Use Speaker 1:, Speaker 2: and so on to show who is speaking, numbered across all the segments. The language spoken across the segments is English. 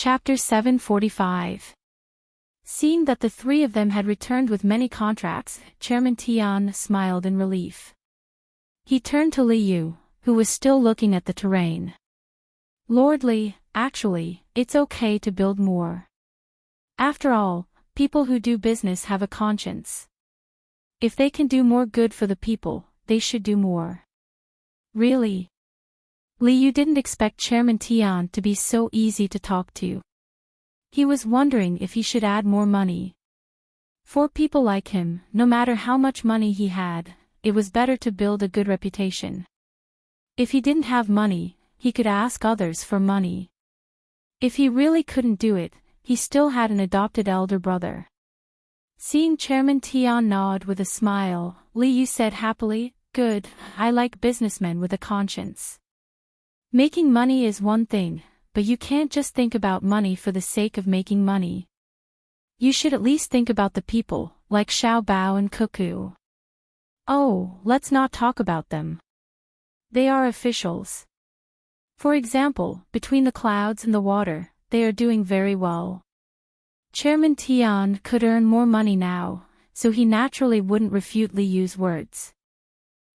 Speaker 1: Chapter 745. Seeing that the three of them had returned with many contracts, Chairman Tian smiled in relief. He turned to Li Yu, who was still looking at the terrain. Lord Li, actually, it's okay to build more. After all, people who do business have a conscience. If they can do more good for the people, they should do more. Really? Li Yu didn't expect Chairman Tian to be so easy to talk to. He was wondering if he should add more money. For people like him, no matter how much money he had, it was better to build a good reputation. If he didn't have money, he could ask others for money. If he really couldn't do it, he still had an adopted elder brother. Seeing Chairman Tian nod with a smile, Li Yu said happily, "Good, I like businessmen with a conscience. Making money is one thing, but you can't just think about money for the sake of making money. You should at least think about the people, like Xiao Bao and Cuckoo. Oh, let's not talk about them. They are officials. For example, between the clouds and the water, they are doing very well." Chairman Tian could earn more money now, so he naturally wouldn't refute Li Yu's words.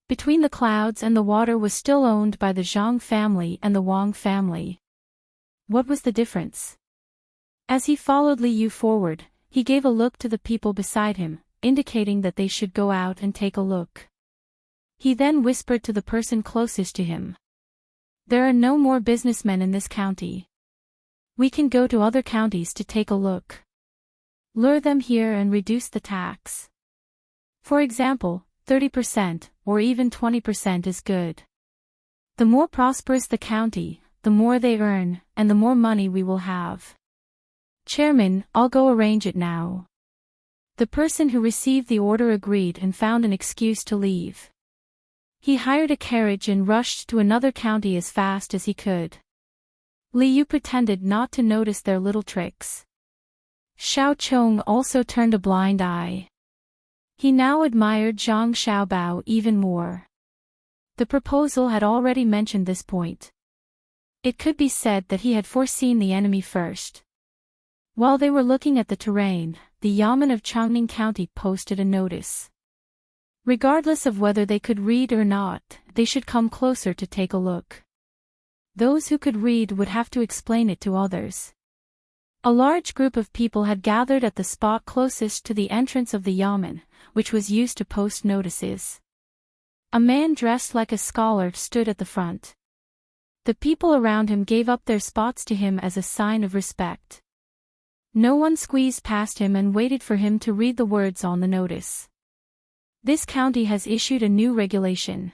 Speaker 1: Between the clouds and the water was still owned by the Zhang family and the Wang family. What was the difference? As he followed Li Yu forward, he gave a look to the people beside him, indicating that they should go out and take a look. He then whispered to the person closest to him. "There are no more businessmen in this county. We can go to other counties to take a look. Lure them here and reduce the tax. For example, 30% or even 20% is good. The more prosperous the county, the more they earn, and the more money we will have." "Chairman, I'll go arrange it now." The person who received the order agreed and found an excuse to leave. He hired a carriage and rushed to another county as fast as he could. Li Yu pretended not to notice their little tricks. Xiao Chong also turned a blind eye. He now admired Zhang Xiaobao even more. The proposal had already mentioned this point. It could be said that he had foreseen the enemy first. While they were looking at the terrain, the Yamen of Changning County posted a notice. Regardless of whether they could read or not, they should come closer to take a look. Those who could read would have to explain it to others. A large group of people had gathered at the spot closest to the entrance of the Yamen, which was used to post notices. A man dressed like a scholar stood at the front. The people around him gave up their spots to him as a sign of respect. No one squeezed past him and waited for him to read the words on the notice. "This county has issued a new regulation.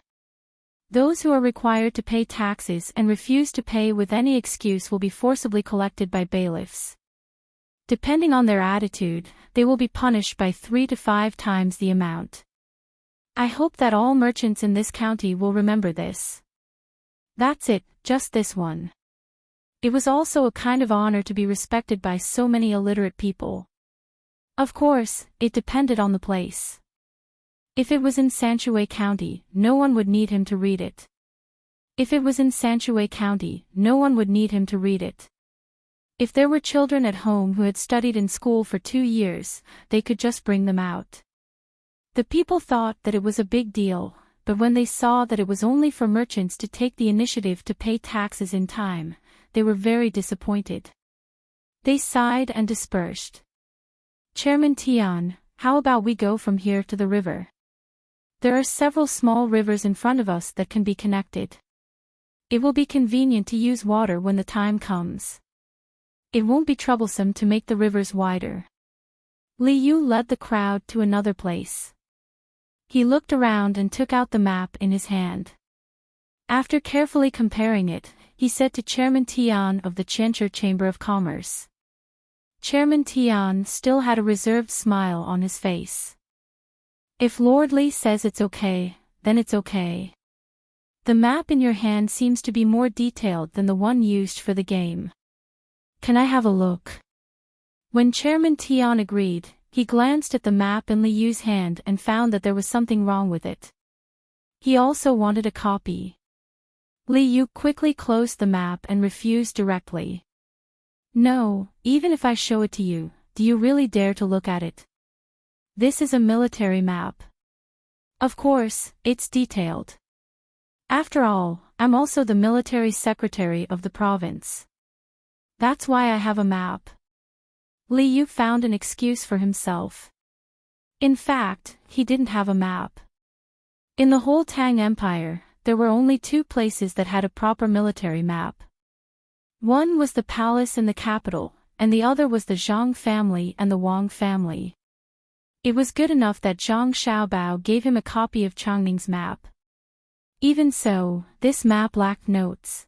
Speaker 1: Those who are required to pay taxes and refuse to pay with any excuse will be forcibly collected by bailiffs. Depending on their attitude, they will be punished by 3 to 5 times the amount. I hope that all merchants in this county will remember this." That's it, just this one. It was also a kind of honor to be respected by so many illiterate people. Of course, it depended on the place. If it was in Sanshui County, no one would need him to read it. If it was in Sanshui County, no one would need him to read it. If there were children at home who had studied in school for 2 years, they could just bring them out. The people thought that it was a big deal, but when they saw that it was only for merchants to take the initiative to pay taxes in time, they were very disappointed. They sighed and dispersed. "Chairman Tian, how about we go from here to the river? There are several small rivers in front of us that can be connected. It will be convenient to use water when the time comes. It won't be troublesome to make the rivers wider." Li Yu led the crowd to another place. He looked around and took out the map in his hand. After carefully comparing it, he said to Chairman Tian of the Qianzhi Chamber of Commerce. Chairman Tian still had a reserved smile on his face. "If Lord Li says it's okay, then it's okay. The map in your hand seems to be more detailed than the one used for the game. Can I have a look?" When Chairman Tian agreed, he glanced at the map in Li Yu's hand and found that there was something wrong with it. He also wanted a copy. Li Yu quickly closed the map and refused directly. No, even if I show it to you, do you really dare to look at it? This is a military map. Of course, it's detailed. After all, I'm also the military secretary of the province. That's why I have a map. Li Yu found an excuse for himself. In fact, he didn't have a map. In the whole Tang Empire, there were only two places that had a proper military map. One was the palace in the capital, and the other was the Zhang family and the Wang family. It was good enough that Zhang Xiaobao gave him a copy of Changning's map. Even so, this map lacked notes.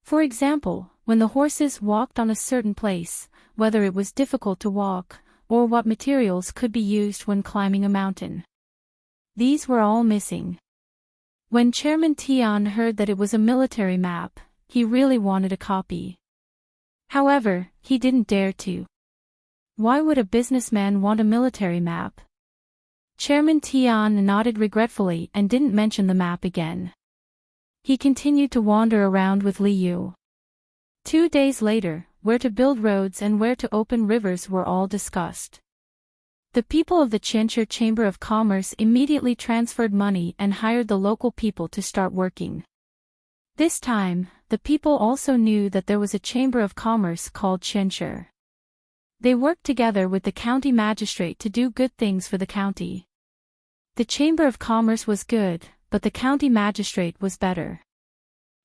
Speaker 1: For example, when the horses walked on a certain place, whether it was difficult to walk, or what materials could be used when climbing a mountain. These were all missing. When Chairman Tian heard that it was a military map, he really wanted a copy. However, he didn't dare to. Why would a businessman want a military map? Chairman Tian nodded regretfully and didn't mention the map again. He continued to wander around with Li Yu. 2 days later, where to build roads and where to open rivers were all discussed. The people of the Qianshi Chamber of Commerce immediately transferred money and hired the local people to start working. This time, the people also knew that there was a chamber of commerce called Qianshi. They worked together with the county magistrate to do good things for the county. The Chamber of Commerce was good, but the county magistrate was better.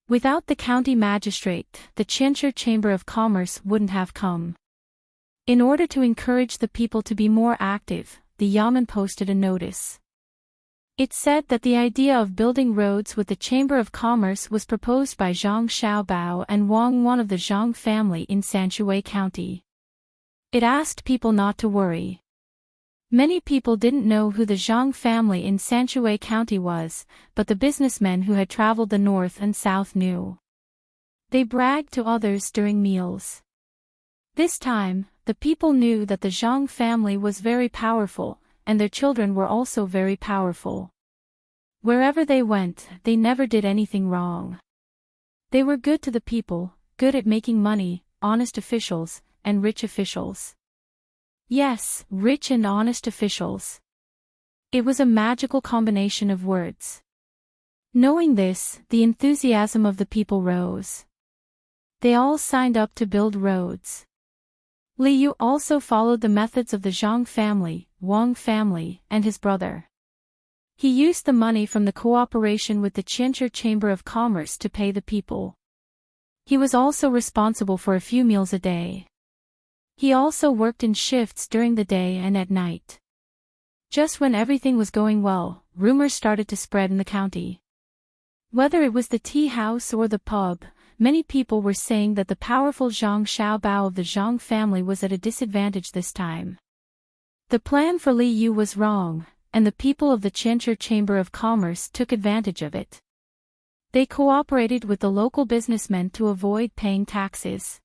Speaker 1: Without the county magistrate, the Qianshi Chamber of Commerce wouldn't have come. In order to encourage the people to be more active, the Yamen posted a notice. It said that the idea of building roads with the Chamber of Commerce was proposed by Zhang Xiaobao and Wang Wan of the Zhang family in Sanshui County. It asked people not to worry. Many people didn't know who the Zhang family in Sanshui County was, but the businessmen who had traveled the north and south knew. They bragged to others during meals. This time, the people knew that the Zhang family was very powerful, and their children were also very powerful. Wherever they went, they never did anything wrong. They were good to the people, good at making money, honest officials, and rich officials. Yes, rich and honest officials. It was a magical combination of words. Knowing this, the enthusiasm of the people rose. They all signed up to build roads. Li Yu also followed the methods of the Zhang family, Wang family, and his brother. He used the money from the cooperation with the Qianshi Chamber of Commerce to pay the people. He was also responsible for a few meals a day. He also worked in shifts during the day and at night. Just when everything was going well, rumors started to spread in the county. Whether it was the tea house or the pub, many people were saying that the powerful Zhang Xiaobao of the Zhang family was at a disadvantage this time. The plan for Li Yu was wrong, and the people of the Qianshi Chamber of Commerce took advantage of it. They cooperated with the local businessmen to avoid paying taxes.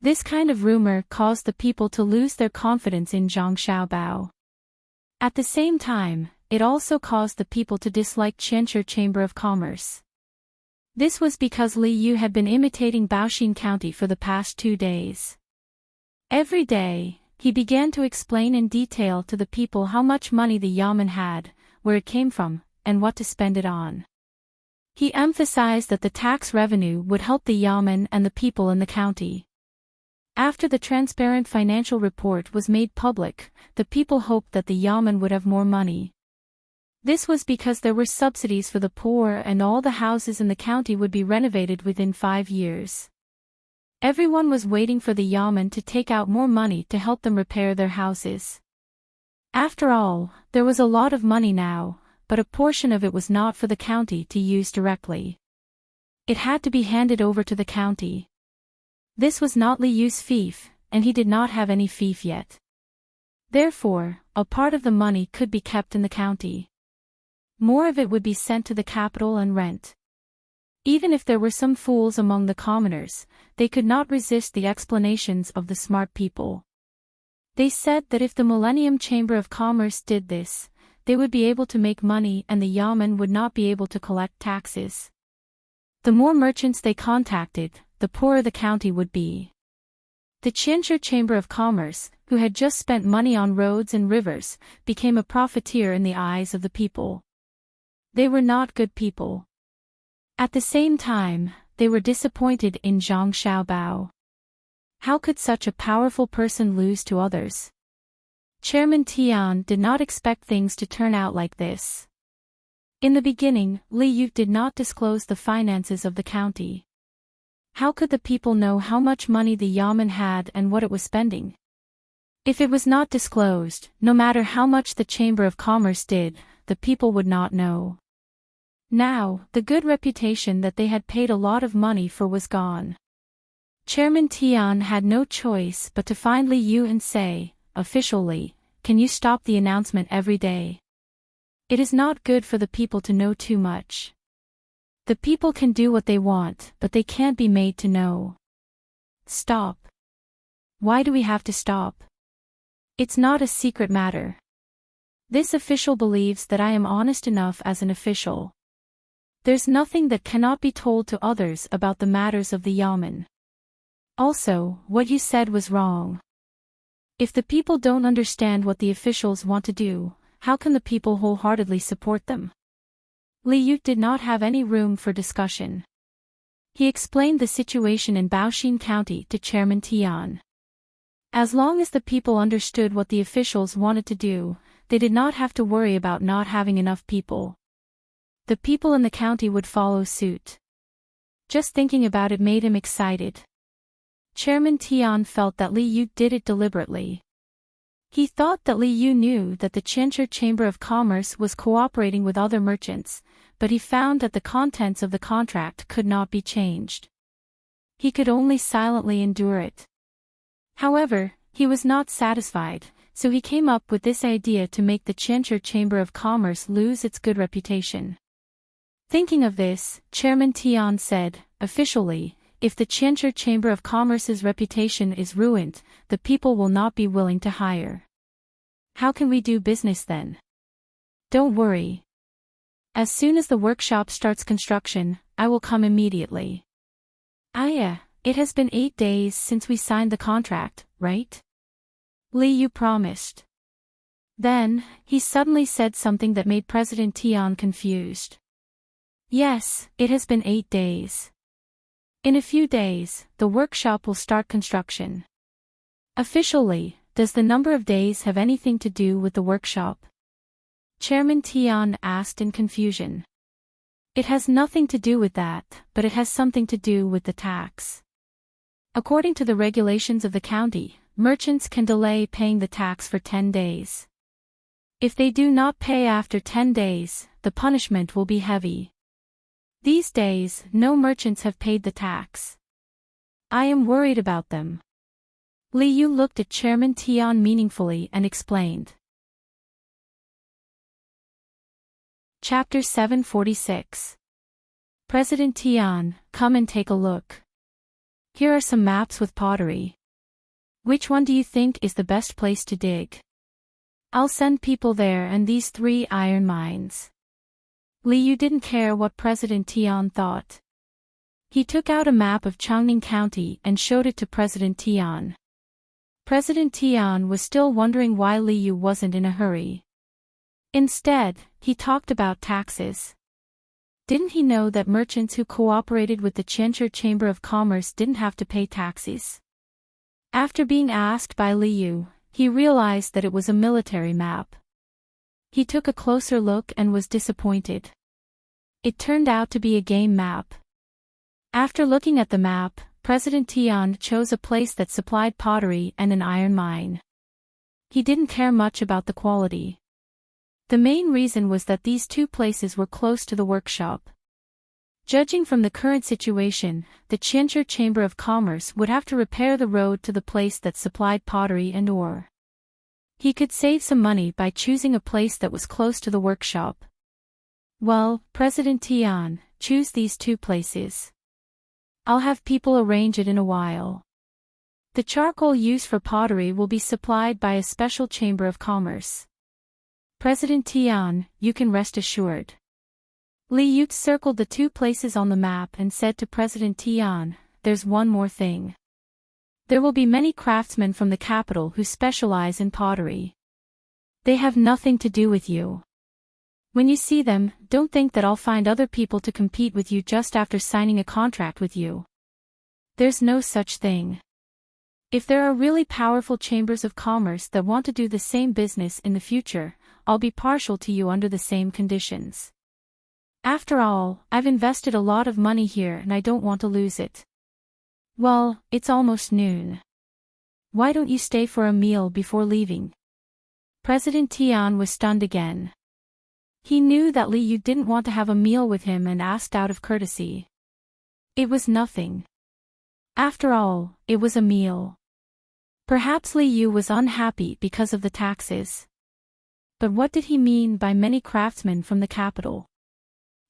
Speaker 1: This kind of rumor caused the people to lose their confidence in Zhang Xiaobao. At the same time, it also caused the people to dislike Qianshi Chamber of Commerce. This was because Li Yu had been imitating Baoxin County for the past 2 days. Every day, he began to explain in detail to the people how much money the Yamen had, where it came from, and what to spend it on. He emphasized that the tax revenue would help the Yamen and the people in the county. After the transparent financial report was made public, the people hoped that the Yamen would have more money. This was because there were subsidies for the poor and all the houses in the county would be renovated within 5 years. Everyone was waiting for the Yamen to take out more money to help them repair their houses. After all, there was a lot of money now, but a portion of it was not for the county to use directly. It had to be handed over to the county. This was not Li Yu's fief, and he did not have any fief yet. Therefore, a part of the money could be kept in the county. More of it would be sent to the capital and rent. Even if there were some fools among the commoners, they could not resist the explanations of the smart people. They said that if the Millennium Chamber of Commerce did this, they would be able to make money and the Yamen would not be able to collect taxes. The more merchants they contacted, the poorer the county would be. The Qianzhou Chamber of Commerce, who had just spent money on roads and rivers, became a profiteer in the eyes of the people. They were not good people. At the same time, they were disappointed in Zhang Xiaobao. How could such a powerful person lose to others? Chairman Tian did not expect things to turn out like this. In the beginning, Li Yu did not disclose the finances of the county. How could the people know how much money the yamen had and what it was spending? If it was not disclosed, no matter how much the Chamber of Commerce did, the people would not know. Now, the good reputation that they had paid a lot of money for was gone. Chairman Tian had no choice but to find Li Yu and say, officially, can you stop the announcement every day? It is not good for the people to know too much. The people can do what they want, but they can't be made to know. Stop. Why do we have to stop? It's not a secret matter. This official believes that I am honest enough as an official. There's nothing that cannot be told to others about the matters of the yamen. Also, what you said was wrong. If the people don't understand what the officials want to do, how can the people wholeheartedly support them? Li Yu did not have any room for discussion. He explained the situation in Baoxin County to Chairman Tian. As long as the people understood what the officials wanted to do, they did not have to worry about not having enough people. The people in the county would follow suit. Just thinking about it made him excited. Chairman Tian felt that Li Yu did it deliberately. He thought that Li Yu knew that the Qianzhou Chamber of Commerce was cooperating with other merchants, but he found that the contents of the contract could not be changed. He could only silently endure it. However, he was not satisfied, so he came up with this idea to make the Qianzhou Chamber of Commerce lose its good reputation. Thinking of this, Chairman Tian said, officially, if the Qianzhou Chamber of Commerce's reputation is ruined, the people will not be willing to hire. How can we do business then? Don't worry. As soon as the workshop starts construction, I will come immediately. It has been 8 days since we signed the contract, right? Li Yu promised. Then, he suddenly said something that made President Tian confused. Yes, it has been 8 days. In a few days, the workshop will start construction. Officially, does the number of days have anything to do with the workshop? Chairman Tian asked in confusion. It has nothing to do with that, but it has something to do with the tax. According to the regulations of the county, merchants can delay paying the tax for 10 days. If they do not pay after 10 days, the punishment will be heavy. These days, no merchants have paid the tax. I am worried about them. Li Yu looked at Chairman Tian meaningfully and explained. Chapter 746. President Tian, come and take a look. Here are some maps with pottery. Which one do you think is the best place to dig? I'll send people there and these 3 iron mines. Li Yu didn't care what President Tian thought. He took out a map of Changning County and showed it to President Tian. President Tian was still wondering why Li Yu wasn't in a hurry. Instead, he talked about taxes. Didn't he know that merchants who cooperated with the Qianzhou Chamber of Commerce didn't have to pay taxes? After being asked by Li Yu, he realized that it was a military map. He took a closer look and was disappointed. It turned out to be a game map. After looking at the map, President Tian chose a place that supplied pottery and an iron mine. He didn't care much about the quality. The main reason was that these 2 places were close to the workshop. Judging from the current situation, the Qianzhou Chamber of Commerce would have to repair the road to the place that supplied pottery and ore. He could save some money by choosing a place that was close to the workshop. Well, President Tian, choose these 2 places. I'll have people arrange it in a while. The charcoal used for pottery will be supplied by a special Chamber of Commerce. President Tian, you can rest assured. Li Yu circled the 2 places on the map and said to President Tian, there's one more thing. There will be many craftsmen from the capital who specialize in pottery. They have nothing to do with you. When you see them, don't think that I'll find other people to compete with you just after signing a contract with you. There's no such thing. If there are really powerful chambers of commerce that want to do the same business in the future, I'll be partial to you under the same conditions. After all, I've invested a lot of money here and I don't want to lose it. Well, it's almost noon. Why don't you stay for a meal before leaving? President Tian was stunned again. He knew that Li Yu didn't want to have a meal with him and asked out of courtesy. It was nothing. After all, it was a meal. Perhaps Li Yu was unhappy because of the taxes. But what did he mean by many craftsmen from the capital?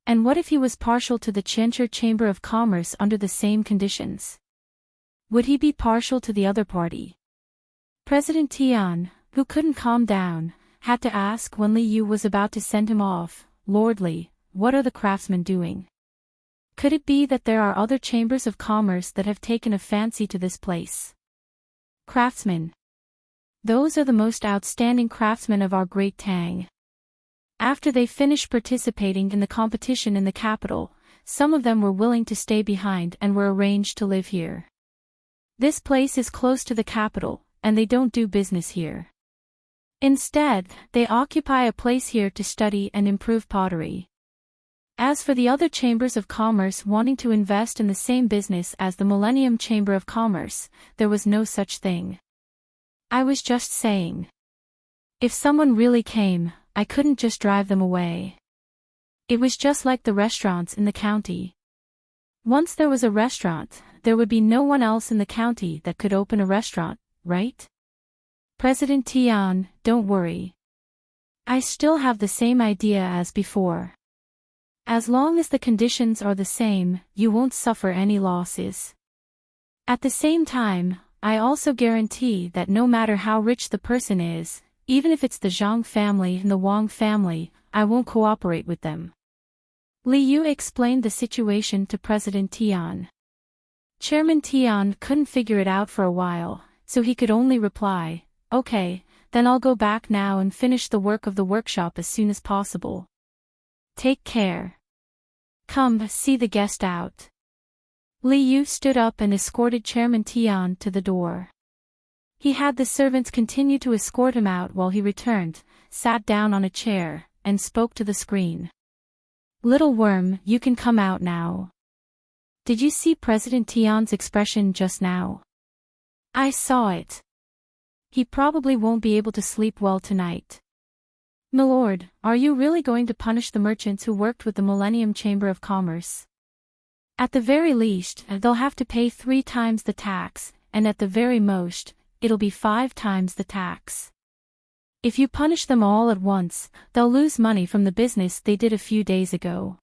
Speaker 1: And what if he was partial to the Qianzhi Chamber of Commerce under the same conditions? Would he be partial to the other party? President Tian, who couldn't calm down, had to ask when Li Yu was about to send him off, "Lord Li, what are the craftsmen doing? Could it be that there are other chambers of commerce that have taken a fancy to this place?" Craftsmen. Those are the most outstanding craftsmen of our great Tang. After they finished participating in the competition in the capital, some of them were willing to stay behind and were arranged to live here. This place is close to the capital, and they don't do business here. Instead, they occupy a place here to study and improve pottery. As for the other chambers of commerce wanting to invest in the same business as the Millennium Chamber of Commerce, there was no such thing. I was just saying. If someone really came, I couldn't just drive them away. It was just like the restaurants in the county. Once there was a restaurant, there would be no one else in the county that could open a restaurant, right? President Tian, don't worry. I still have the same idea as before. As long as the conditions are the same, you won't suffer any losses. At the same time, I also guarantee that no matter how rich the person is, even if it's the Zhang family and the Wang family, I won't cooperate with them. Li Yu explained the situation to President Tian. Chairman Tian couldn't figure it out for a while, so he could only reply, "Okay, then I'll go back now and finish the work of the workshop as soon as possible. Take care. Come, see the guest out." Li Yu stood up and escorted Chairman Tian to the door. He had the servants continue to escort him out while he returned, sat down on a chair, and spoke to the screen. "Little worm, you can come out now." Did you see President Tian's expression just now? I saw it. He probably won't be able to sleep well tonight. "Milord, are you really going to punish the merchants who worked with the Millennium Chamber of Commerce? At the very least, they'll have to pay 3 times the tax, and at the very most, it'll be 5 times the tax. If you punish them all at once, they'll lose money from the business they did a few days ago."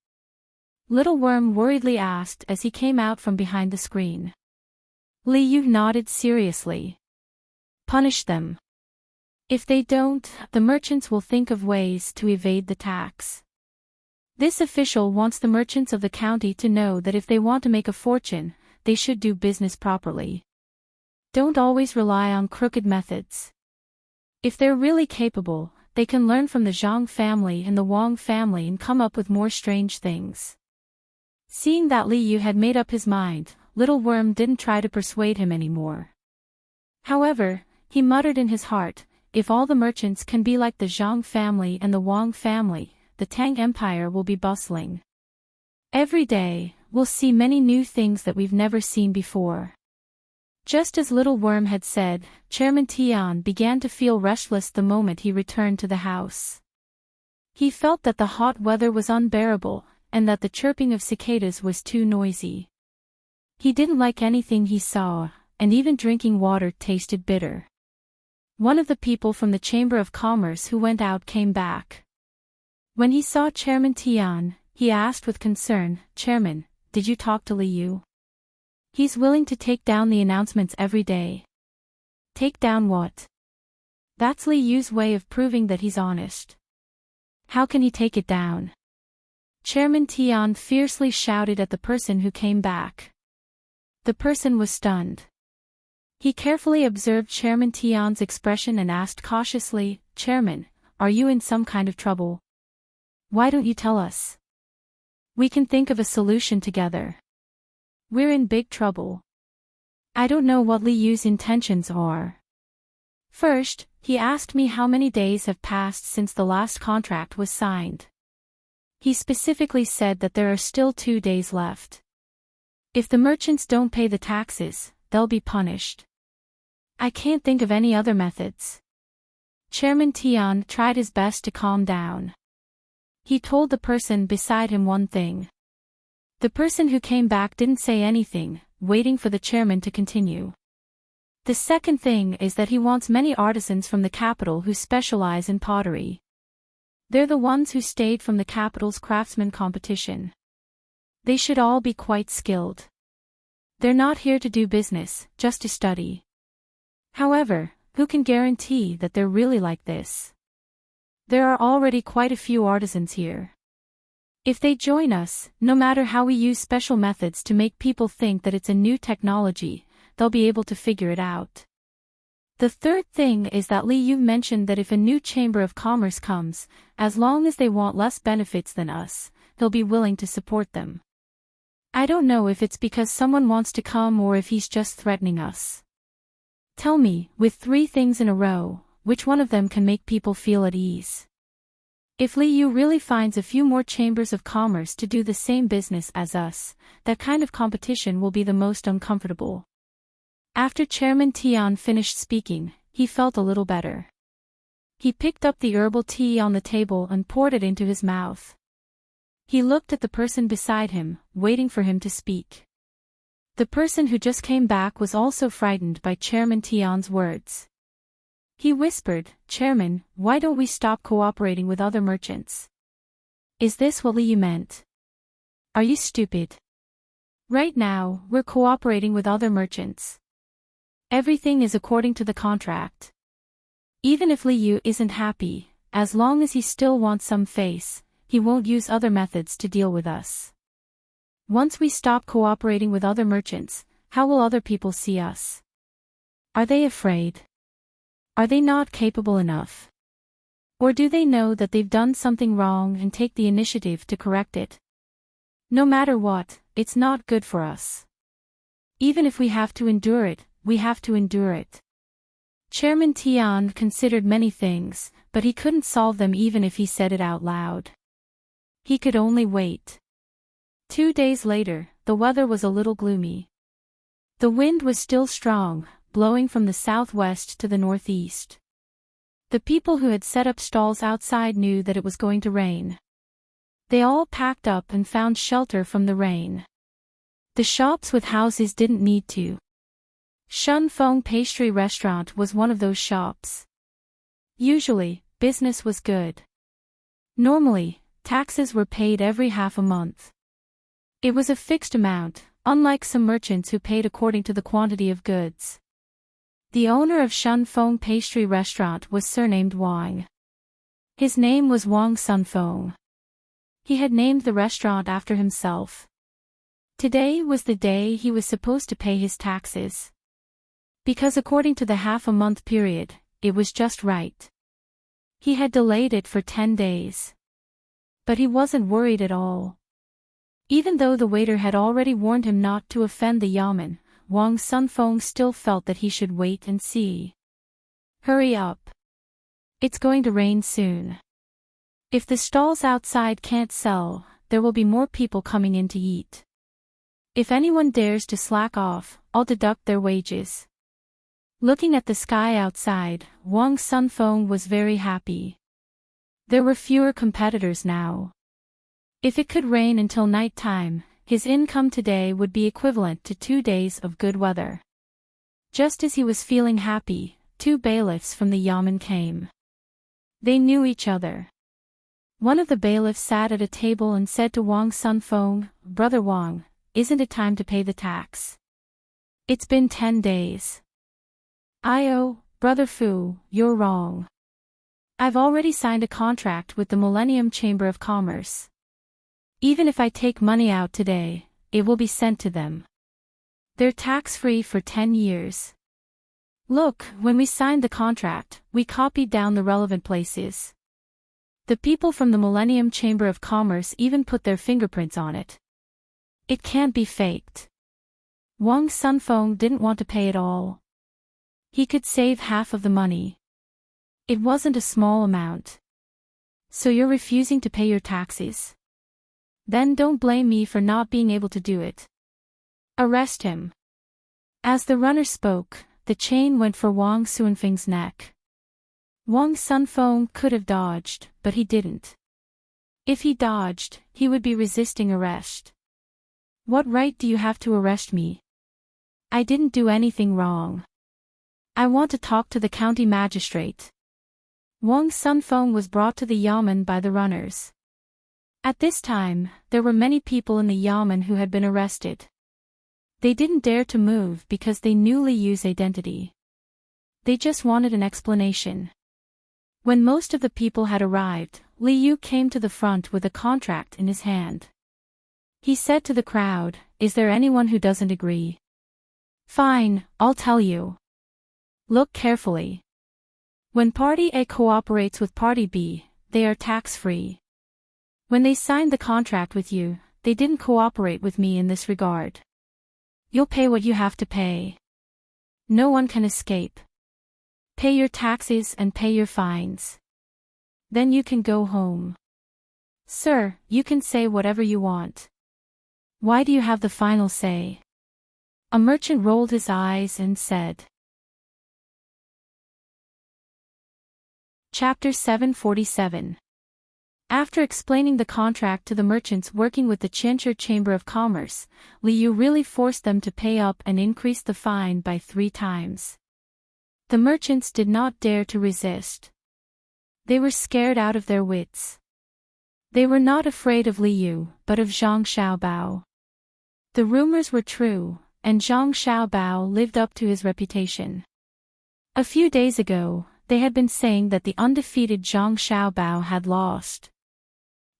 Speaker 1: Little Worm worriedly asked as he came out from behind the screen. Li Yu nodded seriously. "Punish them. If they don't, the merchants will think of ways to evade the tax. This official wants the merchants of the county to know that if they want to make a fortune, they should do business properly. Don't always rely on crooked methods. If they're really capable, they can learn from the Zhang family and the Wang family and come up with more strange things." Seeing that Li Yu had made up his mind, Little Worm didn't try to persuade him anymore. However, he muttered in his heart, if all the merchants can be like the Zhang family and the Wang family, the Tang Empire will be bustling. Every day, we'll see many new things that we've never seen before. Just as Little Worm had said, Chairman Tian began to feel restless the moment he returned to the house. He felt that the hot weather was unbearable, and that the chirping of cicadas was too noisy. He didn't like anything he saw, and even drinking water tasted bitter. One of the people from the Chamber of Commerce who went out came back. When he saw Chairman Tian, he asked with concern, "Chairman, did you talk to Li Yu? He's willing to take down the announcements every day." "Take down what?" "That's Li Yu's way of proving that he's honest." "How can he take it down?" Chairman Tian fiercely shouted at the person who came back. The person was stunned. He carefully observed Chairman Tian's expression and asked cautiously, "Chairman, are you in some kind of trouble? Why don't you tell us? We can think of a solution together. We're in big trouble." I don't know what Li Yu's intentions are. First, he asked me how many days have passed since the last contract was signed. He specifically said that there are still 2 days left. If the merchants don't pay the taxes, they'll be punished. I can't think of any other methods. Chairman Tian tried his best to calm down. He told the person beside him one thing. The person who came back didn't say anything, waiting for the chairman to continue. The second thing is that he wants many artisans from the capital who specialize in pottery. They're the ones who stayed from the capital's craftsman competition. They should all be quite skilled. They're not here to do business, just to study. However, who can guarantee that they're really like this? There are already quite a few artisans here. If they join us, no matter how we use special methods to make people think that it's a new technology, they'll be able to figure it out. The third thing is that Li Yu mentioned that if a new Chamber of Commerce comes, as long as they want less benefits than us, he'll be willing to support them. I don't know if it's because someone wants to come or if he's just threatening us. Tell me, with 3 things in a row, which one of them can make people feel at ease? If Li Yu really finds a few more chambers of commerce to do the same business as us, that kind of competition will be the most uncomfortable. After Chairman Tian finished speaking, he felt a little better. He picked up the herbal tea on the table and poured it into his mouth. He looked at the person beside him, waiting for him to speak. The person who just came back was also frightened by Chairman Tian's words. He whispered, "Chairman, why don't we stop cooperating with other merchants?" Is this what Li Yu meant? Are you stupid? Right now, we're cooperating with other merchants. Everything is according to the contract. Even if Li Yu isn't happy, as long as he still wants some face, he won't use other methods to deal with us. Once we stop cooperating with other merchants, how will other people see us? Are they afraid? Are they not capable enough? Or do they know that they've done something wrong and take the initiative to correct it? No matter what, it's not good for us. Even if we have to endure it, we have to endure it. Chairman Tian considered many things, but he couldn't solve them even if he said it out loud. He could only wait. 2 days later, the weather was a little gloomy. The wind was still strong, blowing from the southwest to the northeast. The people who had set up stalls outside knew that it was going to rain. They all packed up and found shelter from the rain. The shops with houses didn't need to. Shun Feng Pastry Restaurant was one of those shops. Usually, business was good. Normally, taxes were paid every half a month. It was a fixed amount, unlike some merchants who paid according to the quantity of goods. The owner of Shun Feng Pastry Restaurant was surnamed Wang. His name was Wang Sunfeng. He had named the restaurant after himself. Today was the day he was supposed to pay his taxes. Because according to the half-a-month period, it was just right. He had delayed it for 10 days. But he wasn't worried at all. Even though the waiter had already warned him not to offend the yamen, Wang Sunfeng still felt that he should wait and see. Hurry up. It's going to rain soon. If the stalls outside can't sell, there will be more people coming in to eat. If anyone dares to slack off, I'll deduct their wages. Looking at the sky outside, Wang Sunfeng was very happy. There were fewer competitors now. If it could rain until night time, his income today would be equivalent to 2 days of good weather. Just as he was feeling happy, 2 bailiffs from the yamen came. They knew each other. One of the bailiffs sat at a table and said to Wang Sunfeng, "Brother Wang, isn't it time to pay the tax? It's been 10 days. Brother Fu, you're wrong. I've already signed a contract with the Millennium Chamber of Commerce. Even if I take money out today, it will be sent to them. They're tax-free for 10 years. Look, when we signed the contract, we copied down the relevant places. The people from the Millennium Chamber of Commerce even put their fingerprints on it. It can't be faked. Wang Sunfeng didn't want to pay it all. He could save half of the money. It wasn't a small amount. So you're refusing to pay your taxes? Then don't blame me for not being able to do it. Arrest him. As the runner spoke, the chain went for Wang Sunfeng's neck. Wang Sunfeng could have dodged, but he didn't. If he dodged, he would be resisting arrest. What right do you have to arrest me? I didn't do anything wrong. I want to talk to the county magistrate. Wang Sunfeng was brought to the yamen by the runners. At this time, there were many people in the yamen who had been arrested. They didn't dare to move because they knew Li Yu's identity. They just wanted an explanation. When most of the people had arrived, Li Yu came to the front with a contract in his hand. He said to the crowd, "Is there anyone who doesn't agree? Fine, I'll tell you. Look carefully. When Party A cooperates with Party B, they are tax-free. When they signed the contract with you, they didn't cooperate with me in this regard. You'll pay what you have to pay. No one can escape. Pay your taxes and pay your fines. Then you can go home. Sir, you can say whatever you want. Why do you have the final say?" A merchant rolled his eyes and said. Chapter 747. After explaining the contract to the merchants working with the Qianzhi Chamber of Commerce, Li Yu really forced them to pay up and increased the fine by 3 times. The merchants did not dare to resist. They were scared out of their wits. They were not afraid of Li Yu, but of Zhang Xiaobao. The rumors were true, and Zhang Xiaobao lived up to his reputation. A few days ago, they had been saying that the undefeated Zhang Xiaobao had lost.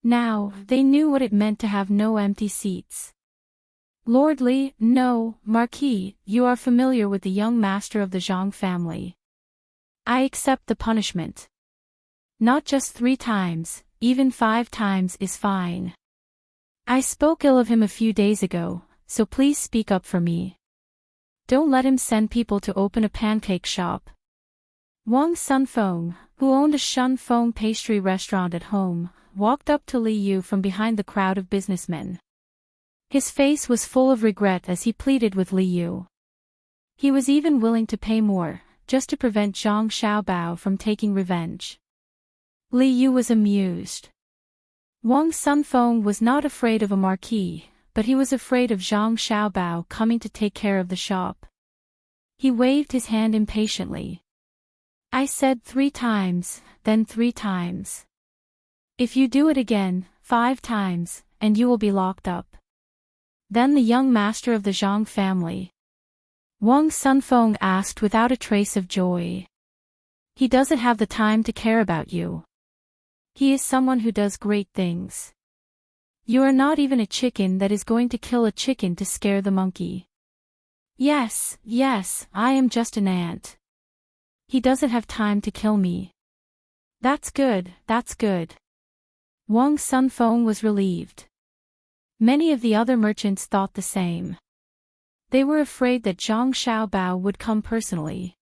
Speaker 1: Now, they knew what it meant to have no empty seats. "Lord Li, no, Marquis, you are familiar with the young master of the Zhang family. I accept the punishment. Not just 3 times, even 5 times is fine. I spoke ill of him a few days ago, so please speak up for me. Don't let him send people to open a pancake shop." Wang Sunfeng, who owned a Shunfeng pastry restaurant at home, walked up to Li Yu from behind the crowd of businessmen. His face was full of regret as he pleaded with Li Yu. He was even willing to pay more, just to prevent Zhang Xiaobao from taking revenge. Li Yu was amused. Wang Sunfeng was not afraid of a marquis, but he was afraid of Zhang Xiaobao coming to take care of the shop. He waved his hand impatiently. "I said 3 times, then 3 times. If you do it again, 5 times, and you will be locked up." Then the young master of the Zhang family. Wang Sunfeng asked without a trace of joy. "He doesn't have the time to care about you. He is someone who does great things. You are not even a chicken that is going to kill a chicken to scare the monkey." Yes, I am just an ant. He doesn't have time to kill me." That's good. Wang Sunfeng was relieved. Many of the other merchants thought the same. They were afraid that Zhang Xiaobao would come personally.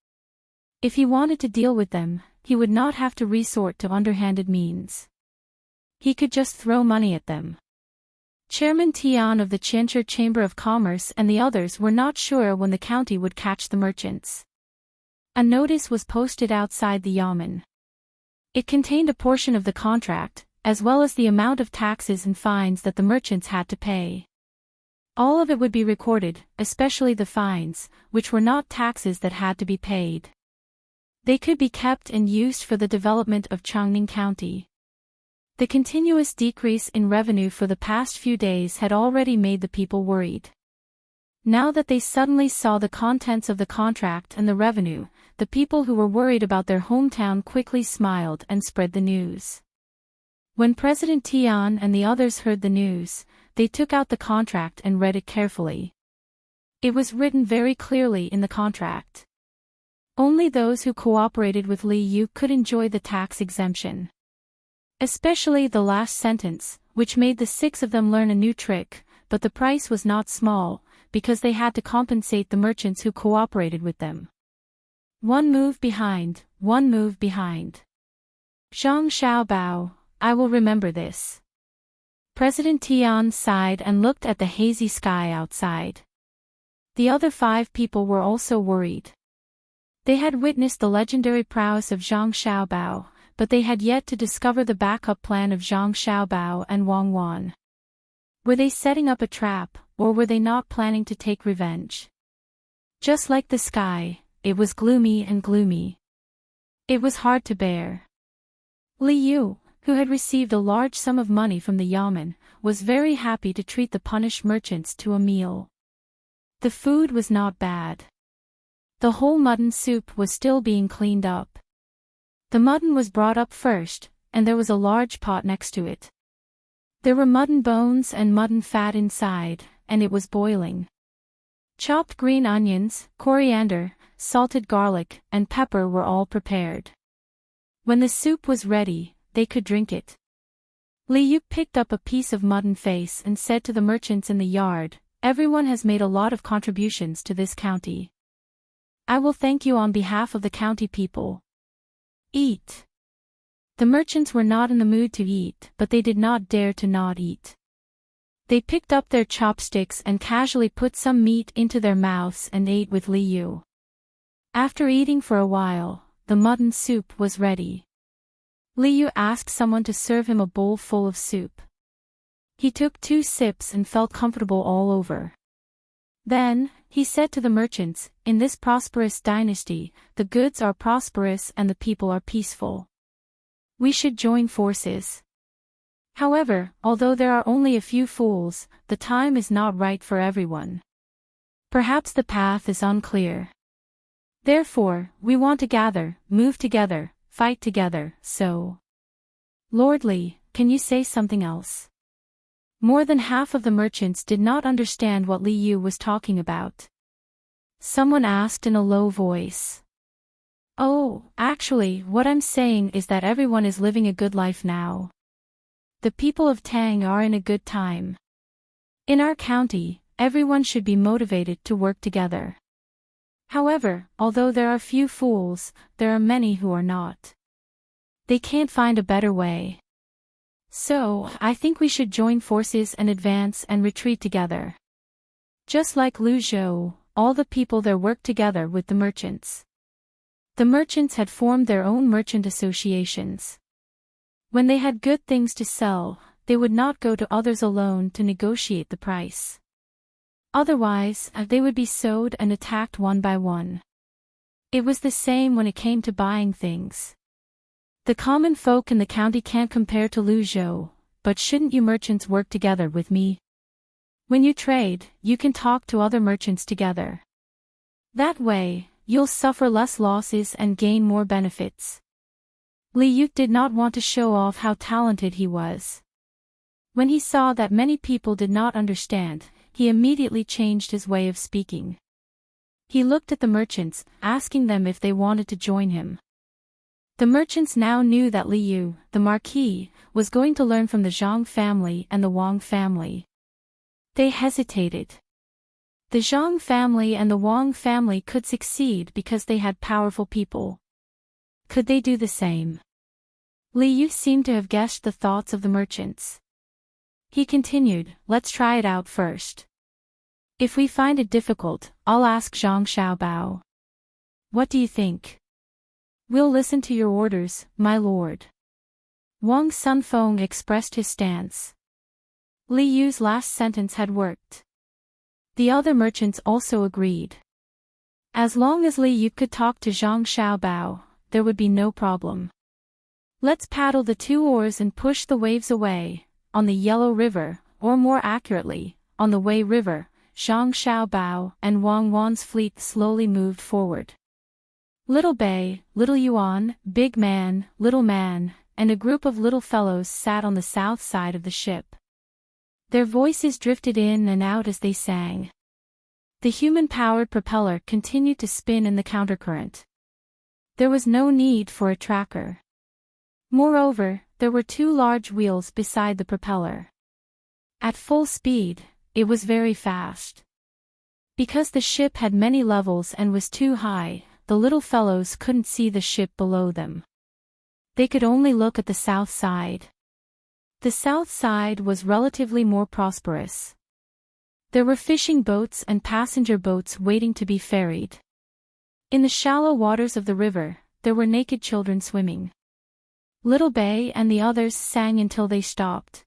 Speaker 1: If he wanted to deal with them, he would not have to resort to underhanded means. He could just throw money at them. Chairman Tian of the Qianzhi Chamber of Commerce and the others were not sure when the county would catch the merchants. A notice was posted outside the yamen. It contained a portion of the contract, as well as the amount of taxes and fines that the merchants had to pay. All of it would be recorded, especially the fines, which were not taxes that had to be paid. They could be kept and used for the development of Changning County. The continuous decrease in revenue for the past few days had already made the people worried. Now that they suddenly saw the contents of the contract and the revenue, the people who were worried about their hometown quickly smiled and spread the news. When President Tian and the others heard the news, they took out the contract and read it carefully. It was written very clearly in the contract. Only those who cooperated with Li Yu could enjoy the tax exemption. Especially the last sentence, which made the 6 of them learn a new trick, but the price was not small, because they had to compensate the merchants who cooperated with them. One move behind, one move behind. Zhang Xiaobao, I will remember this. President Tian sighed and looked at the hazy sky outside. The other 5 people were also worried. They had witnessed the legendary prowess of Zhang Xiaobao, but they had yet to discover the backup plan of Zhang Xiaobao and Wang Wan. Were they setting up a trap, or were they not planning to take revenge? Just like the sky, it was gloomy and gloomy. It was hard to bear. Li Yu, who had received a large sum of money from the yamen, was very happy to treat the punished merchants to a meal. The food was not bad. The whole mutton soup was still being cleaned up. The mutton was brought up first, and there was a large pot next to it. There were mutton bones and mutton fat inside, and it was boiling. Chopped green onions, coriander, salted garlic, and pepper were all prepared. When the soup was ready, they could drink it. Li Yu picked up a piece of mutton face and said to the merchants in the yard, "Everyone has made a lot of contributions to this county. I will thank you on behalf of the county people. Eat." The merchants were not in the mood to eat, but they did not dare to not eat. They picked up their chopsticks and casually put some meat into their mouths and ate with Li Yu. After eating for a while, the mutton soup was ready. Li Yu asked someone to serve him a bowl full of soup. He took 2 sips and felt comfortable all over. Then, he said to the merchants, "In this prosperous dynasty, the goods are prosperous and the people are peaceful. We should join forces. However, although there are only a few fools, the time is not right for everyone. Perhaps the path is unclear. Therefore, we want to gather, move together, fight together, so. Lord Li, can you say something else?" More than half of the merchants did not understand what Li Yu was talking about. Someone asked in a low voice. "Oh, actually, what I'm saying is that everyone is living a good life now. The people of Tang are in a good time. In our county, everyone should be motivated to work together. However, although there are few fools, there are many who are not. They can't find a better way. So, I think we should join forces and advance and retreat together." Just like Lu Zhou, all the people there worked together with the merchants. The merchants had formed their own merchant associations. When they had good things to sell, they would not go to others alone to negotiate the price. Otherwise, they would be sold and attacked one by one. It was the same when it came to buying things. The common folk in the county can't compare to Lu Zhou, but shouldn't you merchants work together with me? When you trade, you can talk to other merchants together. That way, you'll suffer less losses and gain more benefits. Li Yu did not want to show off how talented he was. When he saw that many people did not understand, he immediately changed his way of speaking. He looked at the merchants, asking them if they wanted to join him. The merchants now knew that Li Yu, the marquis, was going to learn from the Zhang family and the Wang family. They hesitated. The Zhang family and the Wang family could succeed because they had powerful people. Could they do the same? Li Yu seemed to have guessed the thoughts of the merchants. He continued, "Let's try it out first. If we find it difficult, I'll ask Zhang Xiaobao. What do you think?" "We'll listen to your orders, my lord." Wang Sunfeng expressed his stance. Li Yu's last sentence had worked. The other merchants also agreed. As long as Li Yu could talk to Zhang Xiaobao, there would be no problem. "Let's paddle the 2 oars and push the waves away." On the Yellow River, or more accurately, on the Wei River, Zhang Xiaobao and Wang Wan's fleet slowly moved forward. Little Bei, Little Yuan, Big Man, Little Man, and a group of little fellows sat on the south side of the ship. Their voices drifted in and out as they sang. The human-powered propeller continued to spin in the countercurrent. There was no need for a tracker. Moreover, there were two large wheels beside the propeller. At full speed, it was very fast. Because the ship had many levels and was too high, the little fellows couldn't see the ship below them. They could only look at the south side. The south side was relatively more prosperous. There were fishing boats and passenger boats waiting to be ferried. In the shallow waters of the river, there were naked children swimming. Little Bay and the others sang until they stopped.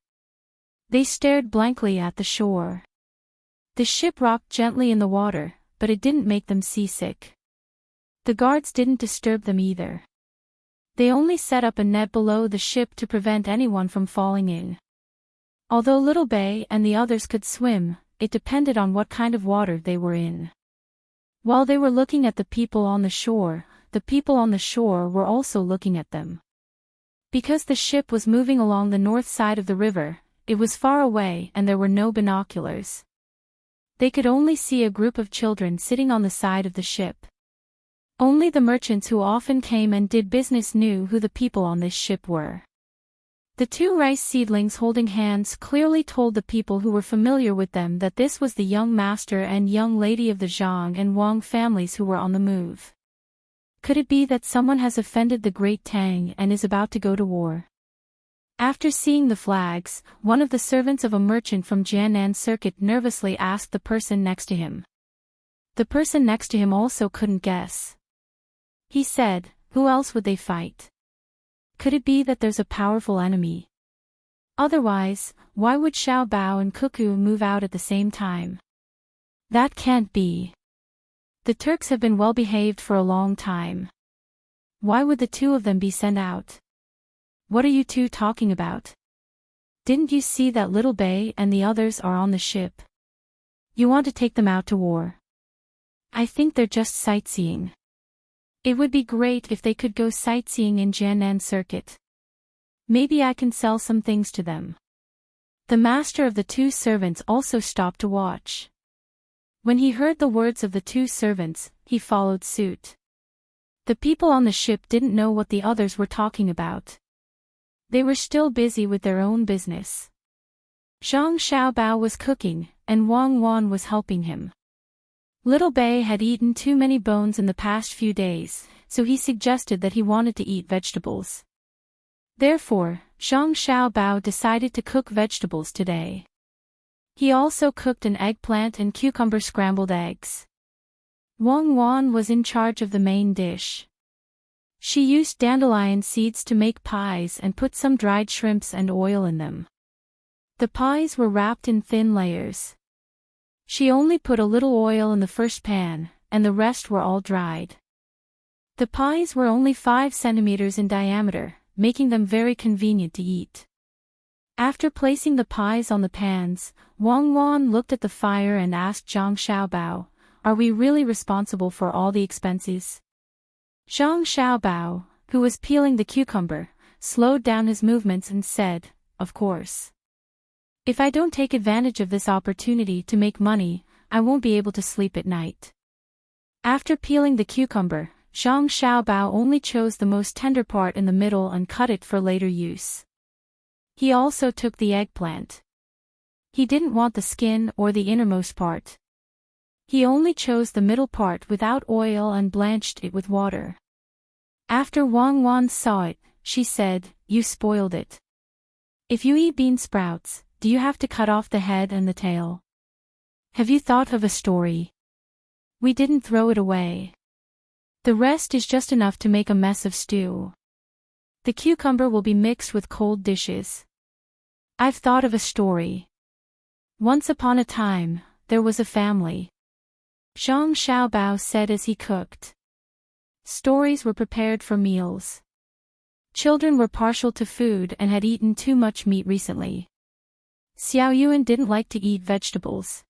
Speaker 1: They stared blankly at the shore. The ship rocked gently in the water, but it didn't make them seasick. The guards didn't disturb them either. They only set up a net below the ship to prevent anyone from falling in. Although Little Bay and the others could swim, it depended on what kind of water they were in. While they were looking at the people on the shore were also looking at them. Because the ship was moving along the north side of the river, it was far away and there were no binoculars. They could only see a group of children sitting on the side of the ship. Only the merchants who often came and did business knew who the people on this ship were. The two rice seedlings holding hands clearly told the people who were familiar with them that this was the young master and young lady of the Zhang and Wang families who were on the move. Could it be that someone has offended the great Tang and is about to go to war? After seeing the flags, one of the servants of a merchant from Jiannan Circuit nervously asked the person next to him. The person next to him also couldn't guess. He said, "Who else would they fight? Could it be that there's a powerful enemy? Otherwise, why would Xiao Bao and Cuckoo move out at the same time? That can't be. The Turks have been well behaved for a long time. Why would the two of them be sent out? What are you two talking about? Didn't you see that Little Bay and the others are on the ship? You want to take them out to war? I think they're just sightseeing. It would be great if they could go sightseeing in Jiannan Circuit. Maybe I can sell some things to them." The master of the two servants also stopped to watch. When he heard the words of the two servants, he followed suit. The people on the ship didn't know what the others were talking about. They were still busy with their own business. Zhang Xiaobao was cooking, and Wang Wan was helping him. Little Bay had eaten too many bones in the past few days, so he suggested that he wanted to eat vegetables. Therefore, Zhang Xiaobao decided to cook vegetables today. He also cooked an eggplant and cucumber scrambled eggs. Wang Wan was in charge of the main dish. She used dandelion seeds to make pies and put some dried shrimps and oil in them. The pies were wrapped in thin layers. She only put a little oil in the first pan, and the rest were all dried. The pies were only 5 centimeters in diameter, making them very convenient to eat. After placing the pies on the pans, Wang Wan looked at the fire and asked Zhang Xiaobao, "Are we really responsible for all the expenses?" Zhang Xiaobao, who was peeling the cucumber, slowed down his movements and said, "Of course. If I don't take advantage of this opportunity to make money, I won't be able to sleep at night." After peeling the cucumber, Zhang Xiaobao only chose the most tender part in the middle and cut it for later use. He also took the eggplant. He didn't want the skin or the innermost part. He only chose the middle part without oil and blanched it with water. After Wang Wan saw it, she said, "You spoiled it. If you eat bean sprouts, do you have to cut off the head and the tail? Have you thought of a story? We didn't throw it away. The rest is just enough to make a mess of stew. The cucumber will be mixed with cold dishes. I've thought of a story. Once upon a time, there was a family." Zhang Xiaobao said as he cooked. Stories were prepared for meals. Children were partial to food and had eaten too much meat recently. Xiao Yuan didn't like to eat vegetables.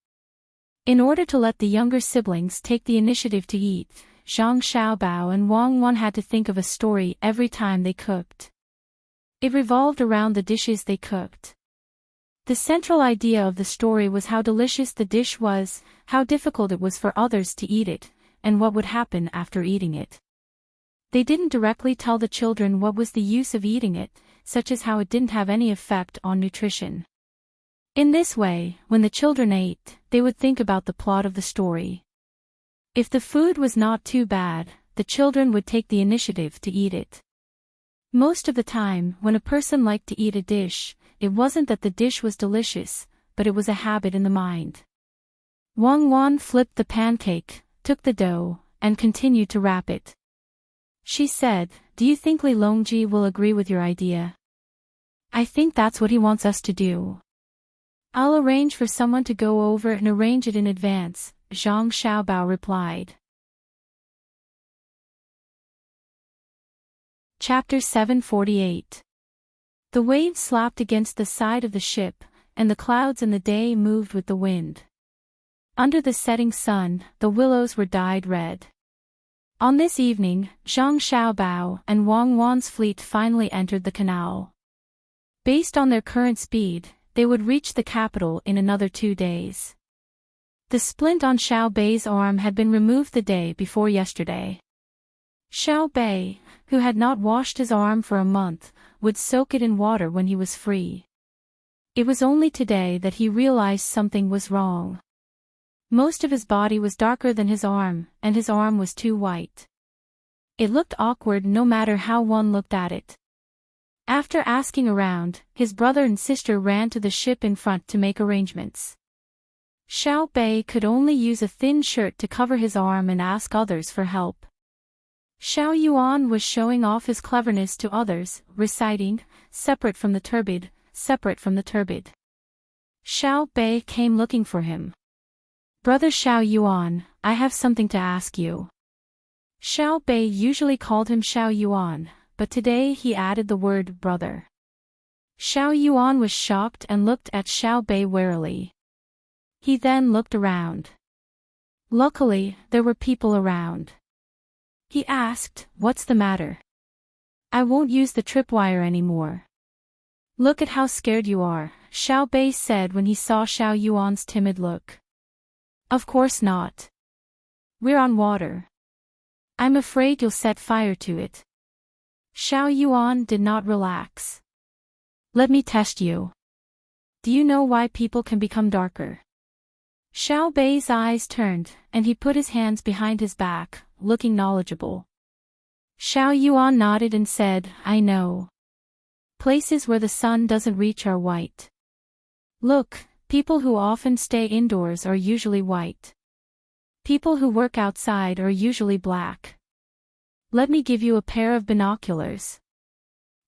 Speaker 1: In order to let the younger siblings take the initiative to eat, Zhang Xiaobao and Wang Wan had to think of a story every time they cooked. It revolved around the dishes they cooked. The central idea of the story was how delicious the dish was, how difficult it was for others to eat it, and what would happen after eating it. They didn't directly tell the children what was the use of eating it, such as how it didn't have any effect on nutrition. In this way, when the children ate, they would think about the plot of the story. If the food was not too bad, the children would take the initiative to eat it. Most of the time, when a person liked to eat a dish, it wasn't that the dish was delicious, but it was a habit in the mind. Wang Wan flipped the pancake, took the dough, and continued to wrap it. She said, "Do you think Li Longji will agree with your idea?" "I think that's what he wants us to do." "I'll arrange for someone to go over and arrange it in advance," Zhang Xiaobao replied. Chapter 748. The waves slapped against the side of the ship, and the clouds and the day moved with the wind. Under the setting sun, the willows were dyed red. On this evening, Zhang Xiaobao and Wang Wan's fleet finally entered the canal. Based on their current speed, they would reach the capital in another 2 days. The splint on Xiao Bei's arm had been removed the day before yesterday. Xiao Bei, who had not washed his arm for a month, would soak it in water when he was free. It was only today that he realized something was wrong. Most of his body was darker than his arm, and his arm was too white. It looked awkward no matter how one looked at it. After asking around, his brother and sister ran to the ship in front to make arrangements. Xiao Bei could only use a thin shirt to cover his arm and ask others for help. Xiao Yuan was showing off his cleverness to others, reciting, "Separate from the turbid, separate from the turbid." Xiao Bei came looking for him. "Brother Xiao Yuan, I have something to ask you." Xiao Bei usually called him Xiao Yuan, but today he added the word brother. Xiao Yuan was shocked and looked at Xiao Bei warily. He then looked around. Luckily, there were people around. He asked, "What's the matter?" "I won't use the tripwire anymore." "Look at how scared you are," Xiao Bei said when he saw Xiao Yuan's timid look. "Of course not. We're on water. I'm afraid you'll set fire to it." Xiao Yuan did not relax. "Let me test you. Do you know why people can become darker?" Xiao Bei's eyes turned, and he put his hands behind his back, looking knowledgeable. Xiao Yuan nodded and said, "I know. Places where the sun doesn't reach are white. Look, people who often stay indoors are usually white. People who work outside are usually black. Let me give you a pair of binoculars.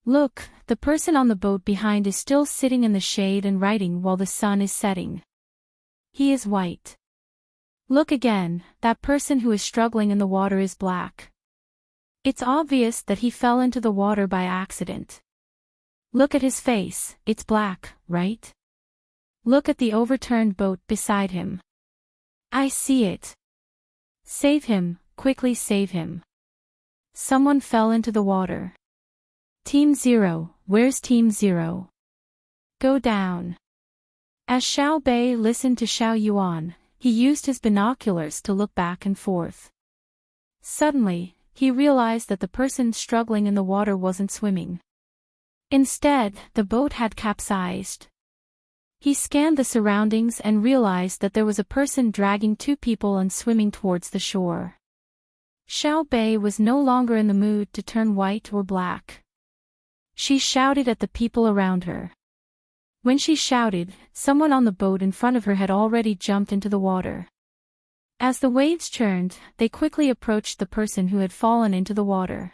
Speaker 1: Look, the person on the boat behind is still sitting in the shade and writing while the sun is setting. He is white. Look again, that person who is struggling in the water is black. It's obvious that he fell into the water by accident. Look at his face, it's black, right? Look at the overturned boat beside him. I see it. Save him, quickly save him. Someone fell into the water. Team 0, where's Team 0? Go down." As Xiao Bei listened to Xiao Yuan, he used his binoculars to look back and forth. Suddenly, he realized that the person struggling in the water wasn't swimming. Instead, the boat had capsized. He scanned the surroundings and realized that there was a person dragging 2 people and swimming towards the shore. Xiao Bei was no longer in the mood to turn white or black. She shouted at the people around her. When she shouted, someone on the boat in front of her had already jumped into the water. As the waves churned, they quickly approached the person who had fallen into the water.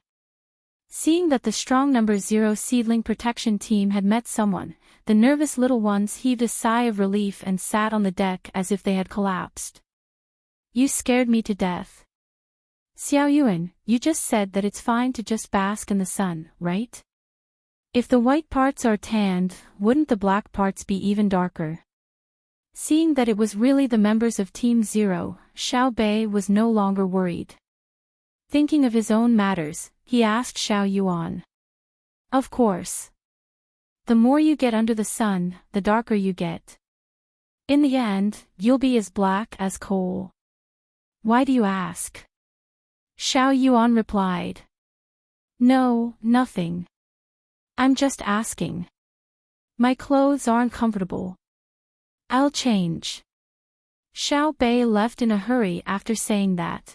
Speaker 1: Seeing that the strong number 0 seedling protection team had met someone, the nervous little ones heaved a sigh of relief and sat on the deck as if they had collapsed. "You scared me to death. Xiao Yuan, you just said that it's fine to just bask in the sun, right? If the white parts are tanned, wouldn't the black parts be even darker?" Seeing that it was really the members of Team 0, Xiao Bei was no longer worried. Thinking of his own matters, he asked Xiao Yuan. "Of course. The more you get under the sun, the darker you get. In the end, you'll be as black as coal." "Why do you ask?" Xiao Yuan replied. No, nothing. I'm just asking. My clothes aren't comfortable. I'll change. Xiao Bei left in a hurry after saying that.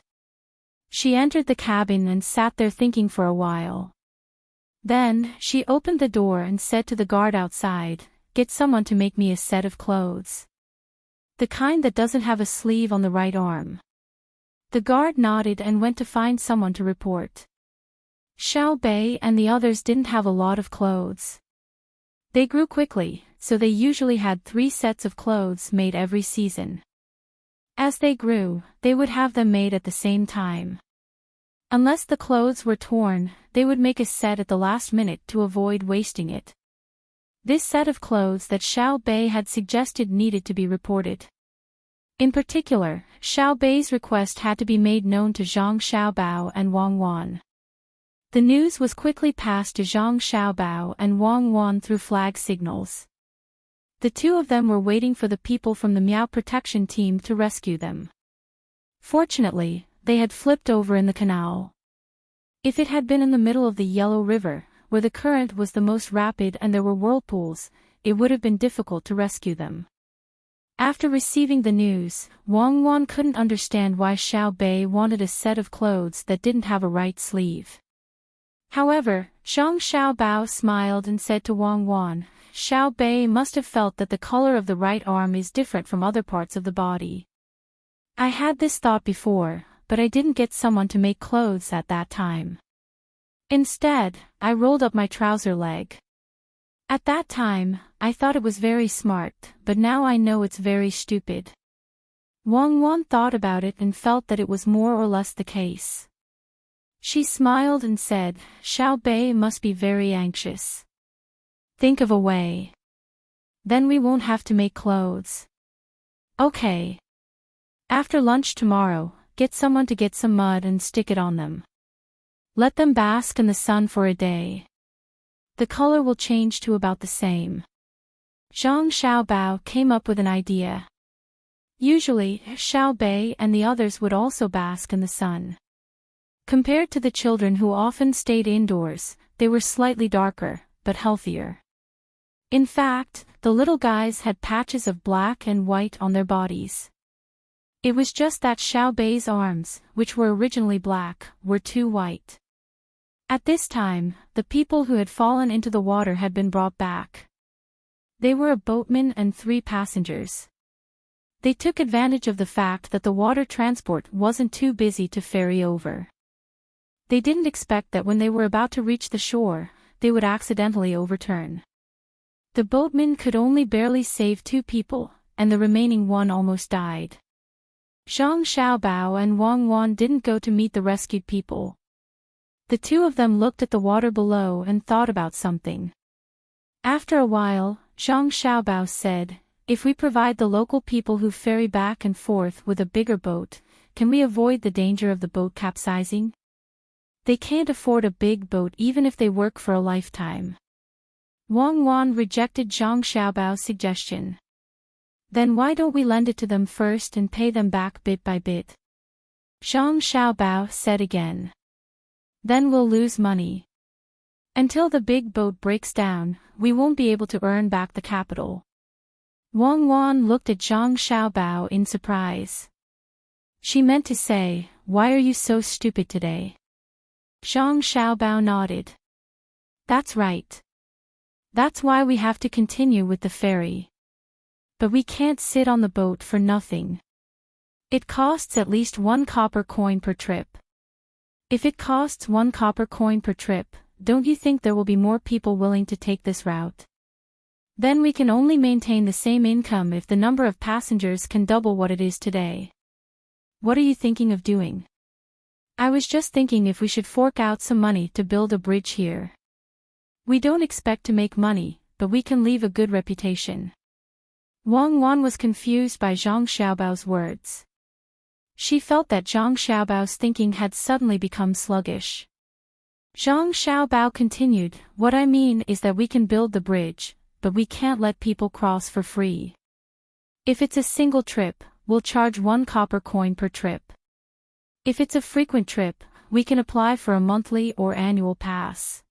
Speaker 1: She entered the cabin and sat there thinking for a while. Then, she opened the door and said to the guard outside, "Get someone to make me a set of clothes. The kind that doesn't have a sleeve on the right arm." The guard nodded and went to find someone to report. Xiao Bei and the others didn't have a lot of clothes. They grew quickly, so they usually had 3 sets of clothes made every season. As they grew, they would have them made at the same time. Unless the clothes were torn, they would make a set at the last minute to avoid wasting it. This set of clothes that Xiao Bei had suggested needed to be reported. In particular, Xiao Bei's request had to be made known to Zhang Xiaobao and Wang Wan. The news was quickly passed to Zhang Xiaobao and Wang Wan through flag signals. The two of them were waiting for the people from the Miao protection team to rescue them. Fortunately, they had flipped over in the canal. If it had been in the middle of the Yellow River, where the current was the most rapid and there were whirlpools, it would have been difficult to rescue them. After receiving the news, Wang Wan couldn't understand why Xiao Bei wanted a set of clothes that didn't have a right sleeve. However, Zhang Xiaobao smiled and said to Wang Wan, "Xiao Bei must have felt that the color of the right arm is different from other parts of the body. I had this thought before, but I didn't get someone to make clothes at that time. Instead, I rolled up my trouser leg. At that time, I thought it was very smart, but now I know it's very stupid." Wang Wan thought about it and felt that it was more or less the case. She smiled and said, "Xiao Bei must be very anxious. Think of a way. Then we won't have to make clothes." "Okay. After lunch tomorrow, get someone to get some mud and stick it on them. Let them bask in the sun for a day. The color will change to about the same." Zhang Xiaobao came up with an idea. Usually, Xiao Bei and the others would also bask in the sun. Compared to the children who often stayed indoors, they were slightly darker, but healthier. In fact, the little guys had patches of black and white on their bodies. It was just that Xiao Bei's arms, which were originally black, were too white. At this time, the people who had fallen into the water had been brought back. They were a boatman and 3 passengers. They took advantage of the fact that the water transport wasn't too busy to ferry over. They didn't expect that when they were about to reach the shore, they would accidentally overturn. The boatman could only barely save 2 people, and the remaining one almost died. Zhang Xiaobao and Wang Wan didn't go to meet the rescued people. The two of them looked at the water below and thought about something. After a while, Zhang Xiaobao said, "If we provide the local people who ferry back and forth with a bigger boat, can we avoid the danger of the boat capsizing? They can't afford a big boat even if they work for a lifetime." Wang Wan rejected Zhang Xiaobao's suggestion. "Then why don't we lend it to them first and pay them back bit by bit?" Zhang Xiaobao said again. "Then we'll lose money. Until the big boat breaks down, we won't be able to earn back the capital." Wang Wan looked at Zhang Xiaobao in surprise. She meant to say, "Why are you so stupid today?" Zhang Xiaobao nodded. "That's right. That's why we have to continue with the ferry. But we can't sit on the boat for nothing. It costs at least 1 copper coin per trip. If it costs 1 copper coin per trip, don't you think there will be more people willing to take this route? Then we can only maintain the same income if the number of passengers can double what it is today. What are you thinking of doing?" "I was just thinking if we should fork out some money to build a bridge here. We don't expect to make money, but we can leave a good reputation." Wang Wan was confused by Zhang Xiaobao's words. She felt that Zhang Xiaobao's thinking had suddenly become sluggish. Zhang Xiaobao continued, "What I mean is that we can build the bridge, but we can't let people cross for free. If it's a single trip, we'll charge 1 copper coin per trip. If it's a frequent trip, we can apply for a monthly or annual pass.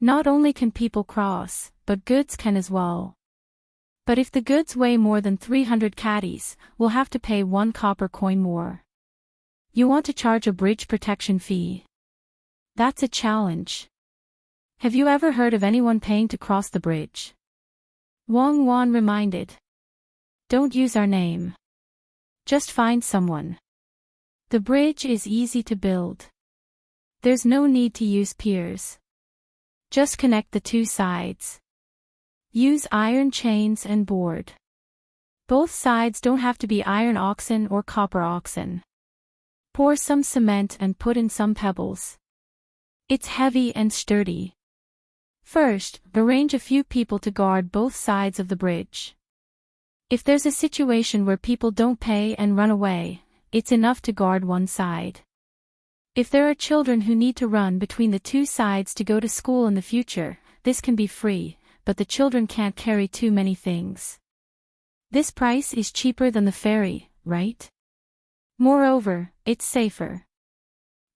Speaker 1: Not only can people cross, but goods can as well. But if the goods weigh more than 300 caddies, we'll have to pay 1 copper coin more. You want to charge a bridge protection fee? That's a challenge. Have you ever heard of anyone paying to cross the bridge? Wang Wan reminded. Don't use our name. Just find someone. The bridge is easy to build. There's no need to use piers. Just connect the 2 sides. Use iron chains and board. Both sides don't have to be iron oxen or copper oxen. Pour some cement and put in some pebbles. It's heavy and sturdy. First, arrange a few people to guard both sides of the bridge. If there's a situation where people don't pay and run away, it's enough to guard one side. If there are children who need to run between the 2 sides to go to school in the future, this can be free, but the children can't carry too many things. This price is cheaper than the ferry, right? Moreover, it's safer.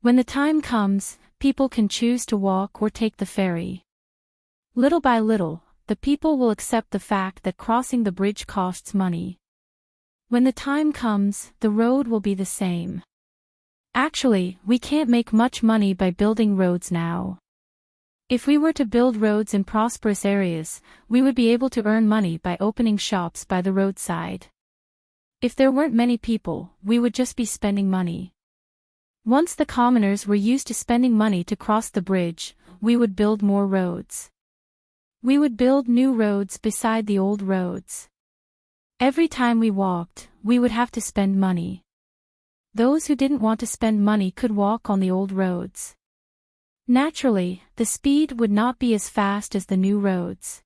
Speaker 1: When the time comes, people can choose to walk or take the ferry. Little by little, the people will accept the fact that crossing the bridge costs money. When the time comes, the road will be the same. Actually, we can't make much money by building roads now. If we were to build roads in prosperous areas, we would be able to earn money by opening shops by the roadside. If there weren't many people, we would just be spending money. Once the commoners were used to spending money to cross the bridge, we would build more roads. We would build new roads beside the old roads. Every time we walked, we would have to spend money. Those who didn't want to spend money could walk on the old roads. Naturally, the speed would not be as fast as the new roads.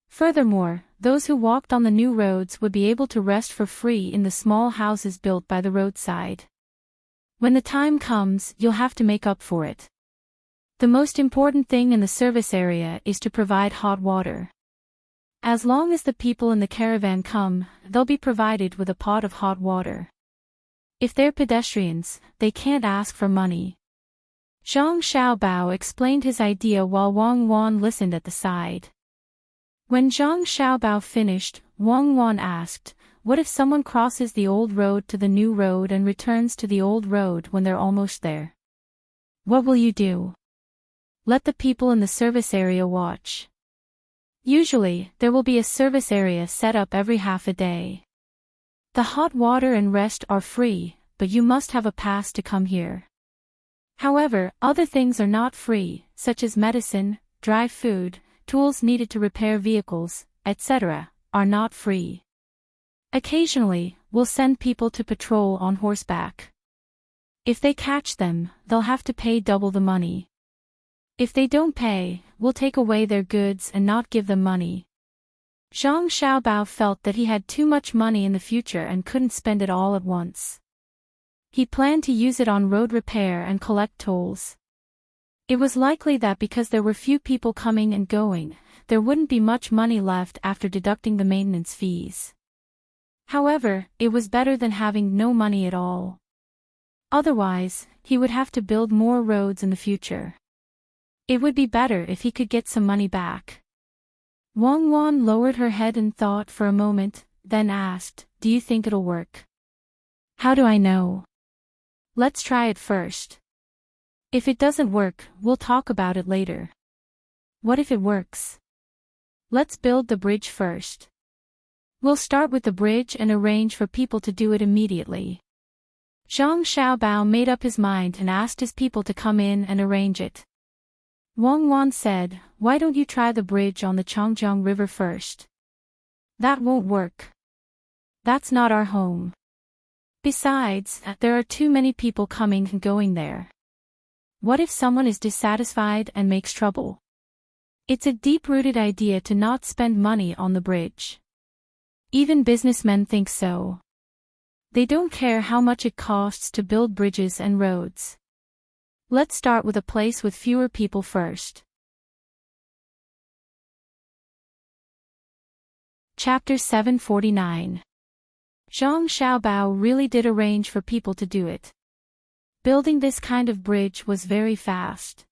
Speaker 1: Furthermore, those who walked on the new roads would be able to rest for free in the small houses built by the roadside. When the time comes, you'll have to make up for it. The most important thing in the service area is to provide hot water. As long as the people in the caravan come, they'll be provided with a pot of hot water. If they're pedestrians, they can't ask for money. Zhang Xiaobao explained his idea while Wang Wan listened at the side. When Zhang Xiaobao finished, Wang Wan asked, "What if someone crosses the old road to the new road and returns to the old road when they're almost there? What will you do?" Let the people in the service area watch. Usually, there will be a service area set up every half a day. The hot water and rest are free, but you must have a pass to come here. However, other things are not free, such as medicine, dry food, tools needed to repair vehicles, etc., are not free. Occasionally, we'll send people to patrol on horseback. If they catch them, they'll have to pay double the money. If they don't pay, we'll take away their goods and not give them money. Zhang Xiaobao felt that he had too much money in the future and couldn't spend it all at once. He planned to use it on road repair and collect tolls. It was likely that because there were few people coming and going, there wouldn't be much money left after deducting the maintenance fees. However, it was better than having no money at all. Otherwise, he would have to build more roads in the future. It would be better if he could get some money back. Wang Wan lowered her head and thought for a moment, then asked, "Do you think it'll work?" "How do I know?" "Let's try it first. If it doesn't work, we'll talk about it later." "What if it works?" "Let's build the bridge first. We'll start with the bridge and arrange for people to do it immediately." Zhang Xiaobao made up his mind and asked his people to come in and arrange it. Wang Wan said, "Why don't you try the bridge on the Changjiang River first?" "That won't work. That's not our home. Besides, there are too many people coming and going there. What if someone is dissatisfied and makes trouble?" It's a deep-rooted idea to not spend money on the bridge. Even businessmen think so. They don't care how much it costs to build bridges and roads. Let's start with a place with fewer people first. Chapter 749. Zhang Xiaobao really did arrange for people to do it. Building this kind of bridge was very fast.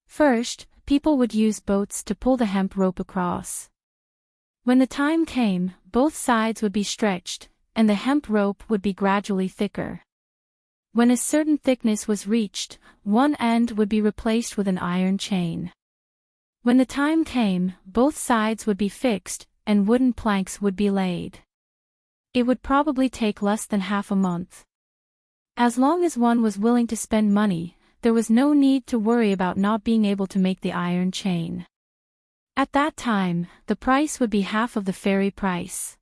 Speaker 1: First, people would use boats to pull the hemp rope across. When the time came, both sides would be stretched, and the hemp rope would be gradually thicker. When a certain thickness was reached, one end would be replaced with an iron chain. When the time came, both sides would be fixed, and wooden planks would be laid. It would probably take less than half a month. As long as one was willing to spend money, there was no need to worry about not being able to make the iron chain. At that time, the price would be half of the ferry price.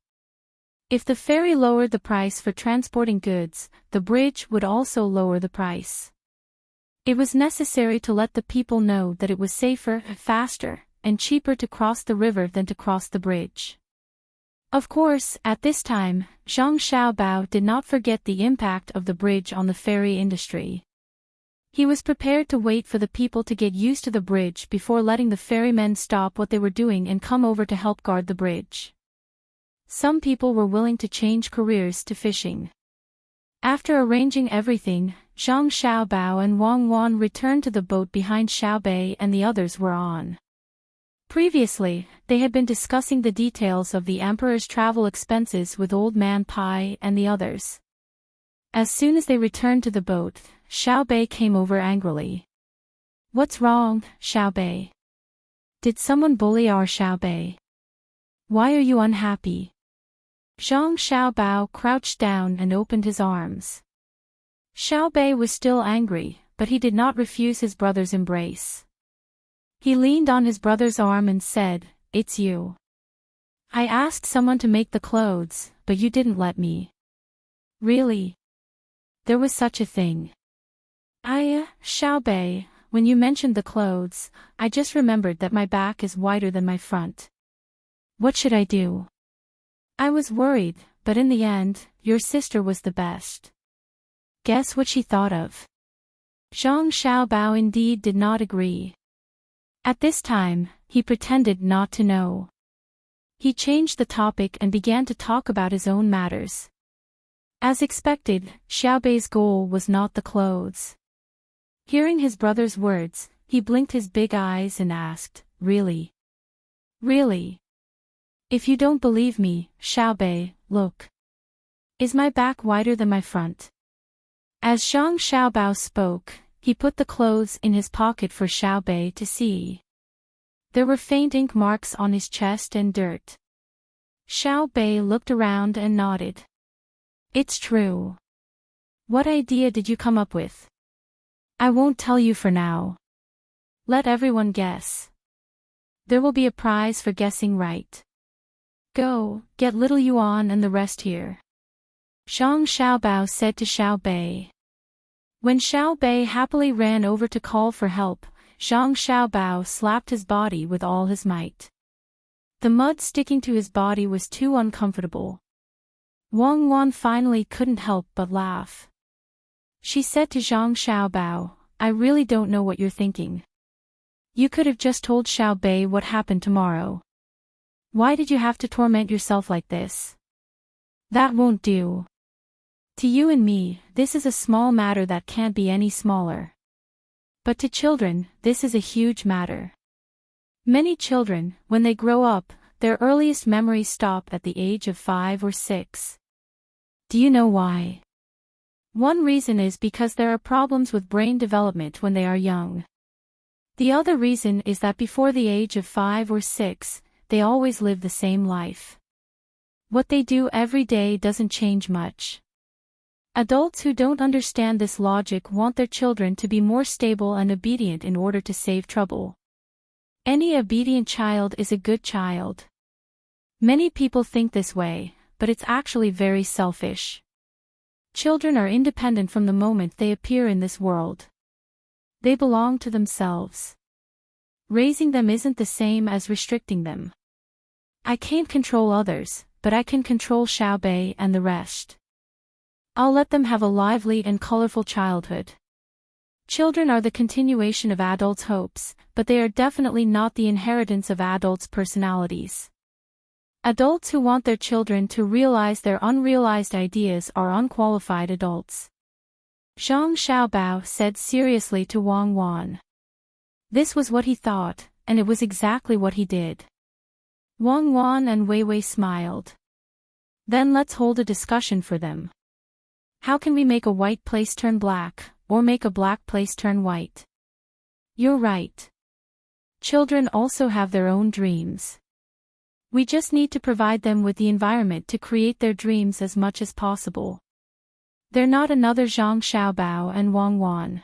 Speaker 1: If the ferry lowered the price for transporting goods, the bridge would also lower the price. It was necessary to let the people know that it was safer, faster, and cheaper to cross the river than to cross the bridge. Of course, at this time, Zhang Xiaobao did not forget the impact of the bridge on the ferry industry. He was prepared to wait for the people to get used to the bridge before letting the ferrymen stop what they were doing and come over to help guard the bridge. Some people were willing to change careers to fishing. After arranging everything, Zhang Xiaobao and Wang Wan returned to the boat behind Xiaobei and the others were on. Previously, they had been discussing the details of the emperor's travel expenses with Old Man Pai and the others. As soon as they returned to the boat, Xiaobei came over angrily. "What's wrong, Xiaobei? Did someone bully our Xiaobei? Why are you unhappy?" Zhang Xiaobao crouched down and opened his arms. Xiaobei was still angry, but he did not refuse his brother's embrace. He leaned on his brother's arm and said, "It's you. I asked someone to make the clothes, but you didn't let me." "Really? There was such a thing?" Xiaobei, when you mentioned the clothes, I just remembered that my back is wider than my front. What should I do?" "I was worried, but in the end, your sister was the best." Guess what she thought of? Zhang Xiaobao indeed did not agree. At this time, he pretended not to know. He changed the topic and began to talk about his own matters. As expected, Xiaobei's goal was not the clothes. Hearing his brother's words, he blinked his big eyes and asked, "Really? Really? If you don't believe me, Xiaobei, look. Is my back wider than my front?" As Zhang Xiaobao spoke, he put the clothes in his pocket for Xiaobei to see. There were faint ink marks on his chest and dirt. Xiaobei looked around and nodded. "It's true. What idea did you come up with?" "I won't tell you for now. Let everyone guess. There will be a prize for guessing right. Go, get little Yuan and the rest here." Zhang Xiaobao said to Xiaobei. When Xiaobei happily ran over to call for help, Zhang Xiaobao slapped his body with all his might. The mud sticking to his body was too uncomfortable. Wang Wan finally couldn't help but laugh. She said to Zhang Xiaobao, "I really don't know what you're thinking. You could have just told Xiaobei what happened tomorrow. Why did you have to torment yourself like this? That won't do. To you and me, this is a small matter that can't be any smaller. But to children, this is a huge matter. Many children, when they grow up, their earliest memories stop at the age of 5 or 6. Do you know why? One reason is because there are problems with brain development when they are young. The other reason is that before the age of 5 or 6, they always live the same life. What they do every day doesn't change much. Adults who don't understand this logic want their children to be more stable and obedient in order to save trouble. Any obedient child is a good child. Many people think this way, but it's actually very selfish. Children are independent from the moment they appear in this world. They belong to themselves. Raising them isn't the same as restricting them. I can't control others, but I can control Xiaobei and the rest. I'll let them have a lively and colorful childhood. Children are the continuation of adults' hopes, but they are definitely not the inheritance of adults' personalities. Adults who want their children to realize their unrealized ideas are unqualified adults. Zhang Xiaobao said seriously to Wang Wan. This was what he thought, and it was exactly what he did. Wang Wan and Wei Wei smiled. Then let's hold a discussion for them. How can we make a white place turn black, or make a black place turn white? You're right. Children also have their own dreams. We just need to provide them with the environment to create their dreams as much as possible. They're not another Zhang Xiaobao and Wang Wan.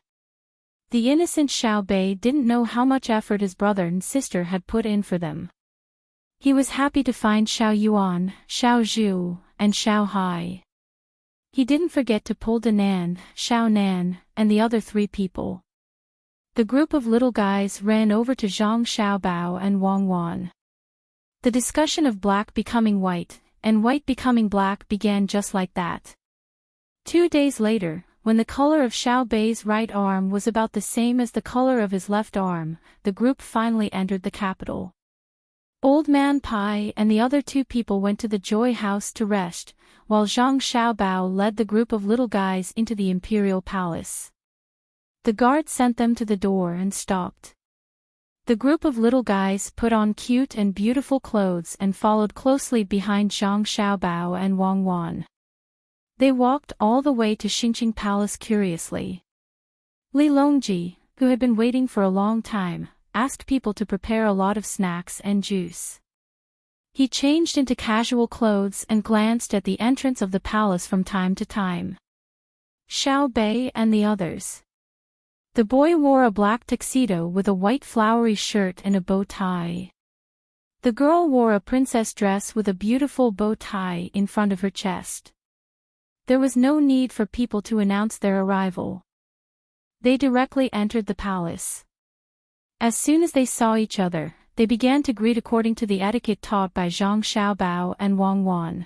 Speaker 1: The innocent Xiao Bei didn't know how much effort his brother and sister had put in for them. He was happy to find Xiao Yuan, Xiao Zhu, and Xiao Hai. He didn't forget to pull Danan, Xiao Nan, and the other 3 people. The group of little guys ran over to Zhang Xiaobao and Wang Wan. The discussion of black becoming white, and white becoming black began just like that. 2 days later, when the color of Xiao Bei's right arm was about the same as the color of his left arm, the group finally entered the capital. Old Man Pai and the other 2 people went to the Joy House to rest, while Zhang Xiaobao led the group of little guys into the imperial palace. The guard sent them to the door and stopped. The group of little guys put on cute and beautiful clothes and followed closely behind Zhang Xiaobao and Wang Wan. They walked all the way to Xingqing Palace curiously. Li Longji, who had been waiting for a long time, asked people to prepare a lot of snacks and juice. He changed into casual clothes and glanced at the entrance of the palace from time to time. Xiao Bei and the others. The boy wore a black tuxedo with a white flowery shirt and a bow tie. The girl wore a princess dress with a beautiful bow tie in front of her chest. There was no need for people to announce their arrival. They directly entered the palace. As soon as they saw each other, they began to greet according to the etiquette taught by Zhang Xiaobao and Wang Wan.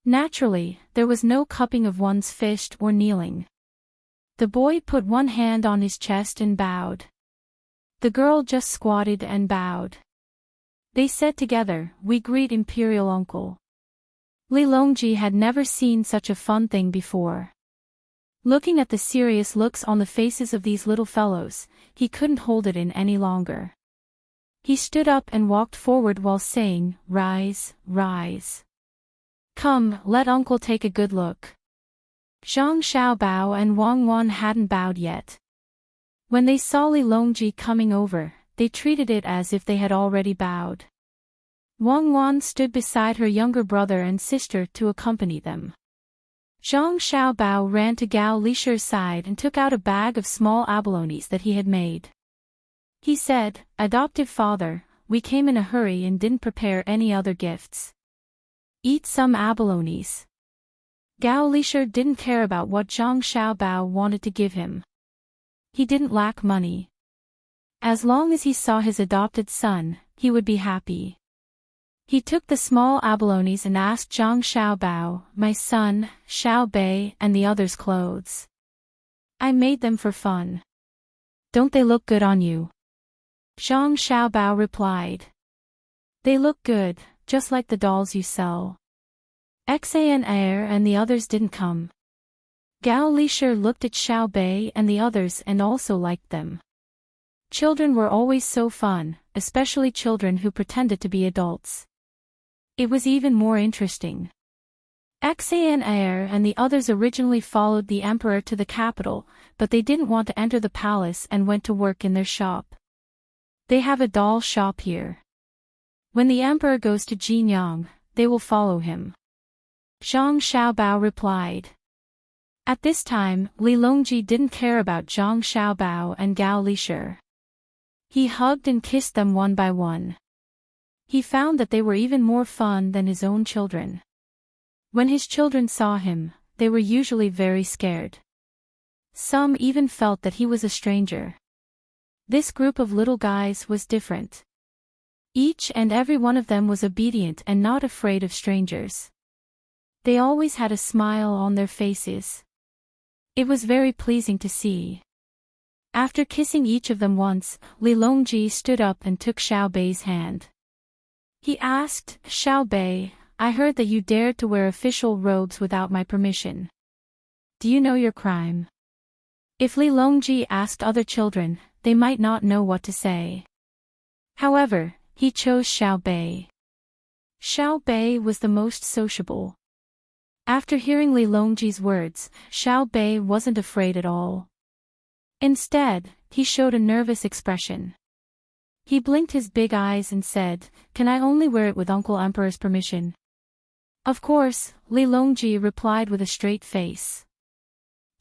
Speaker 1: Naturally, there was no cupping of one's fist or kneeling. The boy put one hand on his chest and bowed. The girl just squatted and bowed. They said together, "We greet Imperial Uncle." Li Longji had never seen such a fun thing before. Looking at the serious looks on the faces of these little fellows, he couldn't hold it in any longer. He stood up and walked forward while saying, "Rise, rise. Come, let Uncle take a good look." Zhang Xiaobao and Wang Wan hadn't bowed yet. When they saw Li Longji coming over, they treated it as if they had already bowed. Wang Wan stood beside her younger brother and sister to accompany them. Zhang Xiaobao ran to Gao Lisher's side and took out a bag of small abalones that he had made. He said, "Adoptive father, we came in a hurry and didn't prepare any other gifts. Eat some abalones." Gao Lisher didn't care about what Zhang Xiaobao wanted to give him. He didn't lack money. As long as he saw his adopted son, he would be happy. He took the small abalones and asked Zhang Xiaobao, "My son, Xiao Bei, and the others' clothes. I made them for fun. Don't they look good on you?" Zhang Xiaobao replied. "They look good, just like the dolls you sell." Xan Air and the others didn't come. Gao Lisher looked at Xiao Bei and the others and also liked them. Children were always so fun, especially children who pretended to be adults. It was even more interesting. Xan Air and the others originally followed the emperor to the capital, but they didn't want to enter the palace and went to work in their shop. They have a doll shop here. When the emperor goes to Jinyang, they will follow him. Zhang Xiaobao replied. At this time, Li Longji didn't care about Zhang Xiaobao and Gao Lisher. He hugged and kissed them one by one. He found that they were even more fun than his own children. When his children saw him, they were usually very scared. Some even felt that he was a stranger. This group of little guys was different. Each and every one of them was obedient and not afraid of strangers. They always had a smile on their faces. It was very pleasing to see. After kissing each of them once, Li Longji stood up and took Xiao Bei's hand. He asked, "Xiao Bei, I heard that you dared to wear official robes without my permission. Do you know your crime?" If Li Longji asked other children, they might not know what to say. However, he chose Xiao Bei. Xiao Bei was the most sociable. After hearing Li Longji's words, Xiao Bei wasn't afraid at all. Instead, he showed a nervous expression. He blinked his big eyes and said, "Can I only wear it with Uncle Emperor's permission?" Of course, Li Longji replied with a straight face.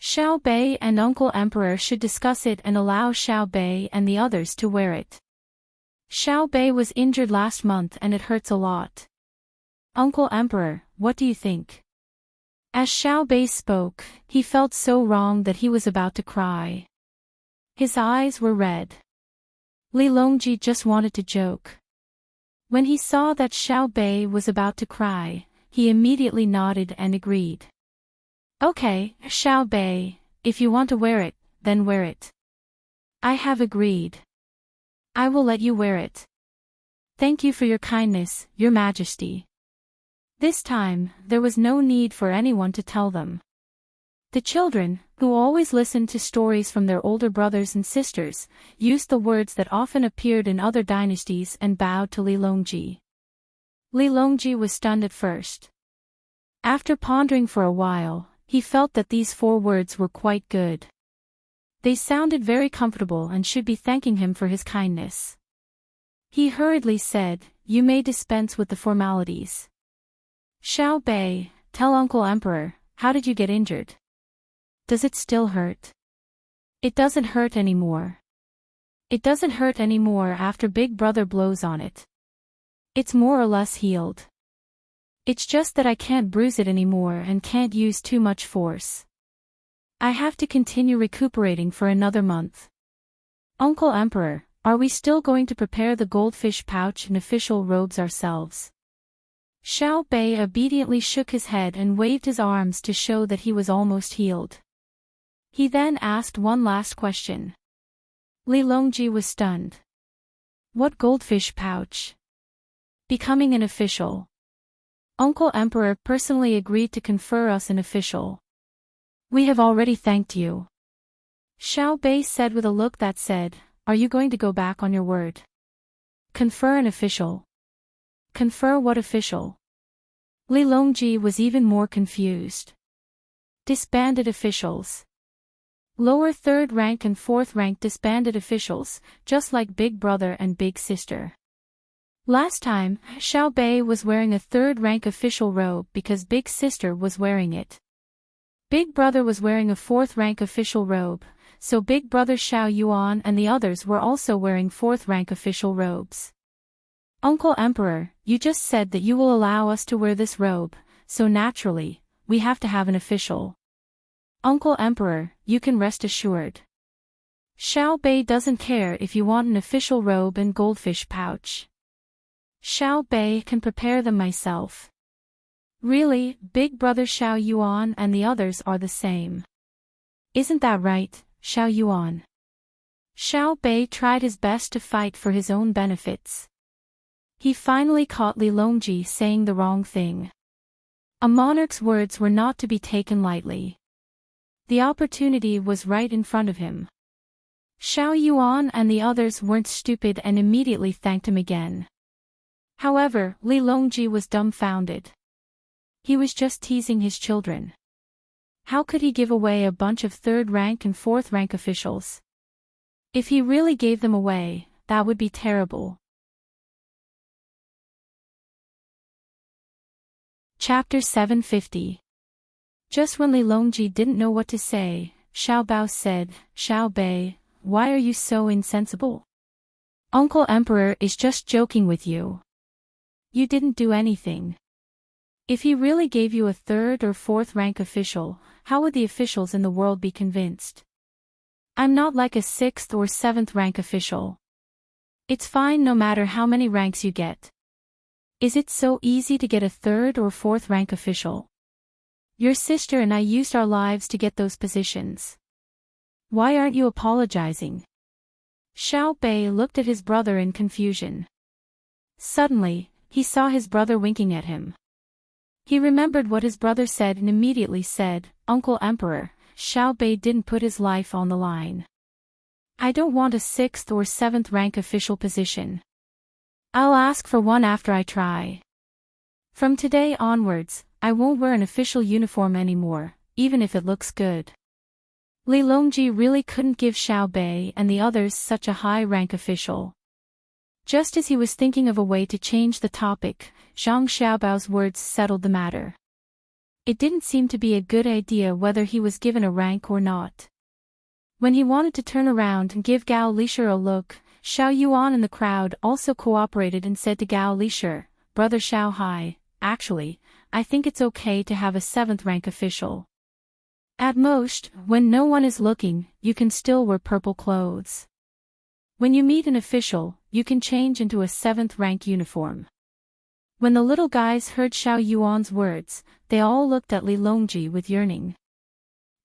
Speaker 1: Xiao Bei and Uncle Emperor should discuss it and allow Xiao Bei and the others to wear it. Xiao Bei was injured last month and it hurts a lot. Uncle Emperor, what do you think? As Xiao Bei spoke, he felt so wrong that he was about to cry. His eyes were red. Li Longji just wanted to joke. When he saw that Xiao Bei was about to cry, he immediately nodded and agreed. Okay, Xiao Bei, if you want to wear it, then wear it. I have agreed. I will let you wear it. Thank you for your kindness, Your Majesty. This time, there was no need for anyone to tell them. The children, who always listened to stories from their older brothers and sisters, used the words that often appeared in other dynasties and bowed to Li Longji. Li Longji was stunned at first. After pondering for a while, he felt that these 4 words were quite good. They sounded very comfortable and should be thanking him for his kindness. He hurriedly said, "You may dispense with the formalities. Xiao Bei, tell Uncle Emperor, how did you get injured? Does it still hurt?" "It doesn't hurt anymore. It doesn't hurt anymore after Big Brother blows on it. It's more or less healed. It's just that I can't bruise it anymore and can't use too much force. I have to continue recuperating for another month." "Uncle Emperor, are we still going to prepare the goldfish pouch and official robes ourselves?" Xiao Bei obediently shook his head and waved his arms to show that he was almost healed. He then asked one last question. Li Longji was stunned. "What goldfish pouch?" "Becoming an official. Uncle Emperor personally agreed to confer us an official. We have already thanked you." Xiao Bei said with a look that said, "Are you going to go back on your word? Confer an official. Confer what official?" Li Longji was even more confused. Disbanded officials. Lower 3rd rank and 4th rank disbanded officials, just like Big Brother and Big Sister. Last time, Xiao Bei was wearing a 3rd rank official robe because Big Sister was wearing it. Big Brother was wearing a 4th rank official robe, so Big Brother Xiao Yuan and the others were also wearing 4th rank official robes. "Uncle Emperor, you just said that you will allow us to wear this robe, so naturally, we have to have an official. Uncle Emperor, you can rest assured. Xiao Bei doesn't care if you want an official robe and goldfish pouch. Xiao Bei can prepare them myself." Really, Big Brother Xiao Yuan and the others are the same. Isn't that right, Xiao Yuan? Xiao Bei tried his best to fight for his own benefits. He finally caught Li Longji saying the wrong thing. A monarch's words were not to be taken lightly. The opportunity was right in front of him. Xiao Yuan and the others weren't stupid and immediately thanked him again. However, Li Longji was dumbfounded. He was just teasing his children. How could he give away a bunch of 3rd rank and 4th rank officials? If he really gave them away, that would be terrible. Chapter 750. Just when Li Longji didn't know what to say, Xiao Bao said, "Xiao Bei, why are you so insensible? Uncle Emperor is just joking with you. You didn't do anything. If he really gave you a 3rd or 4th rank official, how would the officials in the world be convinced? I'm not like a 6th or 7th rank official. It's fine no matter how many ranks you get. Is it so easy to get a 3rd or 4th rank official? Your sister and I used our lives to get those positions. Why aren't you apologizing?" Xiao Bei looked at his brother in confusion. Suddenly, he saw his brother winking at him. He remembered what his brother said and immediately said, "Uncle Emperor, Xiao Bei didn't put his life on the line. I don't want a 6th or 7th rank official position. I'll ask for one after I try. From today onwards, I won't wear an official uniform anymore, even if it looks good. Li Longji really couldn't give Xiao Bei and the others such a high-rank official. Just as he was thinking of a way to change the topic, Zhang Xiaobao's words settled the matter. It didn't seem to be a good idea whether he was given a rank or not. When he wanted to turn around and give Gao Lishir a look, Xiao Yuan in the crowd also cooperated and said to Gao Lishir, "Brother Xiao Hai, actually, I think it's okay to have a 7th rank official. At most, when no one is looking, you can still wear purple clothes. When you meet an official, you can change into a 7th rank uniform." When the little guys heard Xiao Yuan's words, they all looked at Li Longji with yearning.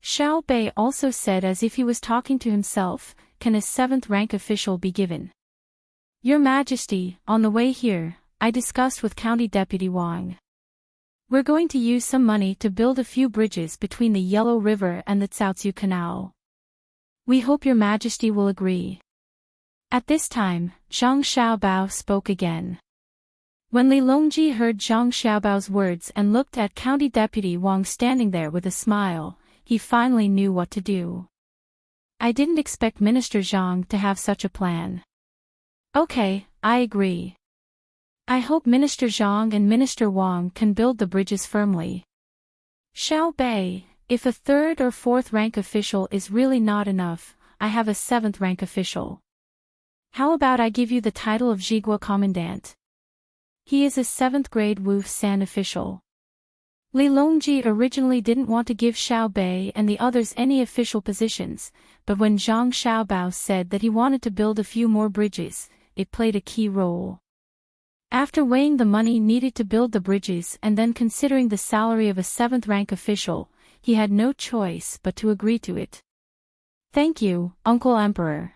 Speaker 1: Xiao Bei also said as if he was talking to himself, "Can a 7th rank official be given?" "Your Majesty, on the way here, I discussed with County Deputy Wang. We're going to use some money to build a few bridges between the Yellow River and the Caoziu Canal. We hope your Majesty will agree." At this time, Zhang Xiaobao spoke again. When Li Longji heard Zhang Xiaobao's words and looked at County Deputy Wang standing there with a smile, he finally knew what to do. "I didn't expect Minister Zhang to have such a plan. Okay, I agree. I hope Minister Zhang and Minister Wang can build the bridges firmly. Xiao Bei, if a 3rd or 4th rank official is really not enough, I have a 7th rank official. How about I give you the title of Zhigua Commandant? He is a 7th grade Wu San official." Li Longji originally didn't want to give Xiao Bei and the others any official positions, but when Zhang Xiaobao said that he wanted to build a few more bridges, it played a key role. After weighing the money needed to build the bridges and then considering the salary of a 7th rank official, he had no choice but to agree to it. "Thank you, Uncle Emperor."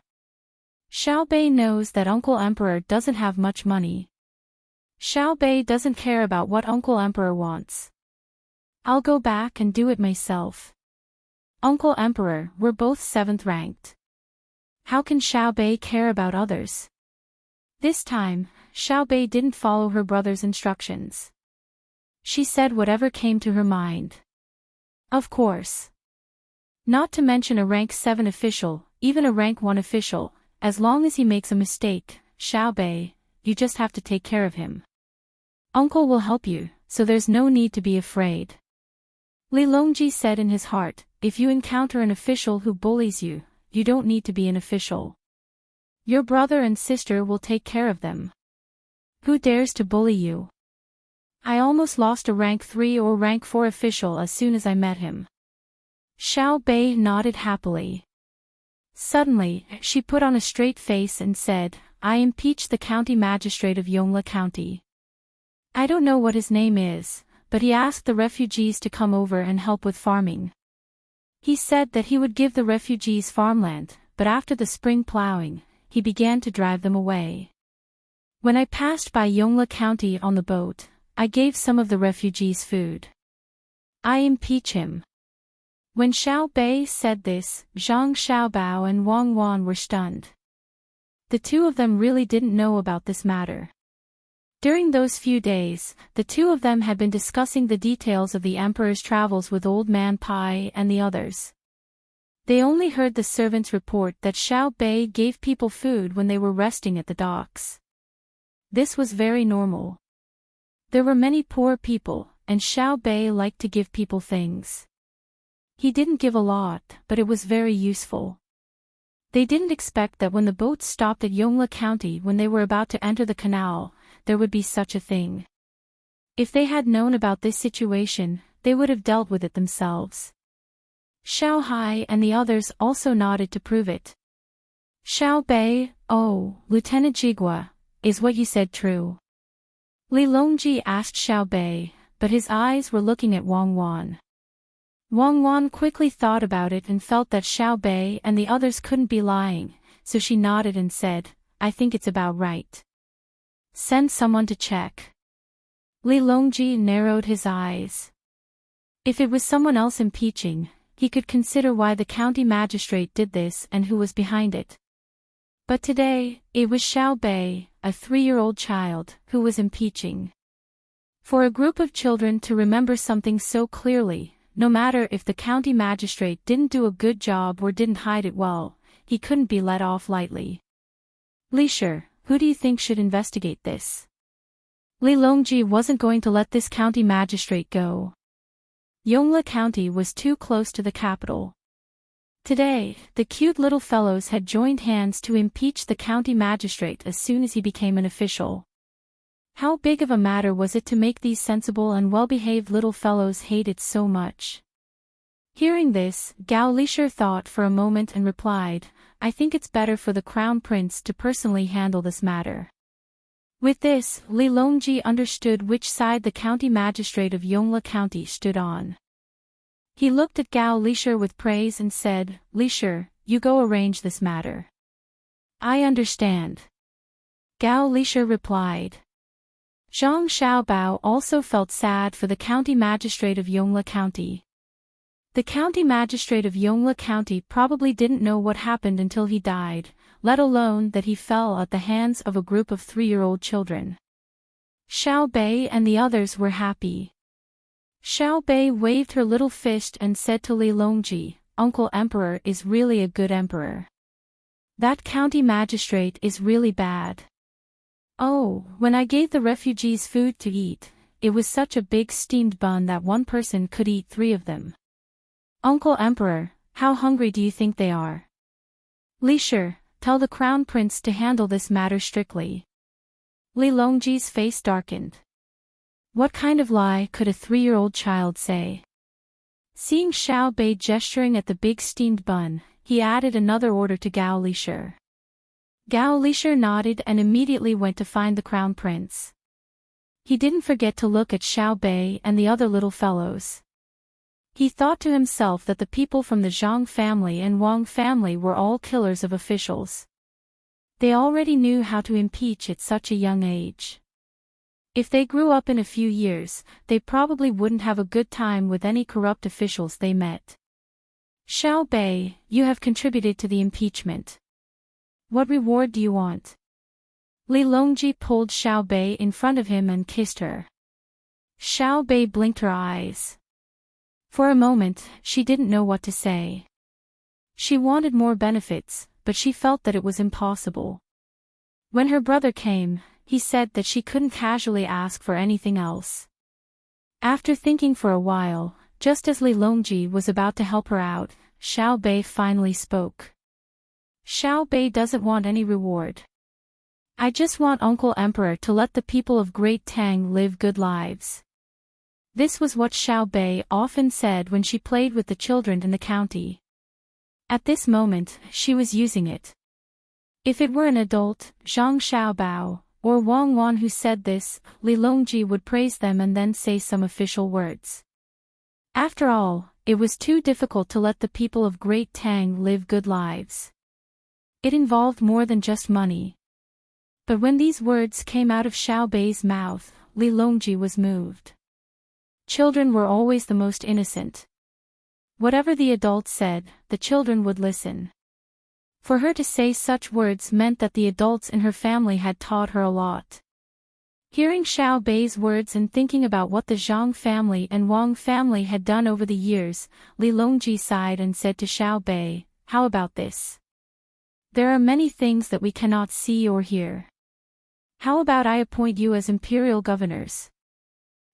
Speaker 1: Xiao Bei knows that Uncle Emperor doesn't have much money. Xiao Bei doesn't care about what Uncle Emperor wants. "I'll go back and do it myself. Uncle Emperor, we're both 7th ranked. How can Xiao Bei care about others?" This time, Xiao Bei didn't follow her brother's instructions. She said whatever came to her mind. "Of course. Not to mention a rank 7 official, even a rank 1 official, as long as he makes a mistake, Xiao Bei, you just have to take care of him. Uncle will help you, so there's no need to be afraid." Li Longji said in his heart, "If you encounter an official who bullies you, you don't need to be an official. Your brother and sister will take care of them. Who dares to bully you? I almost lost a rank 3 or rank 4 official as soon as I met him." Xiao Bei nodded happily. Suddenly, she put on a straight face and said, "I impeach the county magistrate of Yongla County. I don't know what his name is, but he asked the refugees to come over and help with farming. He said that he would give the refugees farmland, but after the spring plowing, he began to drive them away. When I passed by Yongla County on the boat, I gave some of the refugees food. I impeach him." When Xiao Bei said this, Zhang Xiaobao and Wang Wan were stunned. The two of them really didn't know about this matter. During those few days, the two of them had been discussing the details of the Emperor's travels with Old Man Pai and the others. They only heard the servants report that Xiao Bei gave people food when they were resting at the docks. This was very normal. There were many poor people, and Xiao Bei liked to give people things. He didn't give a lot, but it was very useful. They didn't expect that when the boat stopped at Yongla County when they were about to enter the canal, there would be such a thing. If they had known about this situation, they would have dealt with it themselves. Xiao Hai and the others also nodded to prove it. Xiao Bei, "Oh, Lieutenant Jigua, is what you said true?" Li Longji asked Xiao Bei, but his eyes were looking at Wang Wan. Wang Wan quickly thought about it and felt that Xiao Bei and the others couldn't be lying, so she nodded and said, "I think it's about right. Send someone to check." Li Longji narrowed his eyes. If it was someone else impeaching, he could consider why the county magistrate did this and who was behind it. But today, it was Xiao Bei, a 3-year-old child, who was impeaching. For a group of children to remember something so clearly, no matter if the county magistrate didn't do a good job or didn't hide it well, he couldn't be let off lightly. Li Shi, who do you think should investigate this? Li Longji wasn't going to let this county magistrate go. Yongle County was too close to the capital. Today, the cute little fellows had joined hands to impeach the county magistrate as soon as he became an official. How big of a matter was it to make these sensible and well-behaved little fellows hate it so much? Hearing this, Gao Lishir thought for a moment and replied, I think it's better for the crown prince to personally handle this matter. With this, Li Longji understood which side the county magistrate of Yongle County stood on. He looked at Gao Lishir with praise and said, Lishir, you go arrange this matter. I understand. Gao Lishir replied. Zhang Xiaobao also felt sad for the county magistrate of Yongle County. The county magistrate of Yongle County probably didn't know what happened until he died, let alone that he fell at the hands of a group of 3-year-old children. Xiao Bei and the others were happy. Xiao Bei waved her little fist and said to Li Longji, Uncle Emperor is really a good emperor. That county magistrate is really bad. Oh, when I gave the refugees food to eat, it was such a big steamed bun that one person could eat 3 of them. Uncle Emperor, how hungry do you think they are? Li Shi, tell the crown prince to handle this matter strictly. Li Longji's face darkened. What kind of lie could a 3-year-old child say? Seeing Xiao Bei gesturing at the big steamed bun, he added another order to Gao Lishir. Gao Lishir nodded and immediately went to find the crown prince. He didn't forget to look at Xiao Bei and the other little fellows. He thought to himself that the people from the Zhang family and Wang family were all killers of officials. They already knew how to impeach at such a young age. If they grew up in a few years, they probably wouldn't have a good time with any corrupt officials they met. Xiao Bei, you have contributed to the impeachment. What reward do you want? Li Longji pulled Xiao Bei in front of him and kissed her. Xiao Bei blinked her eyes. For a moment, she didn't know what to say. She wanted more benefits, but she felt that it was impossible. When her brother came, he said that she couldn't casually ask for anything else. After thinking for a while, just as Li Longji was about to help her out, Xiao Bei finally spoke. Xiao Bei doesn't want any reward. I just want Uncle Emperor to let the people of Great Tang live good lives. This was what Xiao Bei often said when she played with the children in the county. At this moment, she was using it. If it were an adult, Zhang Xiaobao, or Wang Wan who said this, Li Longji would praise them and then say some official words. After all, it was too difficult to let the people of Great Tang live good lives. It involved more than just money. But when these words came out of Xiao Bei's mouth, Li Longji was moved. Children were always the most innocent. Whatever the adults said, the children would listen. For her to say such words meant that the adults in her family had taught her a lot. Hearing Xiao Bei's words and thinking about what the Zhang family and Wang family had done over the years, Li Longji sighed and said to Xiao Bei, how about this? There are many things that we cannot see or hear. How about I appoint you as imperial governors?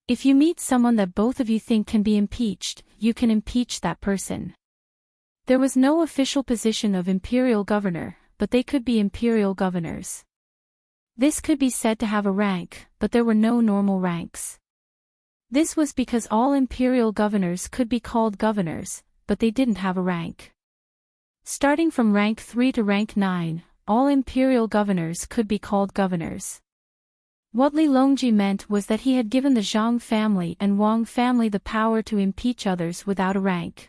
Speaker 1: If you meet someone that both of you think can be impeached, you can impeach that person. There was no official position of imperial governor, but they could be imperial governors. This could be said to have a rank, but there were no normal ranks. This was because all imperial governors could be called governors, but they didn't have a rank. Starting from rank 3 to rank 9, all imperial governors could be called governors. What Li Longji meant was that he had given the Zhang family and Wang family the power to impeach others without a rank.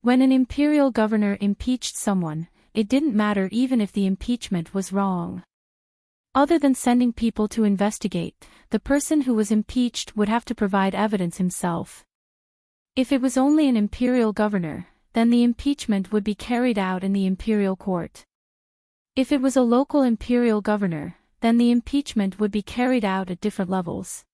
Speaker 1: When an imperial governor impeached someone, it didn't matter even if the impeachment was wrong. Other than sending people to investigate, the person who was impeached would have to provide evidence himself. If it was only an imperial governor, then the impeachment would be carried out in the imperial court. If it was a local imperial governor, then the impeachment would be carried out at different levels.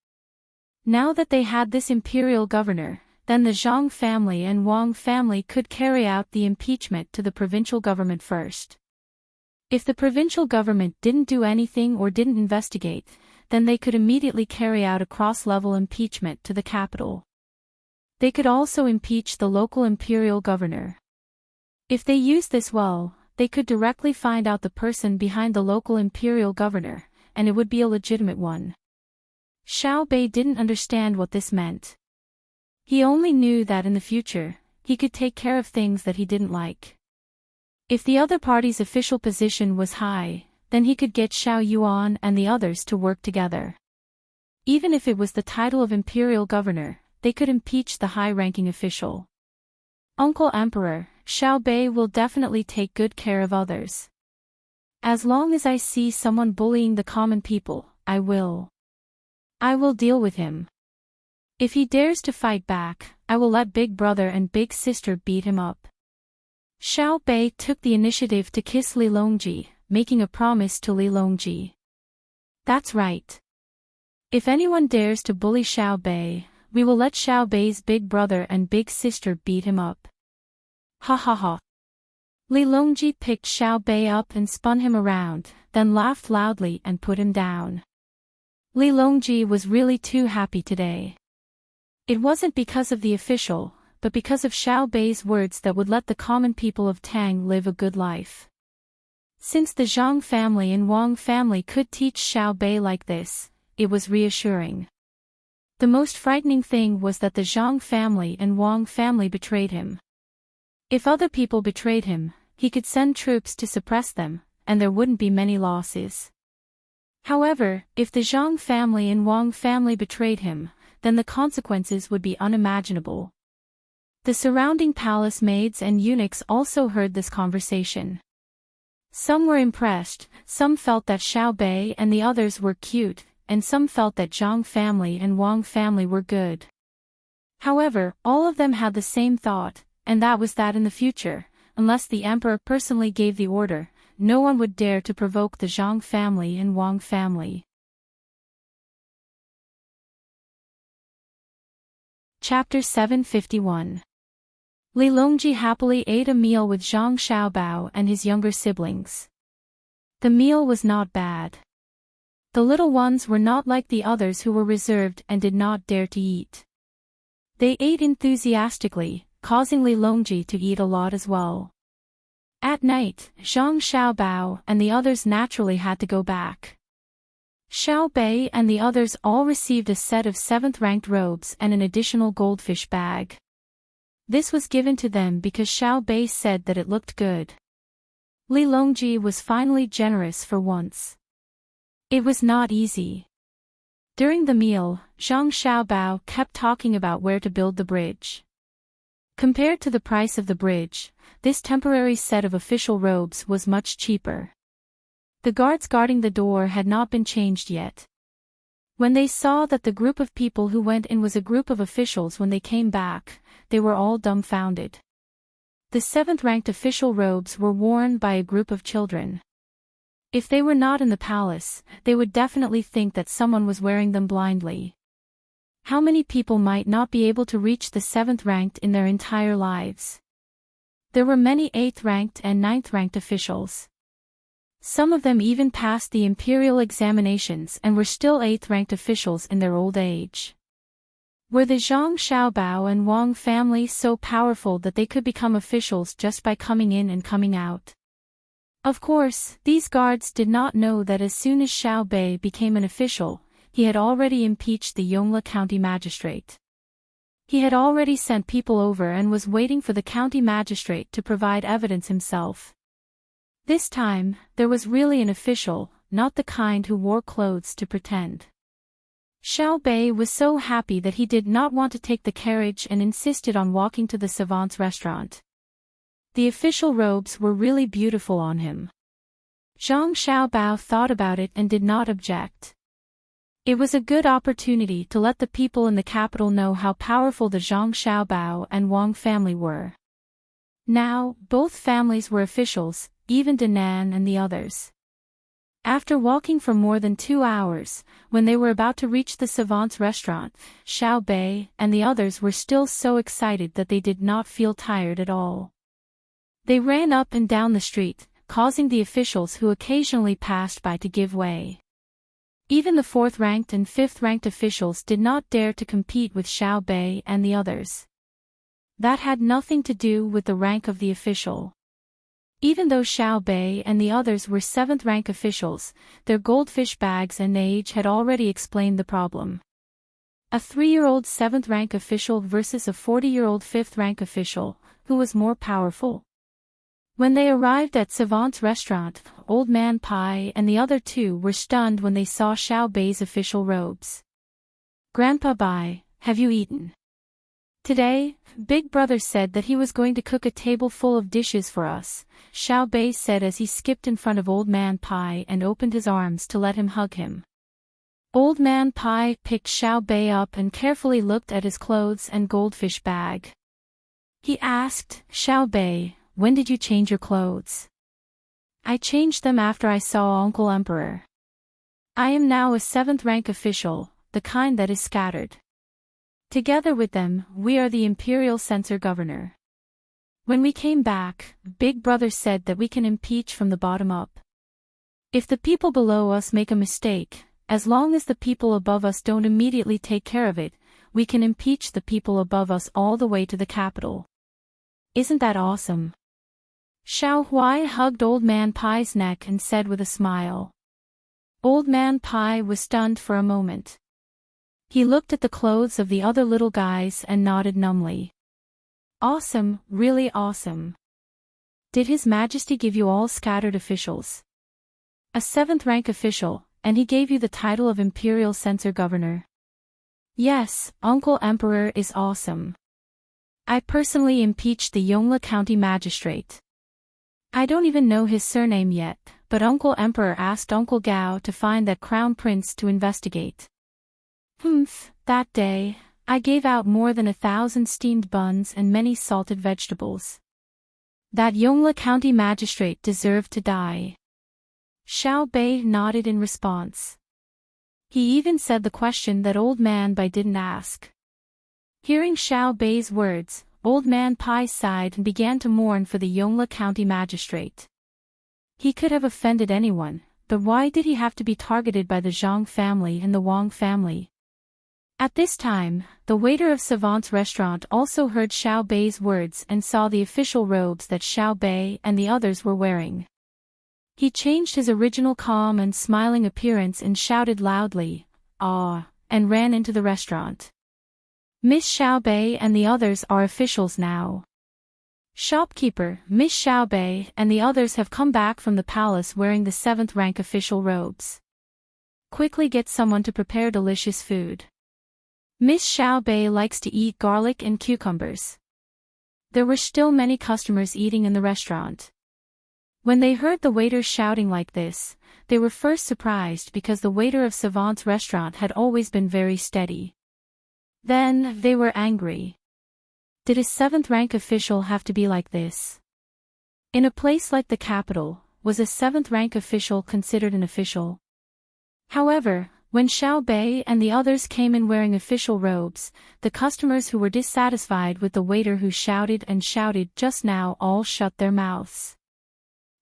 Speaker 1: Now that they had this imperial governor, then the Zhang family and Wang family could carry out the impeachment to the provincial government first. If the provincial government didn't do anything or didn't investigate, then they could immediately carry out a cross-level impeachment to the capital. They could also impeach the local imperial governor. If they used this well, they could directly find out the person behind the local imperial governor, and it would be a legitimate one. Xiao Bei didn't understand what this meant. He only knew that in the future, he could take care of things that he didn't like. If the other party's official position was high, then he could get Xiao Yuan and the others to work together. Even if it was the title of imperial governor, they could impeach the high-ranking official. Uncle Emperor, Xiao Bei will definitely take good care of others. As long as I see someone bullying the common people, I will deal with him. If he dares to fight back, I will let Big Brother and Big Sister beat him up. Xiao Bei took the initiative to kiss Li Longji, making a promise to Li Longji. That's right. If anyone dares to bully Xiao Bei, we will let Xiao Bei's big brother and big sister beat him up. Ha ha ha. Li Longji picked Xiao Bei up and spun him around, then laughed loudly and put him down. Li Longji was really too happy today. It wasn't because of the official, but because of Xiao Bei's words that would let the common people of Tang live a good life. Since the Zhang family and Wang family could teach Xiao Bei like this, it was reassuring. The most frightening thing was that the Zhang family and Wang family betrayed him. If other people betrayed him, he could send troops to suppress them, and there wouldn't be many losses. However, if the Zhang family and Wang family betrayed him, then the consequences would be unimaginable. The surrounding palace maids and eunuchs also heard this conversation. Some were impressed, some felt that Xiao Bei and the others were cute, and some felt that Zhang family and Wang family were good. However, all of them had the same thought, and that was that in the future, unless the emperor personally gave the order, no one would dare to provoke the Zhang family and Wang family. Chapter 751. Li Longji happily ate a meal with Zhang Xiaobao and his younger siblings. The meal was not bad. The little ones were not like the others who were reserved and did not dare to eat. They ate enthusiastically, causing Li Longji to eat a lot as well. At night, Zhang Xiaobao and the others naturally had to go back. Xiao Bei and the others all received a set of 7th-ranked robes and an additional goldfish bag. This was given to them because Xiao Bei said that it looked good. Li Longji was finally generous for once. It was not easy. During the meal, Zhang Xiaobao kept talking about where to build the bridge. Compared to the price of the bridge, this temporary set of official robes was much cheaper. The guards guarding the door had not been changed yet. When they saw that the group of people who went in was a group of officials when they came back, they were all dumbfounded. The 7th-ranked official robes were worn by a group of children. If they were not in the palace, they would definitely think that someone was wearing them blindly. How many people might not be able to reach the 7th-ranked in their entire lives? There were many 8th-ranked and 9th-ranked officials. Some of them even passed the imperial examinations and were still 8th-ranked officials in their old age. Were the Zhang Xiaobao and Wang family so powerful that they could become officials just by coming in and coming out? Of course, these guards did not know that as soon as Xiao Bei became an official, he had already impeached the Yongla county magistrate. He had already sent people over and was waiting for the county magistrate to provide evidence himself. This time, there was really an official, not the kind who wore clothes to pretend. Xiao Bei was so happy that he did not want to take the carriage and insisted on walking to the savant's restaurant. The official robes were really beautiful on him. Zhang Xiaobao thought about it and did not object. It was a good opportunity to let the people in the capital know how powerful the Zhang Xiaobao and Wang family were. Now, both families were officials, even Danan and the others. After walking for more than 2 hours, when they were about to reach the savant's restaurant, Xiao Bei and the others were still so excited that they did not feel tired at all. They ran up and down the street, causing the officials who occasionally passed by to give way. Even the 4th-ranked and 5th-ranked officials did not dare to compete with Xiao Bei and the others. That had nothing to do with the rank of the official. Even though Xiao Bei and the others were 7th-rank officials, their goldfish bags and age had already explained the problem. A 3-year-old 7th-rank official versus a 40-year-old 5th-rank official, who was more powerful? When they arrived at Savant's restaurant, Old Man Pai and the other two were stunned when they saw Xiao Bei's official robes. "Grandpa Bai, have you eaten?" "Today, Big Brother said that he was going to cook a table full of dishes for us," Xiao Bei said as he skipped in front of Old Man Pai and opened his arms to let him hug him. Old Man Pai picked Xiao Bei up and carefully looked at his clothes and goldfish bag. He asked, "Xiao Bei, when did you change your clothes?" "I changed them after I saw Uncle Emperor. I am now a 7th-rank official, the kind that is scattered. Together with them, we are the Imperial Censor Governor. When we came back, Big Brother said that we can impeach from the bottom up. If the people below us make a mistake, as long as the people above us don't immediately take care of it, we can impeach the people above us all the way to the capital. Isn't that awesome?" Xiao Huai hugged Old Man Pai's neck and said with a smile. Old Man Pai was stunned for a moment. He looked at the clothes of the other little guys and nodded numbly. "Awesome, really awesome. Did His Majesty give you all scattered officials?" "A 7th-rank official, and he gave you the title of Imperial Censor Governor." "Yes, Uncle Emperor is awesome. I personally impeached the Yongla County Magistrate. I don't even know his surname yet, but Uncle Emperor asked Uncle Gao to find that Crown Prince to investigate. That day, I gave out more than 1,000 steamed buns and many salted vegetables. That Yongla County Magistrate deserved to die." Xiao Bei nodded in response. He even said the question that Old Man Bai didn't ask. Hearing Xiao Bei's words, Old Man Pai sighed and began to mourn for the Yongla County Magistrate. He could have offended anyone, but why did he have to be targeted by the Zhang family and the Wang family? At this time, the waiter of Savant's restaurant also heard Xiao Bei's words and saw the official robes that Xiao Bei and the others were wearing. He changed his original calm and smiling appearance and shouted loudly, "Ah!" and ran into the restaurant. "Miss Xiao Bei and the others are officials now. Shopkeeper, Miss Xiao Bei and the others have come back from the palace wearing the 7th-rank official robes. Quickly get someone to prepare delicious food. Miss Xiao Bei likes to eat garlic and cucumbers." There were still many customers eating in the restaurant. When they heard the waiter shouting like this, they were first surprised because the waiter of Savant's restaurant had always been very steady. Then, they were angry. Did a 7th-rank official have to be like this? In a place like the capital, was a 7th-rank official considered an official? However, when Xiao Bei and the others came in wearing official robes, the customers who were dissatisfied with the waiter who shouted and shouted just now all shut their mouths.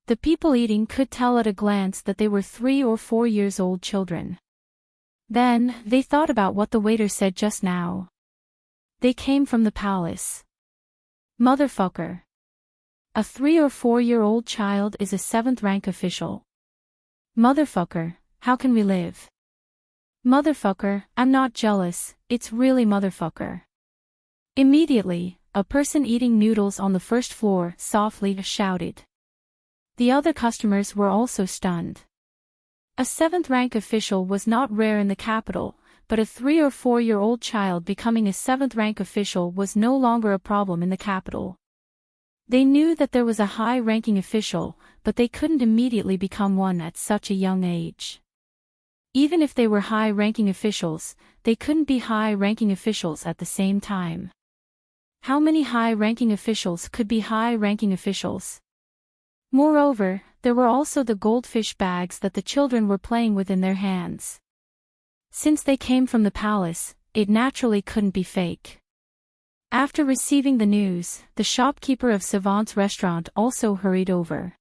Speaker 1: The people eating could tell at a glance that they were 3 or 4 years old children. Then, they thought about what the waiter said just now. They came from the palace. Motherfucker. A 3 or 4-year-old child is a 7th-rank official. Motherfucker, how can we live? Motherfucker, I'm not jealous, it's really motherfucker. Immediately, a person eating noodles on the first floor softly shouted. The other customers were also stunned. A 7th-rank official was not rare in the capital, but a 3 or 4-year-old child becoming a 7th-rank official was no longer a problem in the capital. They knew that there was a high-ranking official, but they couldn't immediately become one at such a young age. Even if they were high-ranking officials, they couldn't be high-ranking officials at the same time. How many high-ranking officials could be high-ranking officials? Moreover, there were also the goldfish bags that the children were playing with in their hands. Since they came from the palace, it naturally couldn't be fake. After receiving the news, the shopkeeper of Savant's restaurant also hurried over.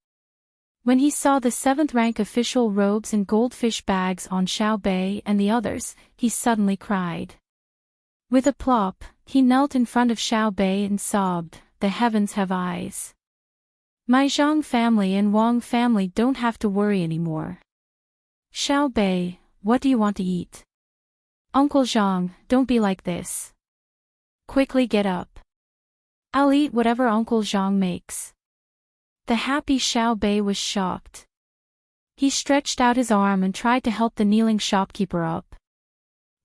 Speaker 1: When he saw the 7th-rank official robes and goldfish bags on Xiao Bei and the others, he suddenly cried. With a plop, he knelt in front of Xiao Bei and sobbed, "The heavens have eyes. My Zhang family and Wang family don't have to worry anymore." "Xiao Bei, what do you want to eat?" "Uncle Zhang, don't be like this. Quickly get up. I'll eat whatever Uncle Zhang makes." The happy Xiao Bei was shocked. He stretched out his arm and tried to help the kneeling shopkeeper up.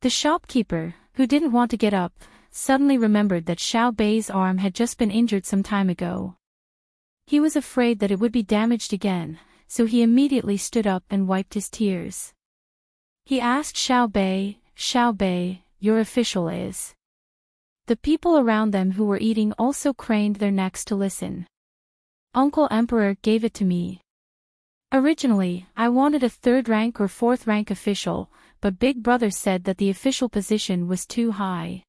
Speaker 1: The shopkeeper, who didn't want to get up, suddenly remembered that Xiao Bei's arm had just been injured some time ago. He was afraid that it would be damaged again, so he immediately stood up and wiped his tears. He asked Xiao Bei, "Your official is?" The people around them who were eating also craned their necks to listen. "Uncle Emperor gave it to me. Originally, I wanted a 3rd-rank or 4th-rank official, but Big Brother said that the official position was too high.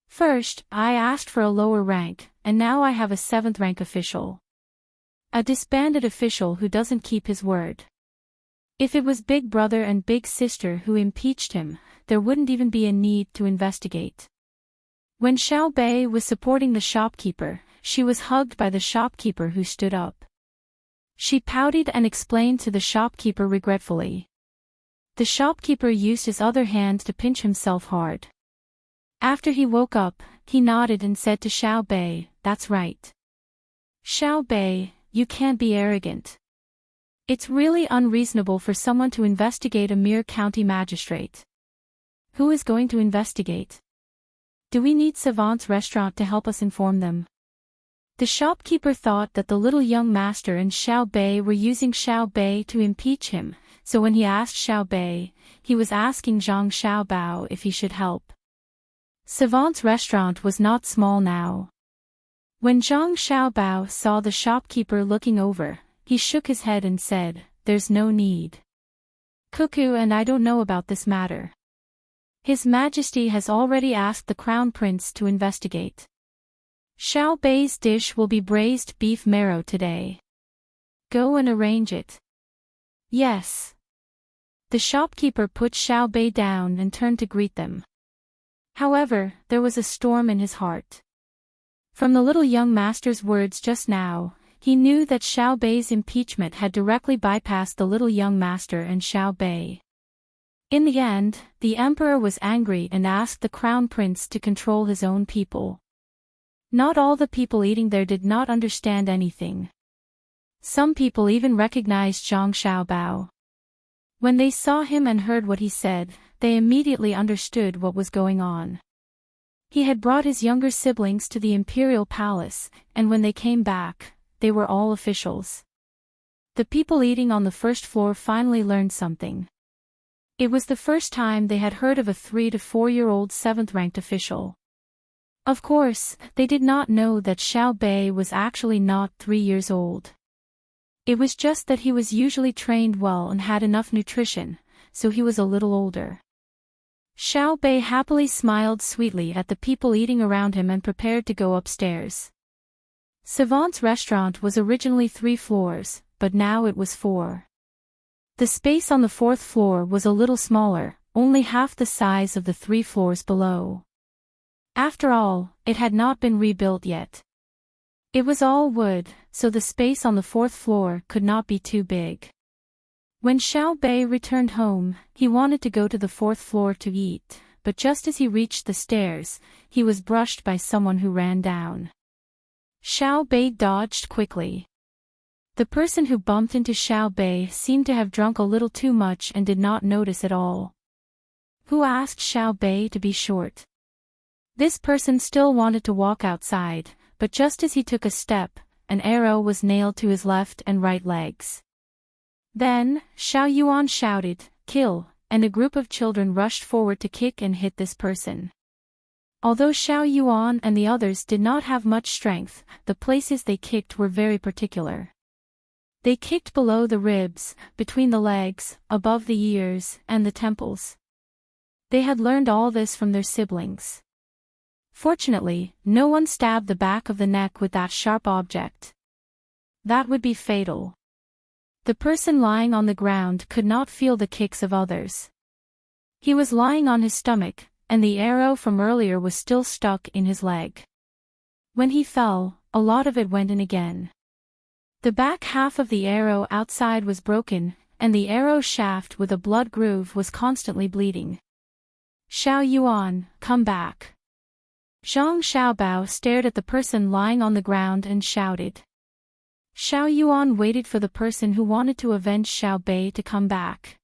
Speaker 1: First, I asked for a lower rank, and now I have a 7th-rank official. A disbanded official who doesn't keep his word. If it was Big Brother and Big Sister who impeached him, there wouldn't even be a need to investigate." When Xiao Bei was supporting the shopkeeper, she was hugged by the shopkeeper who stood up. She pouted and explained to the shopkeeper regretfully. The shopkeeper used his other hand to pinch himself hard. After he woke up, he nodded and said to Xiao Bei, "That's right. Xiao Bei, you can't be arrogant. It's really unreasonable for someone to investigate a mere county magistrate. Who is going to investigate? Do we need Savant's restaurant to help us inform them?" The shopkeeper thought that the little young master and Xiao Bei were using Xiao Bei to impeach him, so when he asked Xiao Bei, he was asking Zhang Xiaobao if he should help. Savant's restaurant was not small now. When Zhang Xiaobao saw the shopkeeper looking over, he shook his head and said, "There's no need. Cuckoo and I don't know about this matter. His Majesty has already asked the Crown Prince to investigate. Xiao Bei's dish will be braised beef marrow today. Go and arrange it." "Yes." The shopkeeper put Xiao Bei down and turned to greet them. However, there was a storm in his heart. From the little young master's words just now, he knew that Xiao Bei's impeachment had directly bypassed the little young master and Xiao Bei. In the end, the emperor was angry and asked the crown prince to control his own people. Not all the people eating there did not understand anything. Some people even recognized Zhang Xiaobao. When they saw him and heard what he said, they immediately understood what was going on. He had brought his younger siblings to the imperial palace, and when they came back, they were all officials. The people eating on the first floor finally learned something. It was the first time they had heard of a 3 to 4-year-old 7th-ranked official. Of course, they did not know that Xiao Bei was actually not 3 years old. It was just that he was usually trained well and had enough nutrition, so he was a little older. Xiao Bei happily smiled sweetly at the people eating around him and prepared to go upstairs. Savant's restaurant was originally 3 floors, but now it was 4. The space on the 4th floor was a little smaller, only half the size of the 3 floors below. After all, it had not been rebuilt yet. It was all wood, so the space on the 4th floor could not be too big. When Xiao Bei returned home, he wanted to go to the 4th floor to eat, but just as he reached the stairs, he was brushed by someone who ran down. Xiao Bei dodged quickly. The person who bumped into Xiao Bei seemed to have drunk a little too much and did not notice at all. Who asked Xiao Bei to be short? This person still wanted to walk outside, but just as he took a step, an arrow was nailed to his left and right legs. Then, Xiao Yuan shouted, "Kill, and a group of children rushed forward to kick and hit this person. Although Xiao Yuan and the others did not have much strength, the places they kicked were very particular. They kicked below the ribs, between the legs, above the ears, and the temples. They had learned all this from their siblings. Fortunately, no one stabbed the back of the neck with that sharp object. That would be fatal. The person lying on the ground could not feel the kicks of others. He was lying on his stomach, and the arrow from earlier was still stuck in his leg. When he fell, a lot of it went in again. The back half of the arrow outside was broken, and the arrow shaft with a blood groove was constantly bleeding. Xiao Yuan, come back. Zhang Xiaobao stared at the person lying on the ground and shouted. Xiao Yuan waited for the person who wanted to avenge Xiao Bei to come back.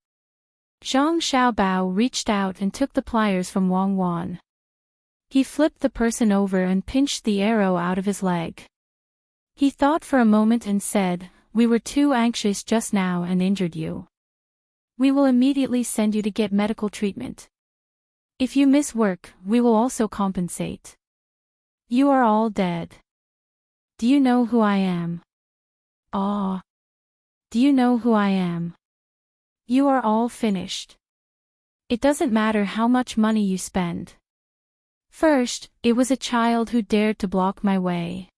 Speaker 1: Zhang Xiaobao reached out and took the pliers from Wang Wan. He flipped the person over and pinched the arrow out of his leg. He thought for a moment and said, "We were too anxious just now and injured you. We will immediately send you to get medical treatment. If you miss work, we will also compensate. You are all dead. Do you know who I am? Ah. Do you know who I am? You are all finished. It doesn't matter how much money you spend. First, it was a child who dared to block my way.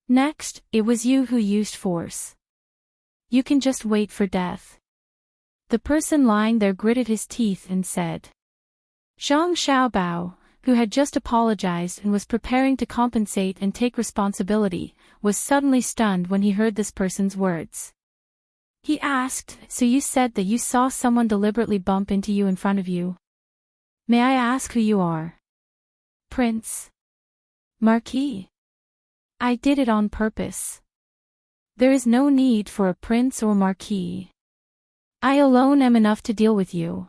Speaker 1: Next, it was you who used force. You can just wait for death." The person lying there gritted his teeth and said. Zhang Xiaobao, who had just apologized and was preparing to compensate and take responsibility, was suddenly stunned when he heard this person's words. He asked, "So you said that you saw someone deliberately bump into you in front of you? May I ask who you are? Prince? Marquis? I did it on purpose. There is no need for a prince or marquis. I alone am enough to deal with you.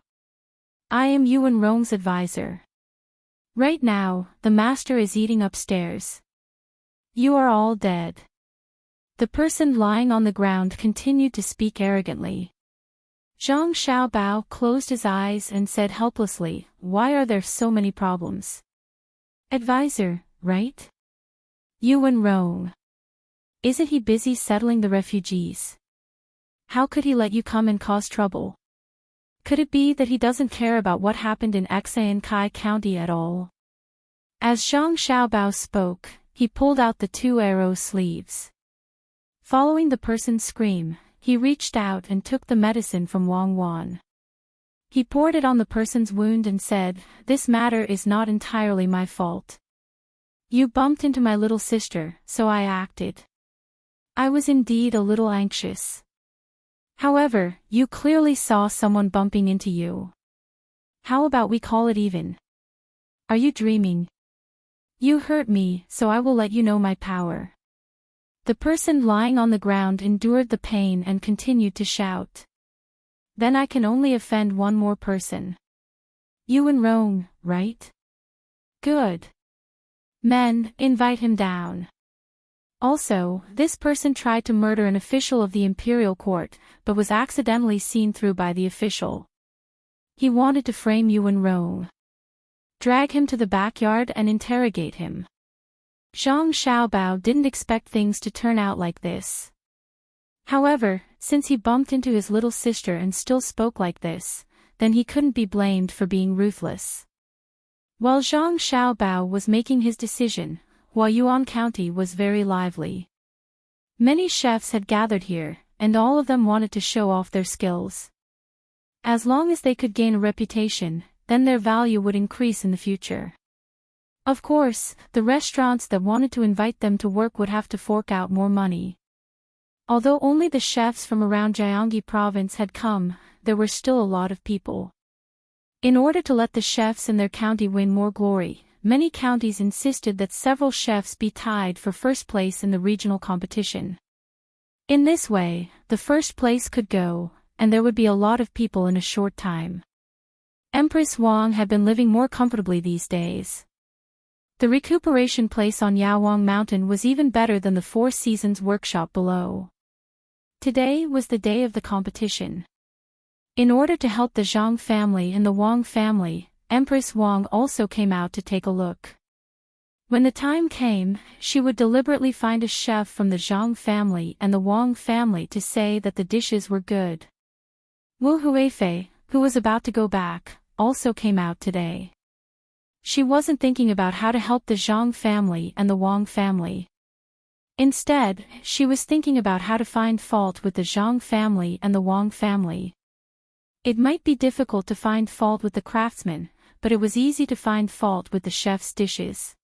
Speaker 1: I am Yuan Rong's advisor. Right now, the master is eating upstairs. You are all dead." The person lying on the ground continued to speak arrogantly. Zhang Xiaobao closed his eyes and said helplessly, "Why are there so many problems? Advisor, right? Yuan Rong. Isn't he busy settling the refugees? How could he let you come and cause trouble? Could it be that he doesn't care about what happened in Kai County at all?" As Zhang Xiaobao spoke, he pulled out the 2 arrow sleeves. Following the person's scream, he reached out and took the medicine from Wang Wan. He poured it on the person's wound and said, "This matter is not entirely my fault. You bumped into my little sister, so I acted. I was indeed a little anxious. However, you clearly saw someone bumping into you. How about we call it even? Are you dreaming? You hurt me, so I will let you know my power." The person lying on the ground endured the pain and continued to shout. "Then I can only offend one more person. Yuan Rong, right? Good. Men, invite him down. Also, this person tried to murder an official of the imperial court, but was accidentally seen through by the official. He wanted to frame Yuan Rong. Drag him to the backyard and interrogate him." Zhang Xiaobao didn't expect things to turn out like this. However, since he bumped into his little sister and still spoke like this, then he couldn't be blamed for being ruthless. While Zhang Xiaobao was making his decision, Huayuan County was very lively. Many chefs had gathered here, and all of them wanted to show off their skills. As long as they could gain a reputation, then their value would increase in the future. Of course, the restaurants that wanted to invite them to work would have to fork out more money. Although only the chefs from around Jiangxi province had come, there were still a lot of people. In order to let the chefs in their county win more glory, many counties insisted that several chefs be tied for first place in the regional competition. In this way, the first place could go, and there would be a lot of people in a short time. Empress Wang had been living more comfortably these days. The recuperation place on Yaowang Mountain was even better than the Four Seasons workshop below. Today was the day of the competition. In order to help the Zhang family and the Wang family, Empress Wang also came out to take a look. When the time came, she would deliberately find a chef from the Zhang family and the Wang family to say that the dishes were good. Wu Huifei, who was about to go back, also came out today. She wasn't thinking about how to help the Zhang family and the Wang family. Instead, she was thinking about how to find fault with the Zhang family and the Wang family. It might be difficult to find fault with the craftsman, but it was easy to find fault with the chef's dishes.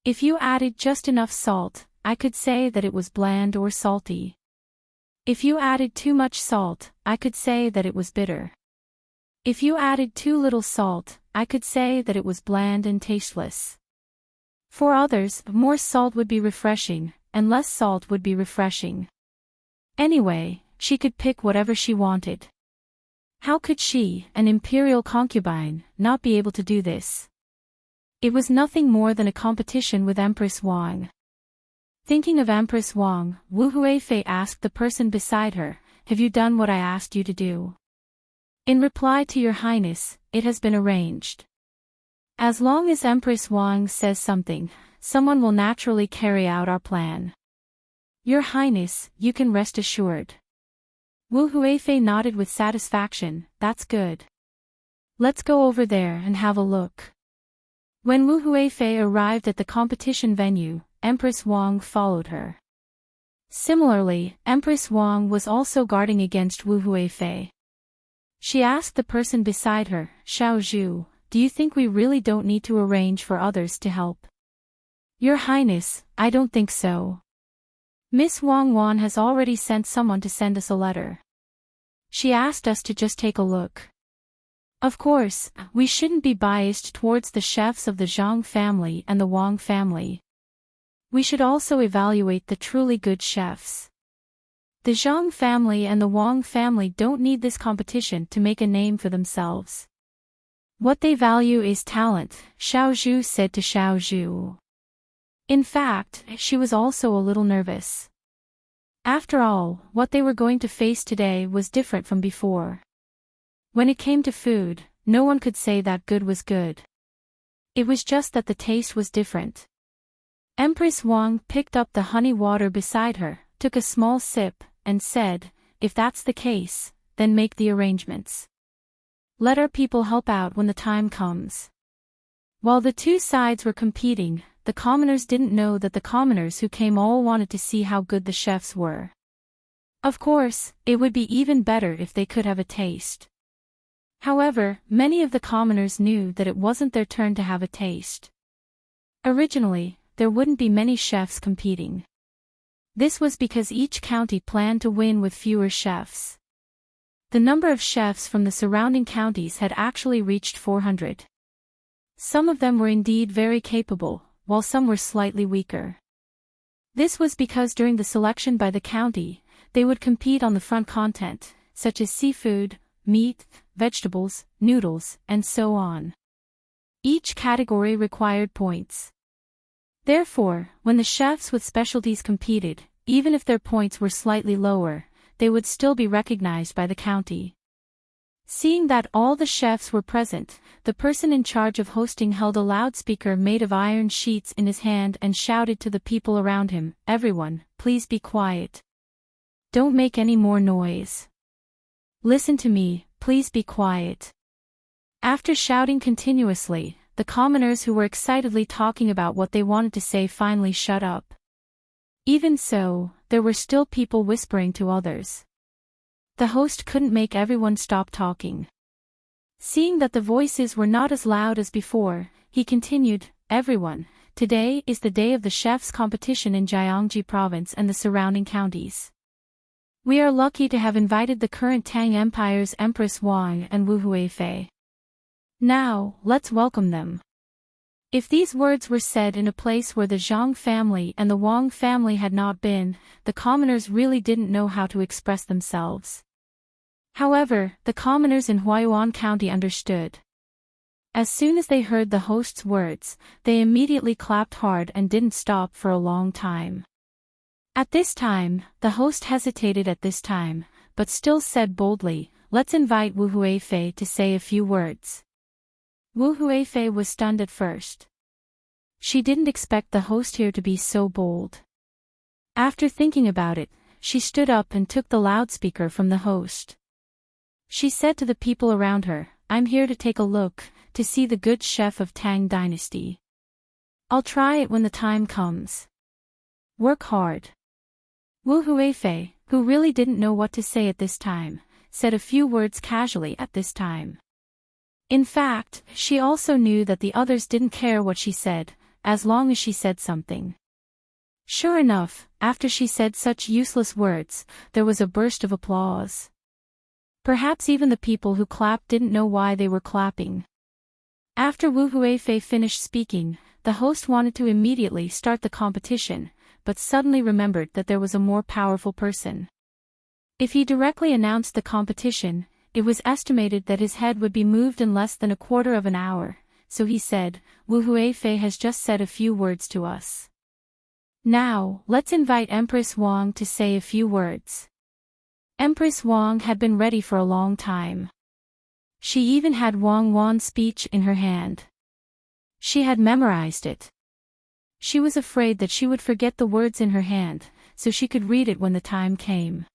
Speaker 1: If you added just enough salt, I could say that it was bland or salty. If you added too much salt, I could say that it was bitter. If you added too little salt, I could say that it was bland and tasteless. For others, more salt would be refreshing, and less salt would be refreshing. Anyway, she could pick whatever she wanted. How could she, an imperial concubine, not be able to do this? It was nothing more than a competition with Empress Wang. Thinking of Empress Wang, Wu Huifei asked the person beside her, "Have you done what I asked you to do?" In reply to Your Highness, it has been arranged. As long as Empress Wang says something, someone will naturally carry out our plan. Your Highness, you can rest assured. Wu Huifei nodded with satisfaction. That's good. Let's go over there and have a look. When Wu Huifei arrived at the competition venue, Empress Wang followed her. Similarly, Empress Wang was also guarding against Wu Huifei. She asked the person beside her, "Xiao Zhu, do you think we really don't need to arrange for others to help?" Your Highness, I don't think so. Miss Wang Wan has already sent someone to send us a letter. She asked us to just take a look. Of course, we shouldn't be biased towards the chefs of the Zhang family and the Wang family. We should also evaluate the truly good chefs. The Zhang family and the Wang family don't need this competition to make a name for themselves. What they value is talent, Xiao Zhu said to Xiao Zhu. In fact, she was also a little nervous. After all, what they were going to face today was different from before. When it came to food, no one could say that good was good. It was just that the taste was different. Empress Wang picked up the honey water beside her, took a small sip, and said, "If that's the case, then make the arrangements. Let our people help out when the time comes." While the two sides were competing, the commoners didn't know that the commoners who came all wanted to see how good the chefs were. Of course, it would be even better if they could have a taste. However, many of the commoners knew that it wasn't their turn to have a taste. Originally, there wouldn't be many chefs competing. This was because each county planned to win with fewer chefs. The number of chefs from the surrounding counties had actually reached 400. Some of them were indeed very capable, while some were slightly weaker. This was because during the selection by the county, they would compete on the front content, such as seafood, meat, vegetables, noodles, and so on. Each category required points. Therefore, when the chefs with specialties competed, even if their points were slightly lower, they would still be recognized by the county. Seeing that all the chefs were present, the person in charge of hosting held a loudspeaker made of iron sheets in his hand and shouted to the people around him, "Everyone, please be quiet. Don't make any more noise. Listen to me, please be quiet." After shouting continuously, the commoners who were excitedly talking about what they wanted to say finally shut up. Even so, there were still people whispering to others. The host couldn't make everyone stop talking. Seeing that the voices were not as loud as before, he continued, "Everyone, today is the day of the chef's competition in Jiangji province and the surrounding counties. We are lucky to have invited the current Tang Empire's Empress Wang and Wu Huifei. Now, let's welcome them." If these words were said in a place where the Zhang family and the Wang family had not been, the commoners really didn't know how to express themselves. However, the commoners in Huayuan County understood. As soon as they heard the host's words, they immediately clapped hard and didn't stop for a long time. At this time, the host hesitated but still said boldly, let's invite Wu Huifei to say a few words. Wu Huifei was stunned at first. She didn't expect the host here to be so bold. After thinking about it, she stood up and took the loudspeaker from the host. She said to the people around her, "I'm here to take a look, to see the good chef of Tang Dynasty. I'll try it when the time comes. Work hard." Wu Huifei, who really didn't know what to say at this time, said a few words casually at this time. In fact, she also knew that the others didn't care what she said, as long as she said something. Sure enough, after she said such useless words, there was a burst of applause. Perhaps even the people who clapped didn't know why they were clapping. After Wu Huifei finished speaking, the host wanted to immediately start the competition, but suddenly remembered that there was a more powerful person. If he directly announced the competition, it was estimated that his head would be moved in less than a quarter of an hour, so he said, "Wu Huifei has just said a few words to us. Now, let's invite Empress Wang to say a few words." Empress Wang had been ready for a long time. She even had Wang Wan's speech in her hand. She had memorized it. She was afraid that she would forget the words in her hand, so she could read it when the time came.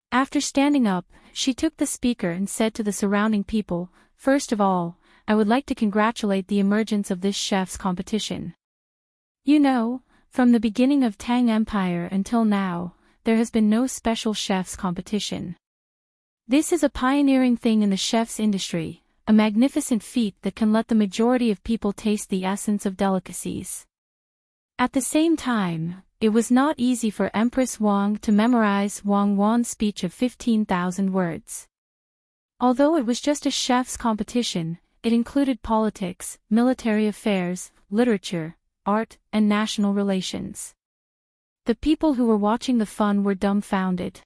Speaker 1: After standing up, she took the speaker and said to the surrounding people, "First of all, I would like to congratulate the emergence of this chef's competition. You know, from the beginning of Tang Empire until now, there has been no special chef's competition. This is a pioneering thing in the chef's industry, a magnificent feat that can let the majority of people taste the essence of delicacies." At the same time, it was not easy for Empress Wang to memorize Wang Wan's speech of 15,000 words. Although it was just a chef's competition, it included politics, military affairs, literature, art, and national relations. The people who were watching the fun were dumbfounded.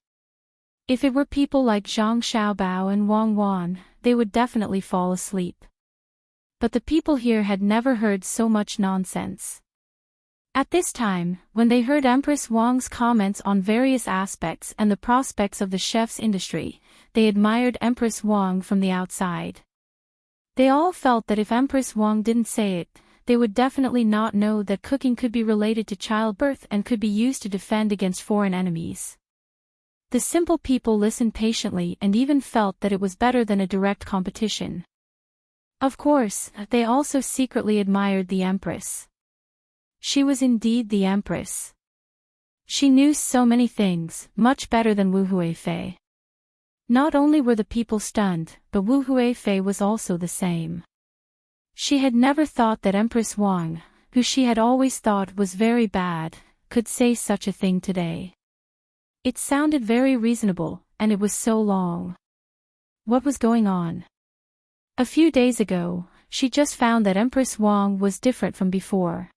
Speaker 1: If it were people like Zhang Xiaobao and Wang Wan, they would definitely fall asleep. But the people here had never heard so much nonsense. At this time, when they heard Empress Wang's comments on various aspects and the prospects of the chef's industry, they admired Empress Wang from the outside. They all felt that if Empress Wang didn't say it, they would definitely not know that cooking could be related to childbirth and could be used to defend against foreign enemies. The simple people listened patiently and even felt that it was better than a direct competition. Of course, they also secretly admired the Empress. She was indeed the Empress. She knew so many things, much better than Wu Huifei. Not only were the people stunned, but Wu Huifei was also the same. She had never thought that Empress Wang, who she had always thought was very bad, could say such a thing today. It sounded very reasonable, and it was so long. What was going on? A few days ago, she just found that Empress Wang was different from before.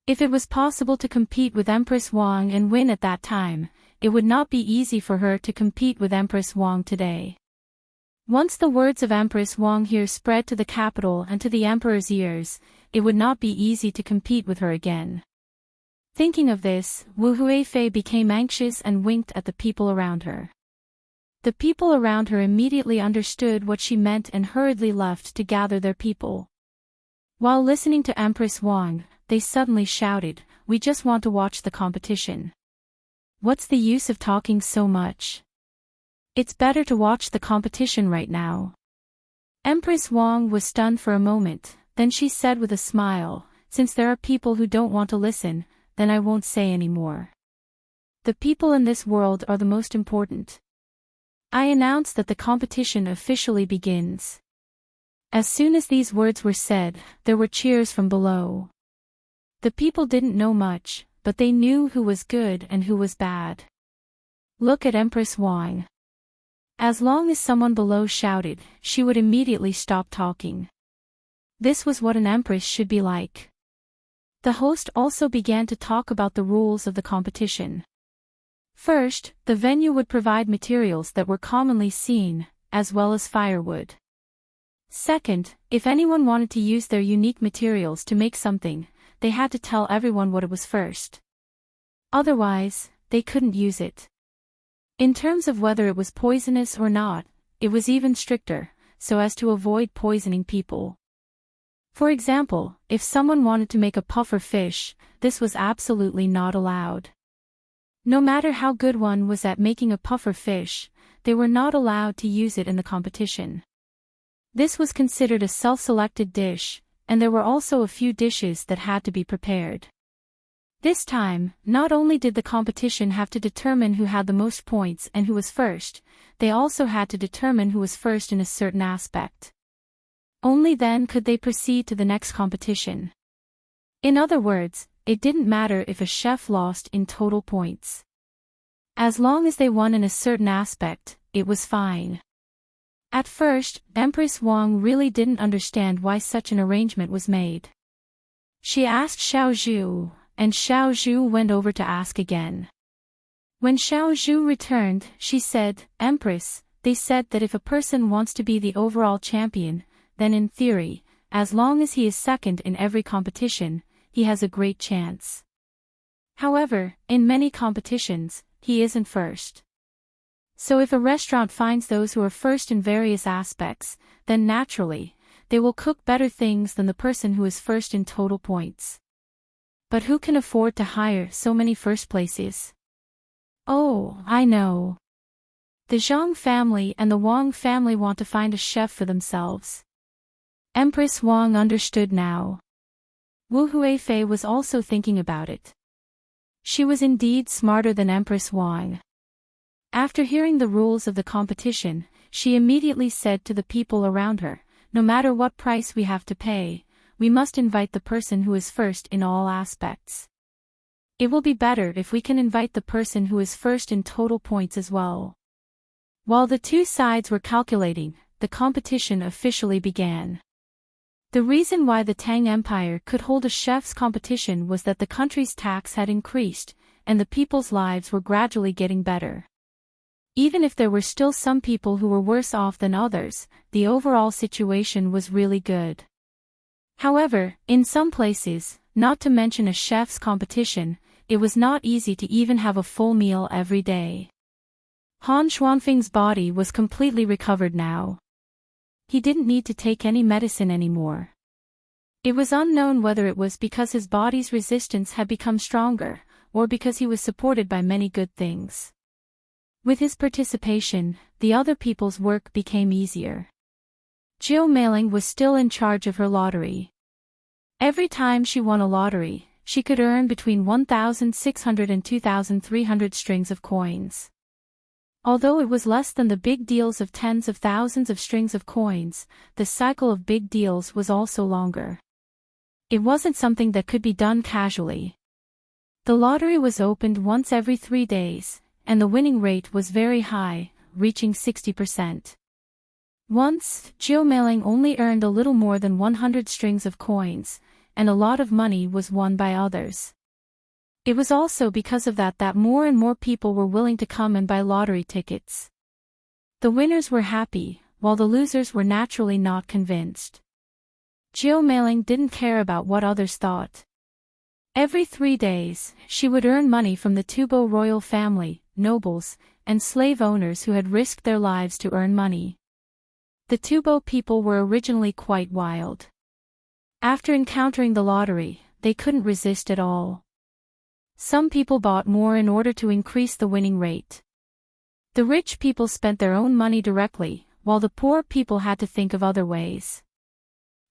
Speaker 1: If it was possible to compete with Empress Wang and win at that time, it would not be easy for her to compete with Empress Wang today. Once the words of Empress Wang here spread to the capital and to the emperor's ears, it would not be easy to compete with her again. Thinking of this, Wu Huifei became anxious and winked at the people around her. The people around her immediately understood what she meant and hurriedly left to gather their people. While listening to Empress Wang, they suddenly shouted, "We just want to watch the competition. What's the use of talking so much? It's better to watch the competition right now." Empress Wang was stunned for a moment, then she said with a smile, "Since there are people who don't want to listen, then I won't say any more. The people in this world are the most important. I announce that the competition officially begins." As soon as these words were said, there were cheers from below. The people didn't know much, but they knew who was good and who was bad. Look at Empress Wang. As long as someone below shouted, she would immediately stop talking. This was what an empress should be like. The host also began to talk about the rules of the competition. First, the venue would provide materials that were commonly seen, as well as firewood. Second, if anyone wanted to use their unique materials to make something, they had to tell everyone what it was first. Otherwise, they couldn't use it. In terms of whether it was poisonous or not, it was even stricter, so as to avoid poisoning people. For example, if someone wanted to make a puffer fish, this was absolutely not allowed. No matter how good one was at making a puffer fish, they were not allowed to use it in the competition. This was considered a self-selected dish, and there were also a few dishes that had to be prepared. This time, not only did the competition have to determine who had the most points and who was first, they also had to determine who was first in a certain aspect. Only then could they proceed to the next competition. In other words, it didn't matter if a chef lost in total points. As long as they won in a certain aspect, it was fine. At first, Empress Wang really didn't understand why such an arrangement was made. She asked Xiao Zhu, and Xiao Zhu went over to ask again. When Xiao Zhu returned, she said, "Empress, they said that if a person wants to be the overall champion, then in theory, as long as he is second in every competition, he has a great chance. However, in many competitions, he isn't first. So if a restaurant finds those who are first in various aspects, then naturally, they will cook better things than the person who is first in total points. But who can afford to hire so many first places? Oh, I know. The Zhang family and the Wang family want to find a chef for themselves." Empress Wang understood now. Wu Huifei was also thinking about it. She was indeed smarter than Empress Wang. After hearing the rules of the competition, she immediately said to the people around her, "No matter what price we have to pay, we must invite the person who is first in all aspects. It will be better if we can invite the person who is first in total points as well." While the two sides were calculating, the competition officially began. The reason why the Tang Empire could hold a chef's competition was that the country's tax had increased, and the people's lives were gradually getting better. Even if there were still some people who were worse off than others, the overall situation was really good. However, in some places, not to mention a chef's competition, it was not easy to even have a full meal every day. Han Xuanfeng's body was completely recovered now. He didn't need to take any medicine anymore. It was unknown whether it was because his body's resistance had become stronger, or because he was supported by many good things. With his participation, the other people's work became easier. Jiu Meiling was still in charge of her lottery. Every time she won a lottery, she could earn between 1,600 and 2,300 strings of coins. Although it was less than the big deals of tens of thousands of strings of coins, the cycle of big deals was also longer. It wasn't something that could be done casually. The lottery was opened once every 3 days, and the winning rate was very high, reaching 60%. Once, Jiu Meiling only earned a little more than 100 strings of coins, and a lot of money was won by others. It was also because of that more and more people were willing to come and buy lottery tickets. The winners were happy, while the losers were naturally not convinced. Jiu Meiling didn't care about what others thought. Every 3 days, she would earn money from the Tubo royal family, nobles, and slave owners who had risked their lives to earn money. The Tubo people were originally quite wild. After encountering the lottery, they couldn't resist at all. Some people bought more in order to increase the winning rate. The rich people spent their own money directly, while the poor people had to think of other ways.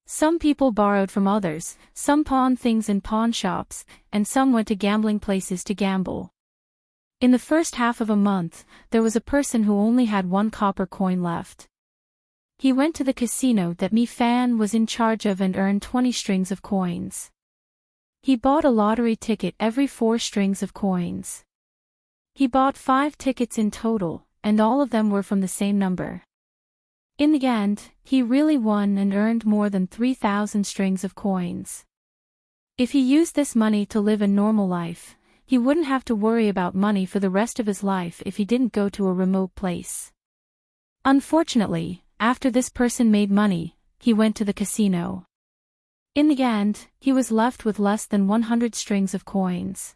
Speaker 1: Some people borrowed from others, some pawned things in pawn shops, and some went to gambling places to gamble. In the first half of a month, there was a person who only had 1 copper coin left. He went to the casino that Mi Fan was in charge of and earned 20 strings of coins. He bought a lottery ticket every 4 strings of coins. He bought 5 tickets in total, and all of them were from the same number. In the end, he really won and earned more than 3,000 strings of coins. If he used this money to live a normal life, he wouldn't have to worry about money for the rest of his life if he didn't go to a remote place. Unfortunately, after this person made money, he went to the casino. In the end, he was left with less than 100 strings of coins.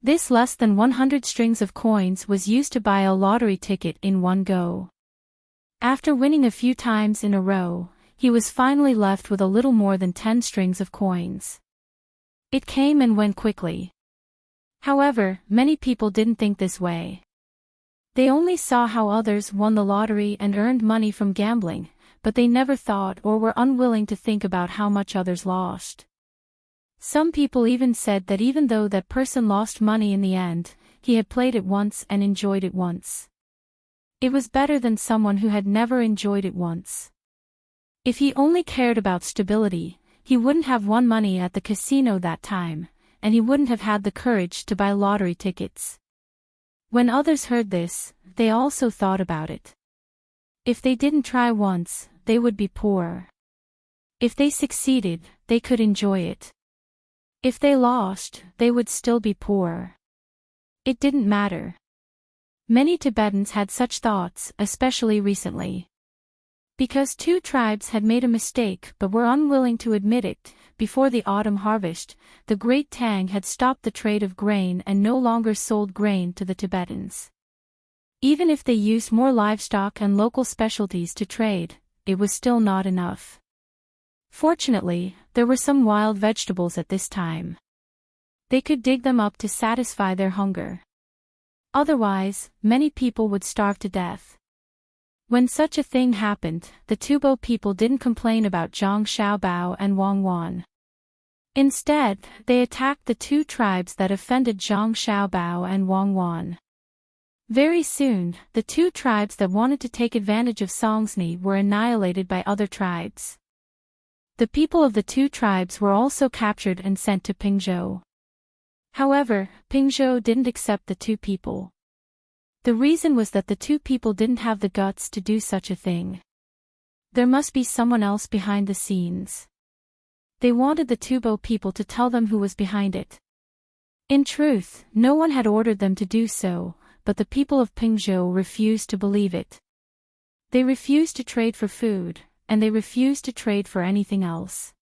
Speaker 1: This less than 100 strings of coins was used to buy a lottery ticket in one go. After winning a few times in a row, he was finally left with a little more than 10 strings of coins. It came and went quickly. However, many people didn't think this way. They only saw how others won the lottery and earned money from gambling, but they never thought or were unwilling to think about how much others lost. Some people even said that even though that person lost money in the end, he had played it once and enjoyed it once. It was better than someone who had never enjoyed it once. If he only cared about stability, he wouldn't have won money at the casino that time, and he wouldn't have had the courage to buy lottery tickets. When others heard this, they also thought about it. If they didn't try once, they would be poor. If they succeeded, they could enjoy it. If they lost, they would still be poor. It didn't matter. Many Tibetans had such thoughts, especially recently. Because two tribes had made a mistake but were unwilling to admit it, before the autumn harvest, the great Tang had stopped the trade of grain and no longer sold grain to the Tibetans. Even if they used more livestock and local specialties to trade, it was still not enough. Fortunately, there were some wild vegetables at this time. They could dig them up to satisfy their hunger. Otherwise, many people would starve to death. When such a thing happened, the Tubo people didn't complain about Zhang Xiaobao and Wang Wan. Instead, they attacked the two tribes that offended Zhang Xiaobao and Wang Wan. Very soon, the two tribes that wanted to take advantage of Songzni were annihilated by other tribes. The people of the two tribes were also captured and sent to Pingzhou. However, Pingzhou didn't accept the two people. The reason was that the two people didn't have the guts to do such a thing. There must be someone else behind the scenes. They wanted the Tubo people to tell them who was behind it. In truth, no one had ordered them to do so, but the people of Pingzhou refused to believe it. They refused to trade for food, and they refused to trade for anything else.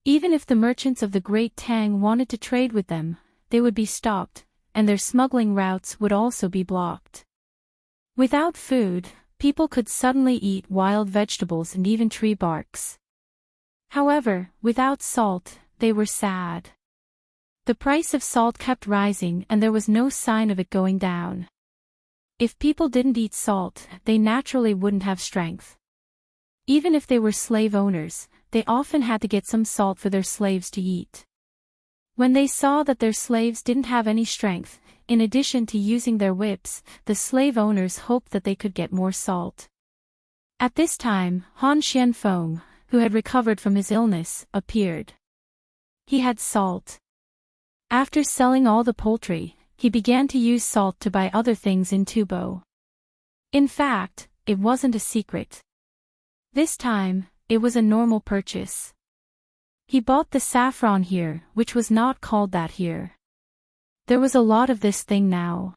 Speaker 1: Even if the merchants of the Great Tang wanted to trade with them, they would be stopped, and their smuggling routes would also be blocked. Without food, people could suddenly eat wild vegetables and even tree barks. However, without salt, they were sad. The price of salt kept rising and there was no sign of it going down. If people didn't eat salt, they naturally wouldn't have strength. Even if they were slave owners, they often had to get some salt for their slaves to eat. When they saw that their slaves didn't have any strength, in addition to using their whips, the slave owners hoped that they could get more salt. At this time, Han Xianfeng, who had recovered from his illness, appeared. He had salt. After selling all the poultry, he began to use salt to buy other things in Tubo. In fact, it wasn't a secret. This time, it was a normal purchase. He bought the saffron here, which was not called that here. There was a lot of this thing now.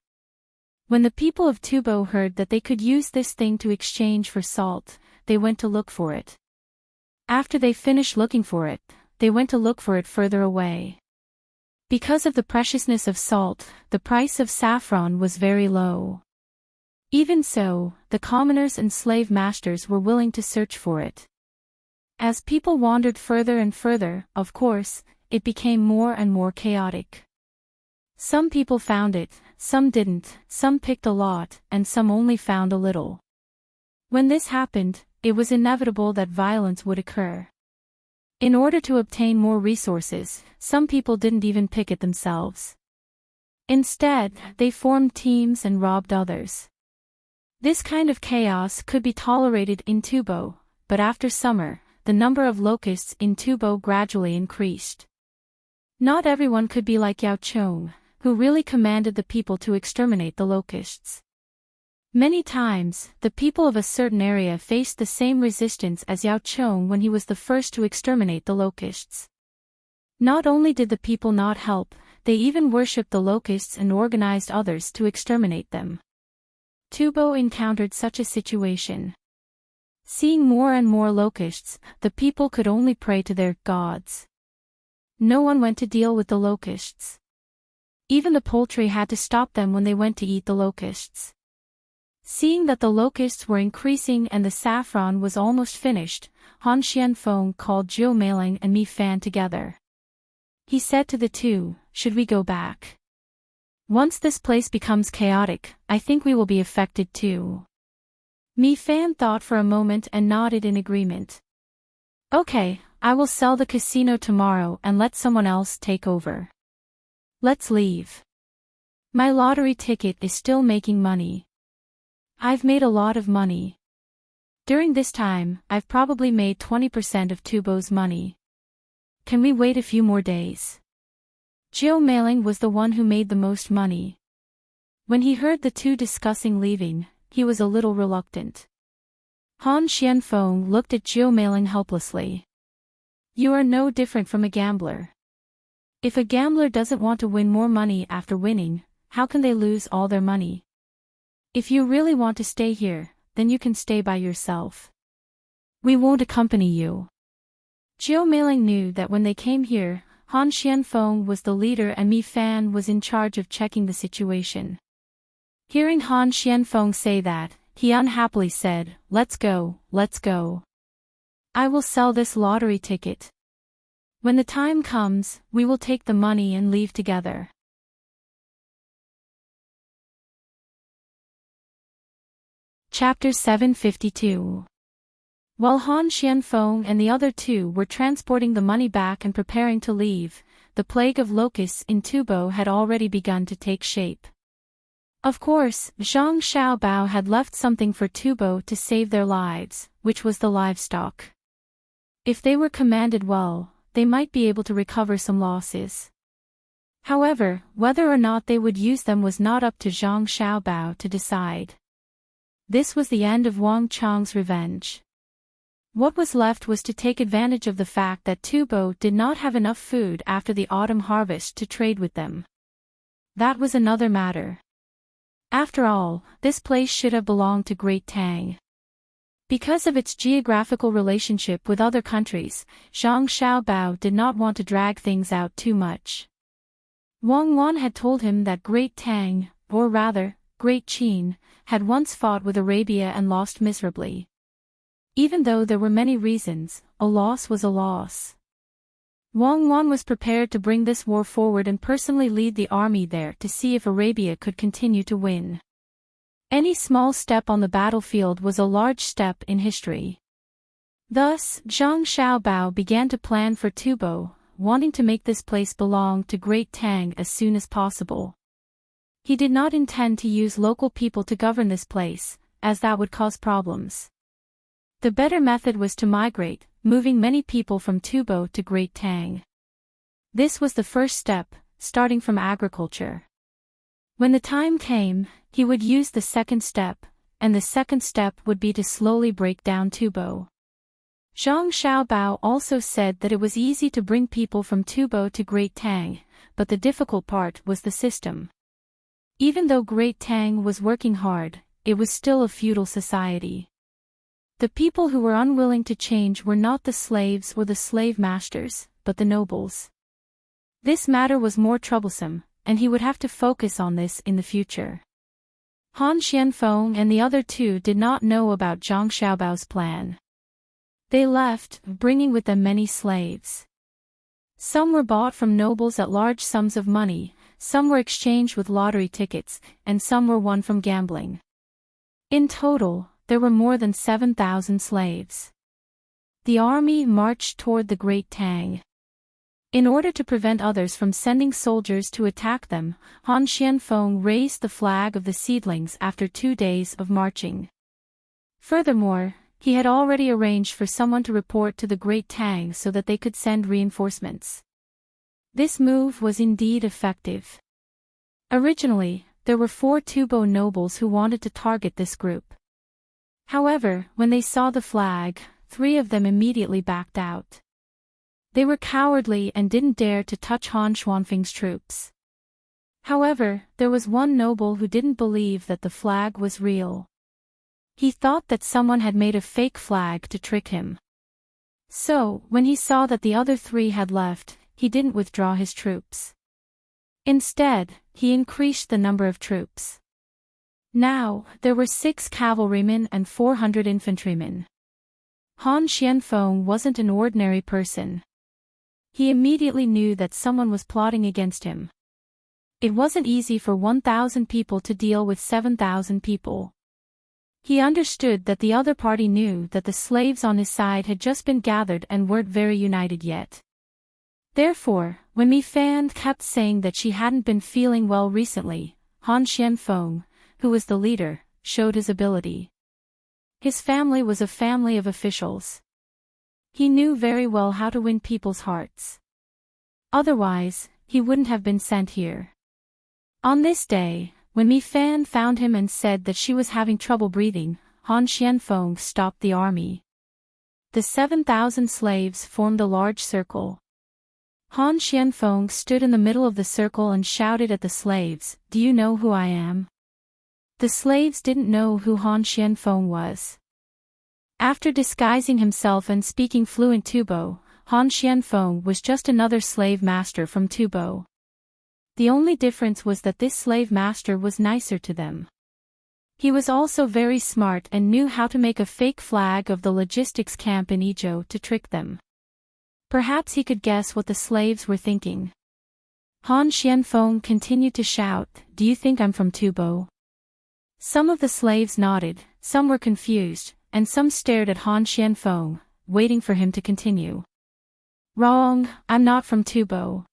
Speaker 1: When the people of Tubo heard that they could use this thing to exchange for salt, they went to look for it. After they finished looking for it, they went to look for it further away. Because of the preciousness of salt, the price of saffron was very low. Even so, the commoners and slave masters were willing to search for it. As people wandered further and further, of course, it became more and more chaotic. Some people found it, some didn't, some picked a lot, and some only found a little. When this happened, it was inevitable that violence would occur. In order to obtain more resources, some people didn't even pick it themselves. Instead, they formed teams and robbed others. This kind of chaos could be tolerated in Tubo, but after summer, the number of locusts in Tubo gradually increased. Not everyone could be like Yao Chong, who really commanded the people to exterminate the locusts. Many times, the people of a certain area faced the same resistance as Yao Chong when he was the first to exterminate the locusts. Not only did the people not help, they even worshipped the locusts and organized others to exterminate them. Tubo encountered such a situation. Seeing more and more locusts, the people could only pray to their gods. No one went to deal with the locusts. Even the poultry had to stop them when they went to eat the locusts. Seeing that the locusts were increasing and the saffron was almost finished, Han Xianfeng called Zhou Meiling and Mi Fan together. He said to the two, "Should we go back? Once this place becomes chaotic, I think we will be affected too." Mi Fan thought for a moment and nodded in agreement. "Okay, I will sell the casino tomorrow and let someone else take over. Let's leave. My lottery ticket is still making money. I've made a lot of money. During this time, I've probably made 20% of Tubo's money. Can we wait a few more days?" Zhou Meiling was the one who made the most money. When he heard the two discussing leaving, he was a little reluctant. Han Xianfeng looked at Zhou Meiling helplessly. "You are no different from a gambler. If a gambler doesn't want to win more money after winning, how can they lose all their money? If you really want to stay here, then you can stay by yourself. We won't accompany you." Zhou Meiling knew that when they came here, Han Xianfeng was the leader and Mi Fan was in charge of checking the situation. Hearing Han Xianfeng say that, he unhappily said, let's go. I will sell this lottery ticket. When the time comes, we will take the money and leave together." Chapter 752. While Han Xianfeng and the other two were transporting the money back and preparing to leave, the plague of locusts in Tubo had already begun to take shape. Of course, Zhang Xiaobao had left something for Tubo to save their lives, which was the livestock. If they were commanded well, they might be able to recover some losses. However, whether or not they would use them was not up to Zhang Xiaobao to decide. This was the end of Wang Chang's revenge. What was left was to take advantage of the fact that Tubo did not have enough food after the autumn harvest to trade with them. That was another matter. After all, this place should have belonged to Great Tang. Because of its geographical relationship with other countries, Zhang Xiaobao did not want to drag things out too much. Wang Wan had told him that Great Tang, or rather, Great Qin, had once fought with Arabia and lost miserably. Even though there were many reasons, a loss was a loss. Wang Wan was prepared to bring this war forward and personally lead the army there to see if Arabia could continue to win. Any small step on the battlefield was a large step in history. Thus, Zhang Xiaobao began to plan for Tubo, wanting to make this place belong to Great Tang as soon as possible. He did not intend to use local people to govern this place, as that would cause problems. The better method was to migrate, moving many people from Tubo to Great Tang. This was the first step, starting from agriculture. When the time came, he would use the second step, and the second step would be to slowly break down Tubo. Zhang Xiaobao also said that it was easy to bring people from Tubo to Great Tang, but the difficult part was the system. Even though Great Tang was working hard, it was still a feudal society. The people who were unwilling to change were not the slaves or the slave masters, but the nobles. This matter was more troublesome, and he would have to focus on this in the future. Han Xianfeng and the other two did not know about Zhang Xiaobao's plan. They left, bringing with them many slaves. Some were bought from nobles at large sums of money, some were exchanged with lottery tickets, and some were won from gambling. In total, there were more than 7,000 slaves. The army marched toward the Great Tang. In order to prevent others from sending soldiers to attack them, Han Xianfeng raised the flag of the seedlings after 2 days of marching. Furthermore, he had already arranged for someone to report to the Great Tang so that they could send reinforcements. This move was indeed effective. Originally, there were 4 Tubo nobles who wanted to target this group. However, when they saw the flag, 3 of them immediately backed out. They were cowardly and didn't dare to touch Han Xuanfeng's troops. However, there was one noble who didn't believe that the flag was real. He thought that someone had made a fake flag to trick him. So, when he saw that the other 3 had left, he didn't withdraw his troops. Instead, he increased the number of troops. Now, there were 6 cavalrymen and 400 infantrymen. Han Xianfeng wasn't an ordinary person. He immediately knew that someone was plotting against him. It wasn't easy for 1,000 people to deal with 7,000 people. He understood that the other party knew that the slaves on his side had just been gathered and weren't very united yet. Therefore, when Mi Fan kept saying that she hadn't been feeling well recently, Han Xianfeng, who was the leader, showed his ability. His family was a family of officials. He knew very well how to win people's hearts. Otherwise, he wouldn't have been sent here. On this day, when Mi Fan found him and said that she was having trouble breathing, Han Xianfeng stopped the army. The 7,000 slaves formed a large circle. Han Xianfeng stood in the middle of the circle and shouted at the slaves, "Do you know who I am?" The slaves didn't know who Han Xianfeng was. After disguising himself and speaking fluent Tubo, Han Xianfeng was just another slave master from Tubo. The only difference was that this slave master was nicer to them. He was also very smart and knew how to make a fake flag of the logistics camp in Idyll to trick them. Perhaps he could guess what the slaves were thinking. Han Xianfeng continued to shout, "Do you think I'm from Tubo?" Some of the slaves nodded, some were confused, and some stared at Han Xianfeng, waiting for him to continue. "Wrong, I'm not from Tubo.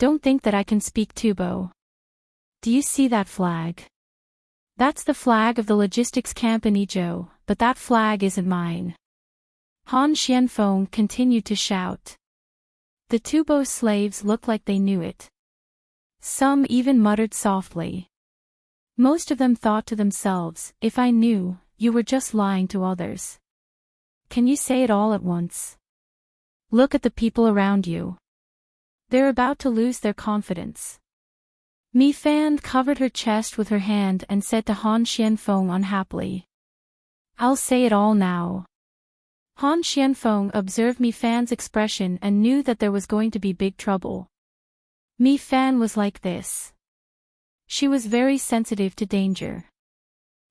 Speaker 1: Don't think that I can speak Tubo. Do you see that flag? That's the flag of the logistics camp in Idyll, but that flag isn't mine." Han Xianfeng continued to shout. The Tubo slaves looked like they knew it. Some even muttered softly. Most of them thought to themselves, "If I knew, you were just lying to others. Can you say it all at once? Look at the people around you. They're about to lose their confidence." Mi Fan covered her chest with her hand and said to Han Xianfeng unhappily, "I'll say it all now." Han Xianfeng observed Mi Fan's expression and knew that there was going to be big trouble. Mi Fan was like this. She was very sensitive to danger.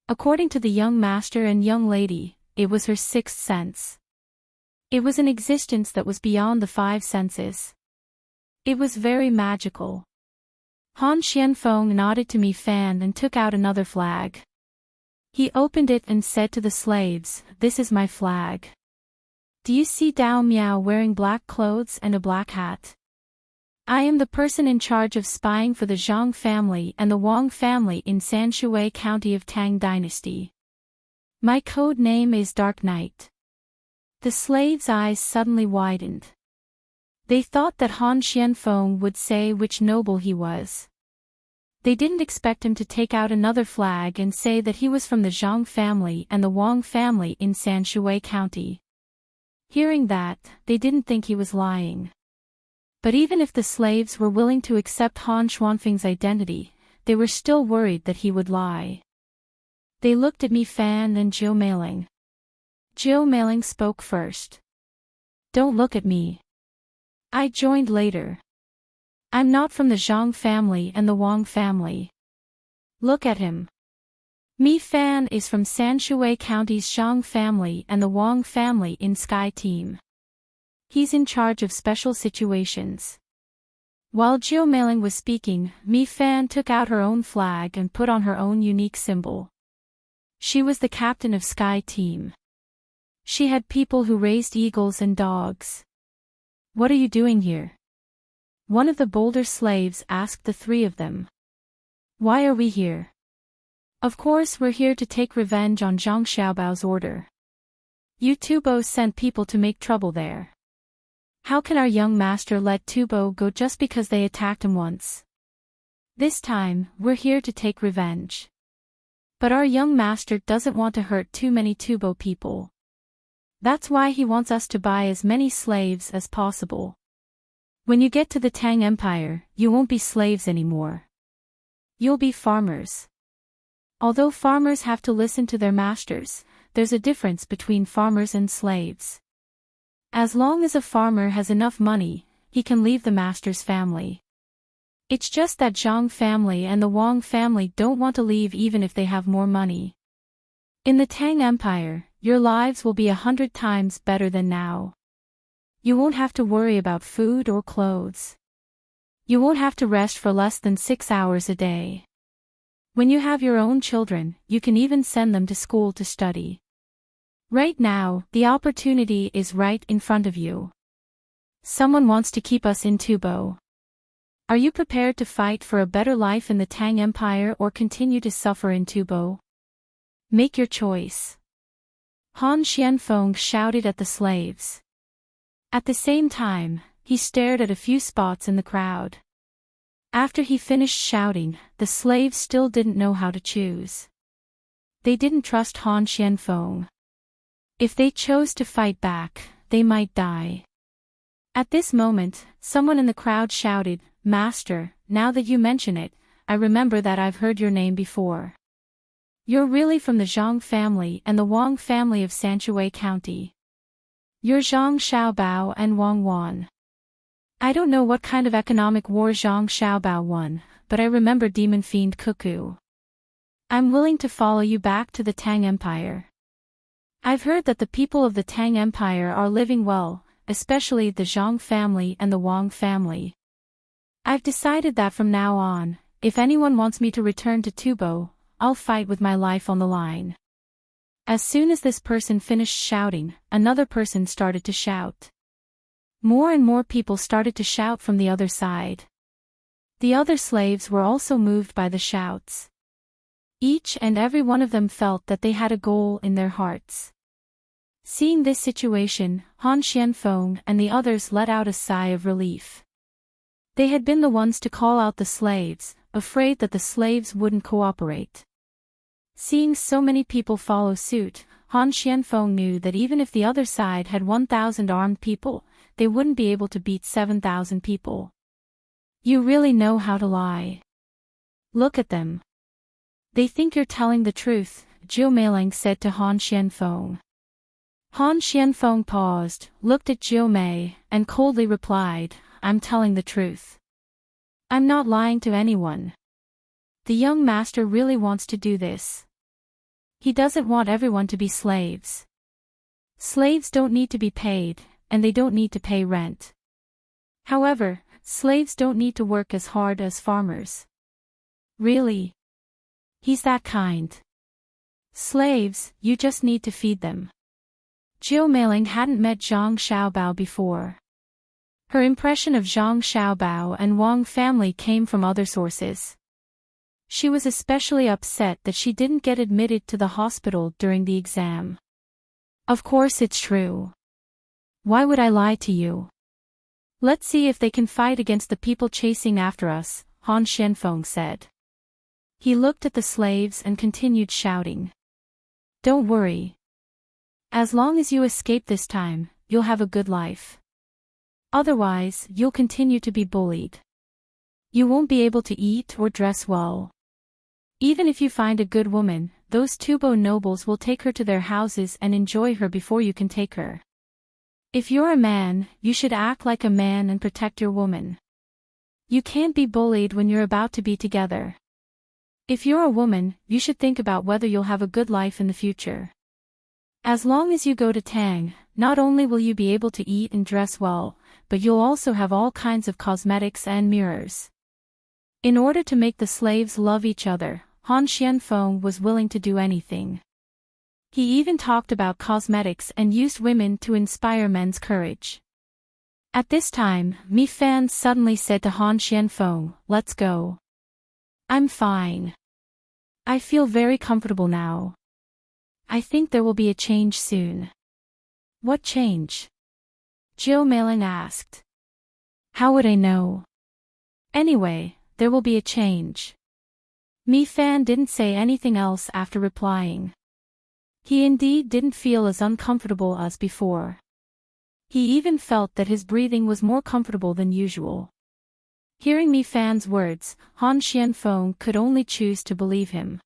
Speaker 1: According to the young master and young lady, it was her 6th sense. It was an existence that was beyond the 5 senses. It was very magical. Han Xianfeng nodded to Mi Fan and took out another flag. He opened it and said to the slaves, "This is my flag. Do you see Dao Miao wearing black clothes and a black hat? I am the person in charge of spying for the Zhang family and the Wang family in Sanshui County of Tang Dynasty. My code name is Dark Knight." The slaves' eyes suddenly widened. They thought that Han Xianfeng would say which noble he was. They didn't expect him to take out another flag and say that he was from the Zhang family and the Wang family in Sanshui County. Hearing that, they didn't think he was lying. But even if the slaves were willing to accept Han Xianfeng's identity, they were still worried that he would lie. They looked at Mi Fan and Zhou Meiling. Zhou Meiling spoke first. "Don't look at me. I joined later. I'm not from the Zhang family and the Wang family. Look at him. Mi Fan is from Sanshui County's Zhang family and the Wang family in Sky Team. He's in charge of special situations." While Zhou Meiling was speaking, Mi Fan took out her own flag and put on her own unique symbol. She was the captain of Sky Team. She had people who raised eagles and dogs. "What are you doing here?" One of the bolder slaves asked the 3 of them. "Why are we here?" "Of course we're here to take revenge on Zhang Xiaobao's order. You Tubo sent people to make trouble there. How can our young master let Tubo go just because they attacked him once? This time, we're here to take revenge. But our young master doesn't want to hurt too many Tubo people. That's why he wants us to buy as many slaves as possible. When you get to the Tang Empire, you won't be slaves anymore. You'll be farmers. Although farmers have to listen to their masters, there's a difference between farmers and slaves. As long as a farmer has enough money, he can leave the master's family. It's just that Zhang family and the Wang family don't want to leave even if they have more money. In the Tang Empire, your lives will be 100 times better than now. You won't have to worry about food or clothes. You won't have to rest for less than 6 hours a day. When you have your own children, you can even send them to school to study. Right now, the opportunity is right in front of you. Someone wants to keep us in Tubo. Are you prepared to fight for a better life in the Tang Empire or continue to suffer in Tubo? Make your choice. Han Xianfeng shouted at the slaves. At the same time, he stared at a few spots in the crowd. After he finished shouting, the slaves still didn't know how to choose. They didn't trust Han Xianfeng. If they chose to fight back, they might die. At this moment, someone in the crowd shouted, "Master, now that you mention it, I remember that I've heard your name before. You're really from the Zhang family and the Wang family of Sanshui County. You're Zhang Xiaobao and Wang Wan. I don't know what kind of economic war Zhang Xiaobao won, but I remember Demon Fiend Cuckoo. I'm willing to follow you back to the Tang Empire. I've heard that the people of the Tang Empire are living well, especially the Zhang family and the Wang family. I've decided that from now on, if anyone wants me to return to Tubo, I'll fight with my life on the line." As soon as this person finished shouting, another person started to shout. More and more people started to shout from the other side. The other slaves were also moved by the shouts. Each and every one of them felt that they had a goal in their hearts. Seeing this situation, Han Xianfeng and the others let out a sigh of relief. They had been the ones to call out the slaves, afraid that the slaves wouldn't cooperate. Seeing so many people follow suit, Han Xianfeng knew that even if the other side had 1,000 armed people, they wouldn't be able to beat 7,000 people. You really know how to lie. Look at them. They think you're telling the truth, Zhou Meiling said to Han Xianfeng. Han Xianfeng paused, looked at Zhou Mei, and coldly replied, "I'm telling the truth. I'm not lying to anyone. The young master really wants to do this. He doesn't want everyone to be slaves. Slaves don't need to be paid, and they don't need to pay rent. However, slaves don't need to work as hard as farmers. Really? He's that kind. Slaves, you just need to feed them." Zhou Meiling hadn't met Zhang Xiaobao before. Her impression of Zhang Xiaobao and Wang family came from other sources. She was especially upset that she didn't get admitted to the hospital during the exam. Of course it's true. Why would I lie to you? Let's see if they can fight against the people chasing after us, Han Xianfeng said. He looked at the slaves and continued shouting. Don't worry. As long as you escape this time, you'll have a good life. Otherwise, you'll continue to be bullied. You won't be able to eat or dress well. Even if you find a good woman, those Tubo nobles will take her to their houses and enjoy her before you can take her. If you're a man, you should act like a man and protect your woman. You can't be bullied when you're about to be together. If you're a woman, you should think about whether you'll have a good life in the future. As long as you go to Tang, not only will you be able to eat and dress well, but you'll also have all kinds of cosmetics and mirrors. In order to make the slaves love each other, Han Xianfeng was willing to do anything. He even talked about cosmetics and used women to inspire men's courage. At this time, Mi Fan suddenly said to Han Xianfeng, "Let's go." "I'm fine. I feel very comfortable now. I think there will be a change soon." "What change?" Zhou Meiling asked. "How would I know? Anyway, there will be a change." Mi Fan didn't say anything else after replying. He indeed didn't feel as uncomfortable as before. He even felt that his breathing was more comfortable than usual. Hearing Mi Fan's words, Han Xianfeng could only choose to believe him.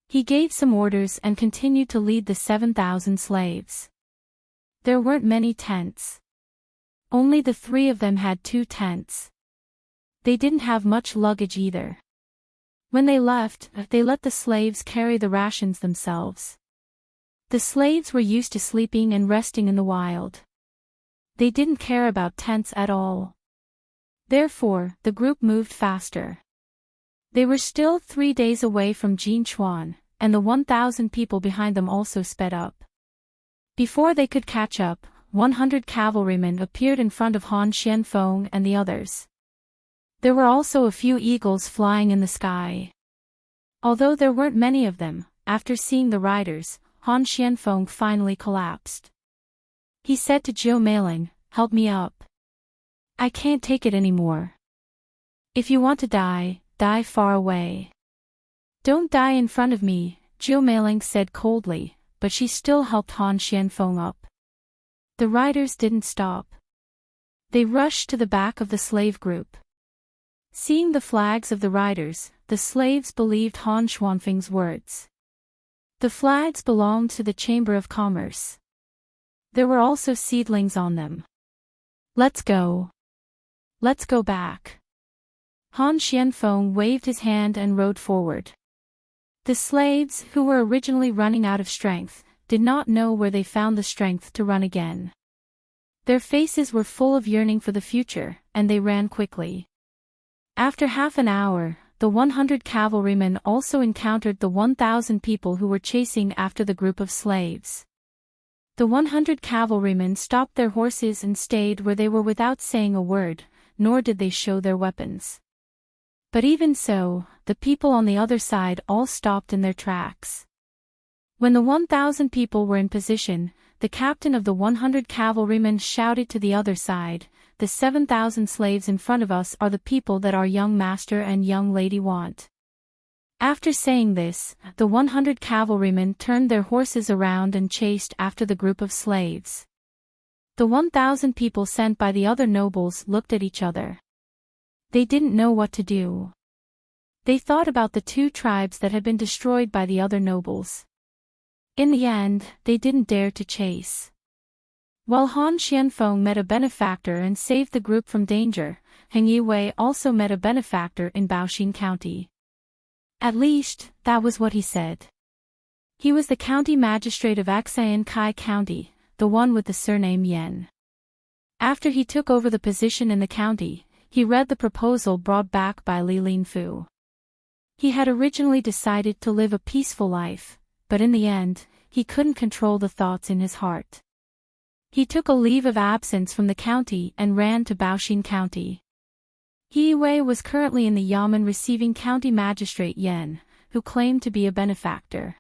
Speaker 1: He gave some orders and continued to lead the 7,000 slaves. There weren't many tents. Only the 3 of them had 2 tents. They didn't have much luggage either. When they left, they let the slaves carry the rations themselves. The slaves were used to sleeping and resting in the wild. They didn't care about tents at all. Therefore, the group moved faster. They were still 3 days away from Jinchuan, and the 1,000 people behind them also sped up. Before they could catch up, 100 cavalrymen appeared in front of Han Xianfeng and the others. There were also a few eagles flying in the sky. Although there weren't many of them, after seeing the riders, Han Xianfeng finally collapsed. He said to Zhou Meiling, "Help me up. I can't take it anymore. If you want to die, die far away. Don't die in front of me," Zhou Meiling said coldly, but she still helped Han Xianfeng up. The riders didn't stop. They rushed to the back of the slave group. Seeing the flags of the riders, the slaves believed Han Xuanfeng's words. The flags belonged to the Chamber of Commerce. There were also seedlings on them. "Let's go. Let's go back." Han Xianfeng waved his hand and rode forward. The slaves, who were originally running out of strength, did not know where they found the strength to run again. Their faces were full of yearning for the future, and they ran quickly. After half an hour, the 100 cavalrymen also encountered the 1,000 people who were chasing after the group of slaves. The 100 cavalrymen stopped their horses and stayed where they were without saying a word, nor did they show their weapons. But even so, the people on the other side all stopped in their tracks. When the 1,000 people were in position, the captain of the 100 cavalrymen shouted to the other side, "The 7,000 slaves in front of us are the people that our young master and young lady want." After saying this, the 100 cavalrymen turned their horses around and chased after the group of slaves. The 1,000 people sent by the other nobles looked at each other. They didn't know what to do. They thought about the 2 tribes that had been destroyed by the other nobles. In the end, they didn't dare to chase. While Han Xianfeng met a benefactor and saved the group from danger, Heng Yiwei also met a benefactor in Baoxin County. At least, that was what he said. He was the county magistrate of Kai County, the one with the surname Yan. After he took over the position in the county, he read the proposal brought back by Li Linfu. He had originally decided to live a peaceful life, but in the end, he couldn't control the thoughts in his heart. He took a leave of absence from the county and ran to Baoxin County. He Wei was currently in the Yamen receiving County Magistrate Yan, who claimed to be a benefactor.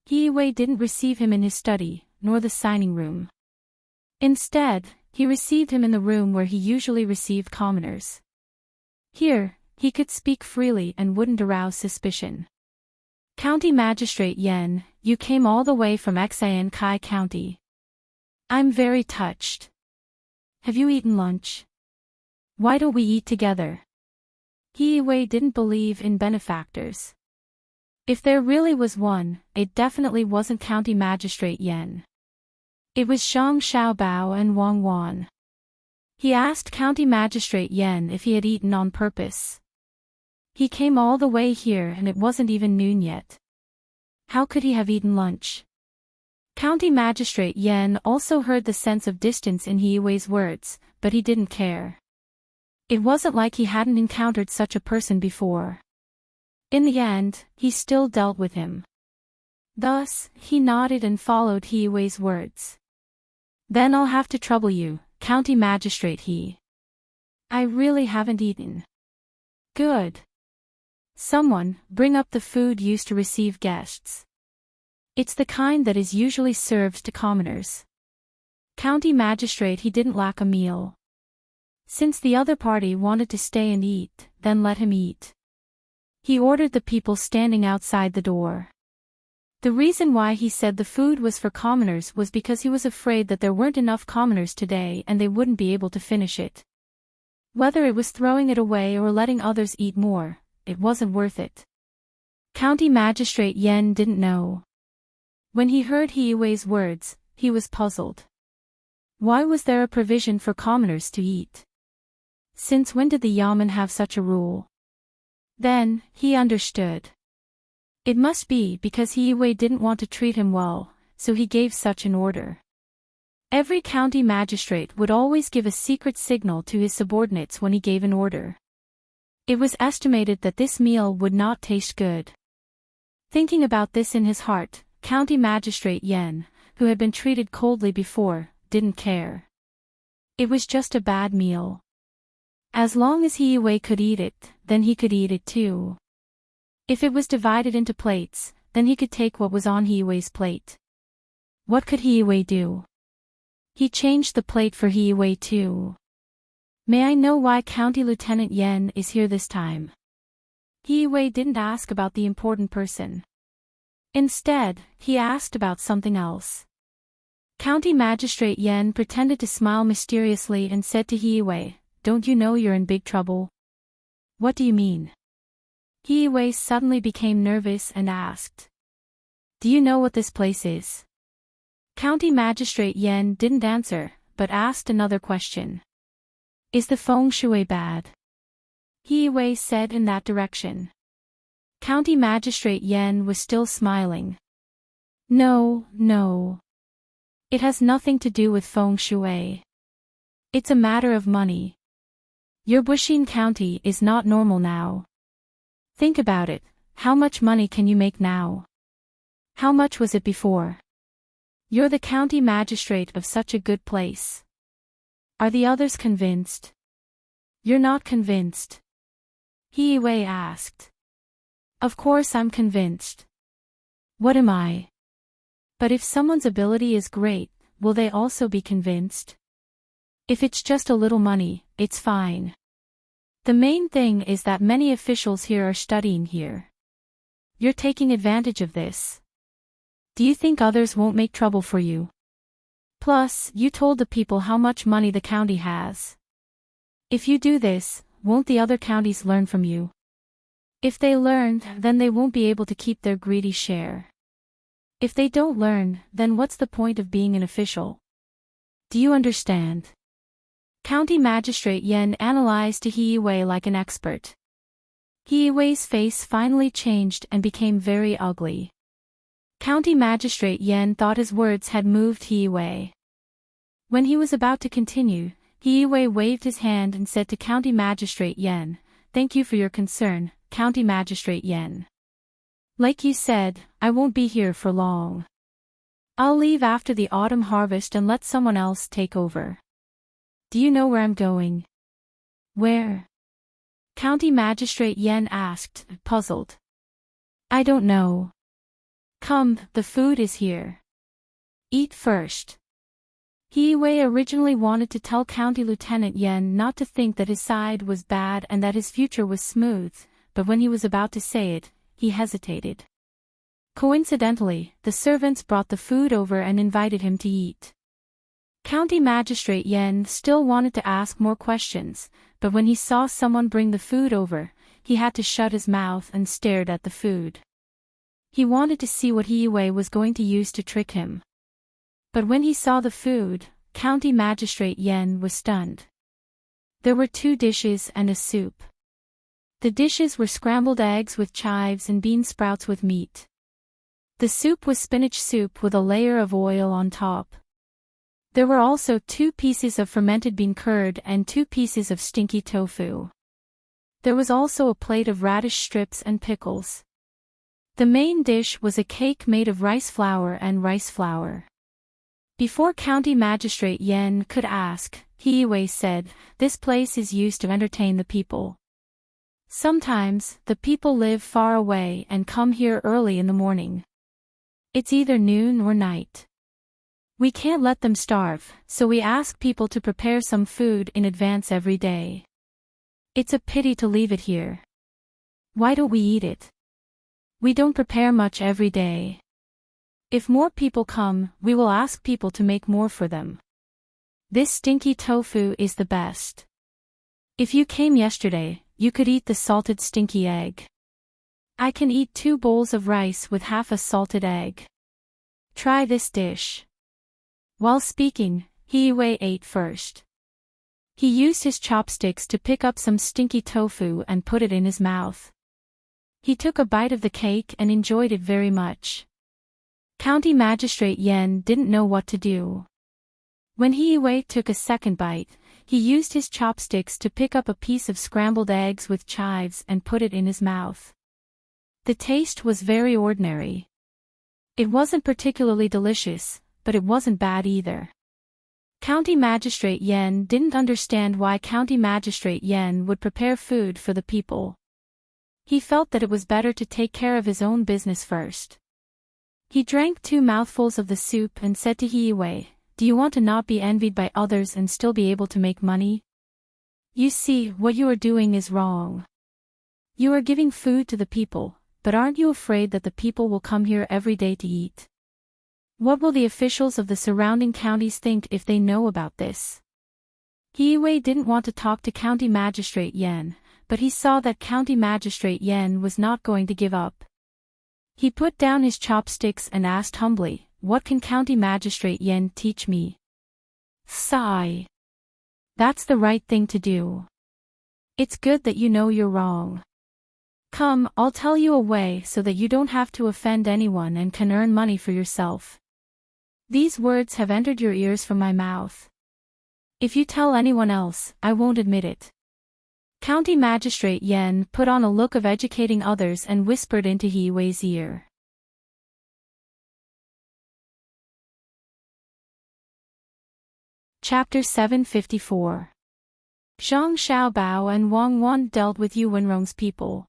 Speaker 1: He Wei didn't receive him in his study, nor the signing room. Instead, he received him in the room where he usually received commoners. Here, he could speak freely and wouldn't arouse suspicion. "County Magistrate Yan, you came all the way from Kai County. I'm very touched. Have you eaten lunch? Why don't we eat together?" He Wei didn't believe in benefactors. If there really was one, it definitely wasn't County Magistrate Yan. It was Zhang Xiaobao and Wang Wan. He asked County Magistrate Yan if he had eaten on purpose. He came all the way here and it wasn't even noon yet. How could he have eaten lunch? County Magistrate Yan also heard the sense of distance in He Wei's words, but he didn't care. It wasn't like he hadn't encountered such a person before. In the end, he still dealt with him. Thus, he nodded and followed He Wei's words. "Then I'll have to trouble you, County Magistrate He. I really haven't eaten." "Good. Someone, bring up the food used to receive guests. It's the kind that is usually served to commoners." County Magistrate He didn't lack a meal. Since the other party wanted to stay and eat, then let him eat. He ordered the people standing outside the door. The reason why he said the food was for commoners was because he was afraid that there weren't enough commoners today and they wouldn't be able to finish it. Whether it was throwing it away or letting others eat more, it wasn't worth it. County Magistrate Yan didn't know. When he heard He Wei's words, he was puzzled. Why was there a provision for commoners to eat? Since when did the yamen have such a rule? Then, he understood. It must be because Hiyue didn't want to treat him well, so he gave such an order. Every county magistrate would always give a secret signal to his subordinates when he gave an order. It was estimated that this meal would not taste good. Thinking about this in his heart, County Magistrate Yen, who had been treated coldly before, didn't care. It was just a bad meal. As long as Hiyue could eat it, then he could eat it too. If it was divided into plates, then he could take what was on Hiyue's plate. What could Hiyue do? He changed the plate for Hiyue too. May I know why County Lieutenant Yen is here this time? Hiyue didn't ask about the important person. Instead, he asked about something else. County Magistrate Yen pretended to smile mysteriously and said to Hiyue, "Don't you know you're in big trouble?" "What do you mean?" Hiyue suddenly became nervous and asked. "Do you know what this place is?" County Magistrate Yen didn't answer, but asked another question. "Is the feng shui bad?" Hiyue said in that direction. County Magistrate Yen was still smiling. No. It has nothing to do with feng shui. It's a matter of money. Your Bushin County is not normal now. Think about it, how much money can you make now? How much was it before? You're the county magistrate of such a good place. Are the others convinced? You're not convinced? Hiyue asked. Of course I'm convinced. What am I? But if someone's ability is great, will they also be convinced? If it's just a little money, it's fine. The main thing is that many officials here are studying here. You're taking advantage of this. Do you think others won't make trouble for you? Plus, you told the people how much money the county has. If you do this, won't the other counties learn from you? If they learn, then they won't be able to keep their greedy share. If they don't learn, then what's the point of being an official? Do you understand? County Magistrate Yen analyzed to Hiyue like an expert. Hiyue's face finally changed and became very ugly. County Magistrate Yen thought his words had moved Hiyue. When he was about to continue, Hiyue waved his hand and said to County Magistrate Yen, "Thank you for your concern, County Magistrate Yen. Like you said, I won't be here for long. I'll leave after the autumn harvest and let someone else take over." "Do you know where I'm going?" "Where?" County Magistrate Yen asked, puzzled. "I don't know." "Come, the food is here. Eat first." Hiyue originally wanted to tell County Lieutenant Yen not to think that his side was bad and that his future was smooth, but when he was about to say it, he hesitated. Coincidentally, the servants brought the food over and invited him to eat. County Magistrate Yen still wanted to ask more questions, but when he saw someone bring the food over, he had to shut his mouth and stared at the food. He wanted to see what Hiyue was going to use to trick him. But when he saw the food, County Magistrate Yen was stunned. There were 2 dishes and a soup. The dishes were scrambled eggs with chives and bean sprouts with meat. The soup was spinach soup with a layer of oil on top. There were also 2 pieces of fermented bean curd and 2 pieces of stinky tofu. There was also a plate of radish strips and pickles. The main dish was a cake made of rice flour and rice flour. Before County Magistrate Yen could ask, Hiyue said, "This place is used to entertain the people. Sometimes, the people live far away and come here early in the morning. It's either noon or night. We can't let them starve, so we ask people to prepare some food in advance every day. It's a pity to leave it here. Why don't we eat it? We don't prepare much every day. If more people come, we will ask people to make more for them. This stinky tofu is the best. If you came yesterday, you could eat the salted stinky egg. I can eat 2 bowls of rice with half a salted egg. Try this dish." While speaking, Hiyue ate first. He used his chopsticks to pick up some stinky tofu and put it in his mouth. He took a bite of the cake and enjoyed it very much. County Magistrate Yen didn't know what to do. When He took a second bite, he used his chopsticks to pick up a piece of scrambled eggs with chives and put it in his mouth. The taste was very ordinary. It wasn't particularly delicious, but it wasn't bad either. County Magistrate Yen didn't understand why County Magistrate Yen would prepare food for the people. He felt that it was better to take care of his own business first. He drank 2 mouthfuls of the soup and said to He, "Do you want to not be envied by others and still be able to make money? You see, what you are doing is wrong. You are giving food to the people, but aren't you afraid that the people will come here every day to eat? What will the officials of the surrounding counties think if they know about this?" He didn't want to talk to County Magistrate Yen, but he saw that County Magistrate Yen was not going to give up. He put down his chopsticks and asked humbly, "What can County Magistrate Yen teach me?" Sigh. That's the right thing to do. It's good that you know you're wrong. Come, I'll tell you a way so that you don't have to offend anyone and can earn money for yourself. These words have entered your ears from my mouth. If you tell anyone else, I won't admit it. County Magistrate Yen put on a look of educating others and whispered into He-Wei's ear. Chapter 754. Zhang Xiaobao and Wang Wan dealt with Yu Wenrong's people.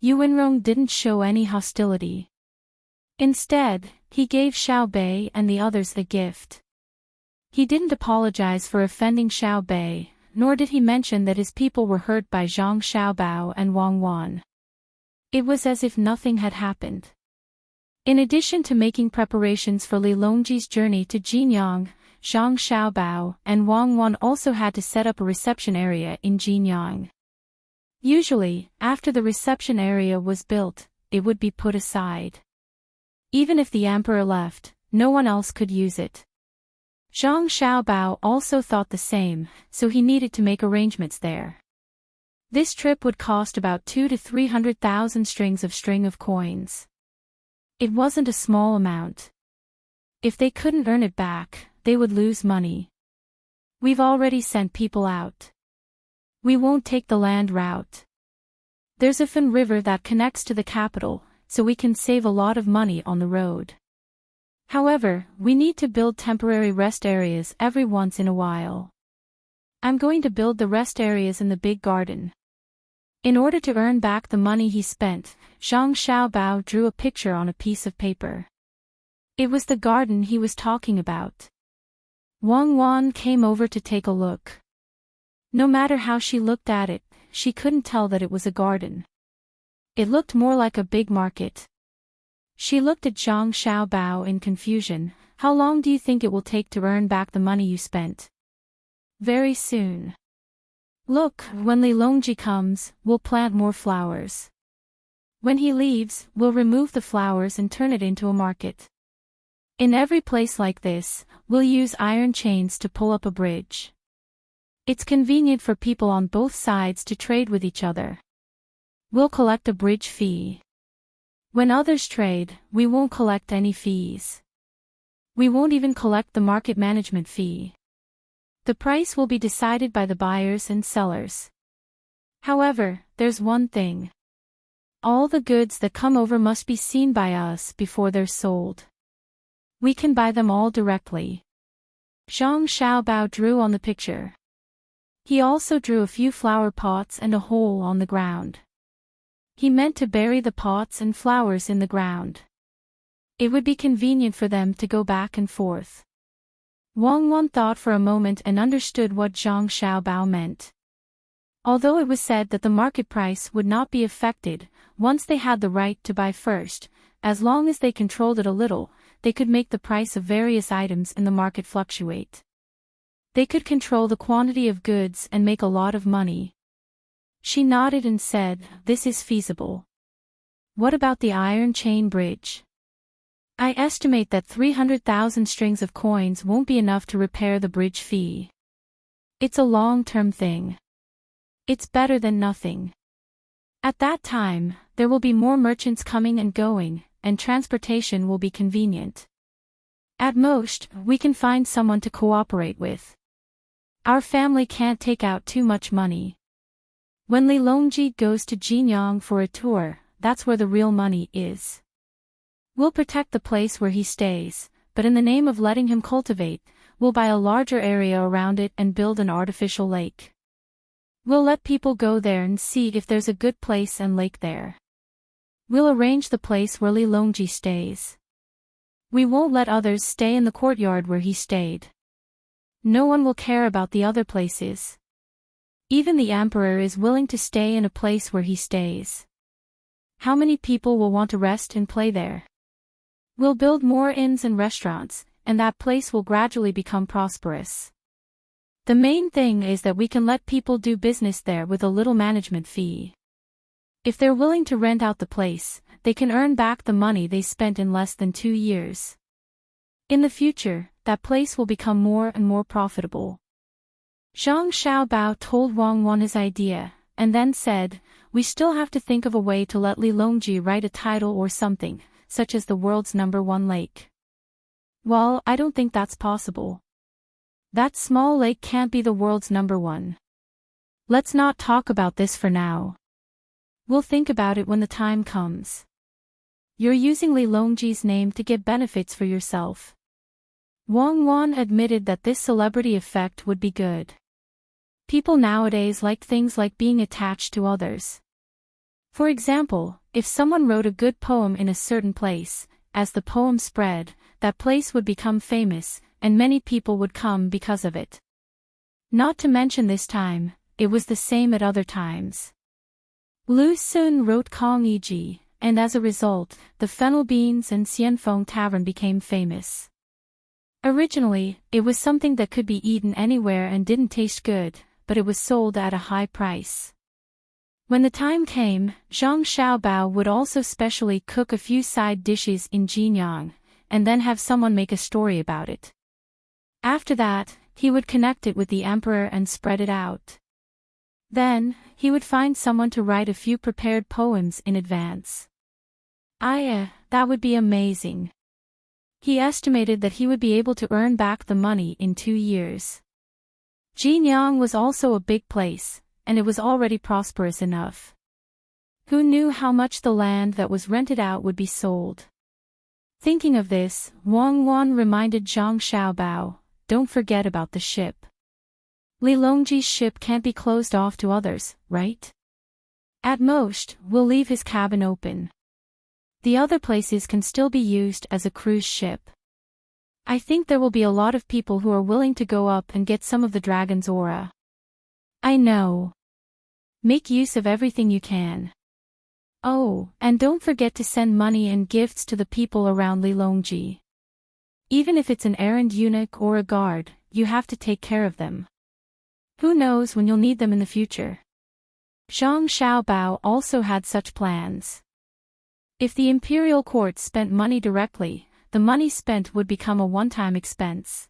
Speaker 1: Yu Wenrong didn't show any hostility. Instead, he gave Xiao Bei and the others a gift. He didn't apologize for offending Xiao Bei, nor did he mention that his people were hurt by Zhang Xiaobao and Wang Wan. It was as if nothing had happened. In addition to making preparations for Li Longji's journey to Jinyang, Zhang Xiaobao and Wang Wan also had to set up a reception area in Jinyang. Usually, after the reception area was built, it would be put aside. Even if the emperor left, no one else could use it. Zhang Xiaobao also thought the same, so he needed to make arrangements there. This trip would cost about 200,000 to 300,000 string of coins. It wasn't a small amount. If they couldn't earn it back, they would lose money. We've already sent people out. We won't take the land route. There's a Fan River that connects to the capital, so we can save a lot of money on the road. However, we need to build temporary rest areas every once in a while. I'm going to build the rest areas in the big garden. In order to earn back the money he spent, Zhang Xiaobao drew a picture on a piece of paper. It was the garden he was talking about. Wang Wan came over to take a look. No matter how she looked at it, she couldn't tell that it was a garden. It looked more like a big market. She looked at Zhang Xiaobao in confusion. "How long do you think it will take to earn back the money you spent?" "Very soon. Look, when Li Longji comes, we'll plant more flowers. When he leaves, we'll remove the flowers and turn it into a market. In every place like this, we'll use iron chains to pull up a bridge. It's convenient for people on both sides to trade with each other. We'll collect a bridge fee. When others trade, we won't collect any fees. We won't even collect the market management fee. The price will be decided by the buyers and sellers. However, there's one thing. All the goods that come over must be seen by us before they're sold. We can buy them all directly." Zhang Xiaobao drew on the picture. He also drew a few flower pots and a hole on the ground. He meant to bury the pots and flowers in the ground. It would be convenient for them to go back and forth. Wang Wan thought for a moment and understood what Zhang Xiaobao meant. Although it was said that the market price would not be affected, once they had the right to buy first, as long as they controlled it a little, they could make the price of various items in the market fluctuate. They could control the quantity of goods and make a lot of money. She nodded and said, "This is feasible. What about the iron chain bridge? I estimate that 300,000 strings of coins won't be enough to repair the bridge fee. It's a long-term thing. It's better than nothing. At that time, there will be more merchants coming and going, and transportation will be convenient. At most, we can find someone to cooperate with. Our family can't take out too much money. When Li Longji goes to Jinyang for a tour, that's where the real money is. We'll protect the place where he stays, but in the name of letting him cultivate, we'll buy a larger area around it and build an artificial lake. We'll let people go there and see if there's a good place and lake there. We'll arrange the place where Li Longji stays. We won't let others stay in the courtyard where he stayed. No one will care about the other places. Even the emperor is willing to stay in a place where he stays. How many people will want to rest and play there? We'll build more inns and restaurants, and that place will gradually become prosperous. The main thing is that we can let people do business there with a little management fee. If they're willing to rent out the place, they can earn back the money they spent in less than 2 years. In the future, that place will become more and more profitable. Zhang Xiaobao told Wang Wan his idea, and then said, "We still have to think of a way to let Li Longji write a title or something, such as the world's #1 lake." Well, I don't think that's possible. That small lake can't be the world's #1. Let's not talk about this for now. We'll think about it when the time comes. You're using Li Longji's name to get benefits for yourself. Wang Wan admitted that this celebrity effect would be good. People nowadays like things like being attached to others. For example, if someone wrote a good poem in a certain place, as the poem spread, that place would become famous, and many people would come because of it. Not to mention this time, it was the same at other times. Lu Sun wrote Kong Yiji, and as a result, the Fennel Beans and Xianfeng Tavern became famous. Originally, it was something that could be eaten anywhere and didn't taste good, but it was sold at a high price. When the time came, Zhang Xiaobao would also specially cook a few side dishes in Jinyang, and then have someone make a story about it. After that, he would connect it with the emperor and spread it out. Then, he would find someone to write a few prepared poems in advance. That would be amazing. He estimated that he would be able to earn back the money in 2 years. Jinyang was also a big place, and it was already prosperous enough. Who knew how much the land that was rented out would be sold? Thinking of this, Wang Wan reminded Zhang Xiaobao, "Don't forget about the ship. Li Longji's ship can't be closed off to others, right? At most, we'll leave his cabin open. The other places can still be used as a cruise ship. I think there will be a lot of people who are willing to go up and get some of the dragon's aura." "I know. Make use of everything you can. Oh, and don't forget to send money and gifts to the people around Li Longji. Even if it's an errand eunuch or a guard, you have to take care of them. Who knows when you'll need them in the future." Zhang Xiaobao also had such plans. If the imperial court spent money directly, the money spent would become a one-time expense.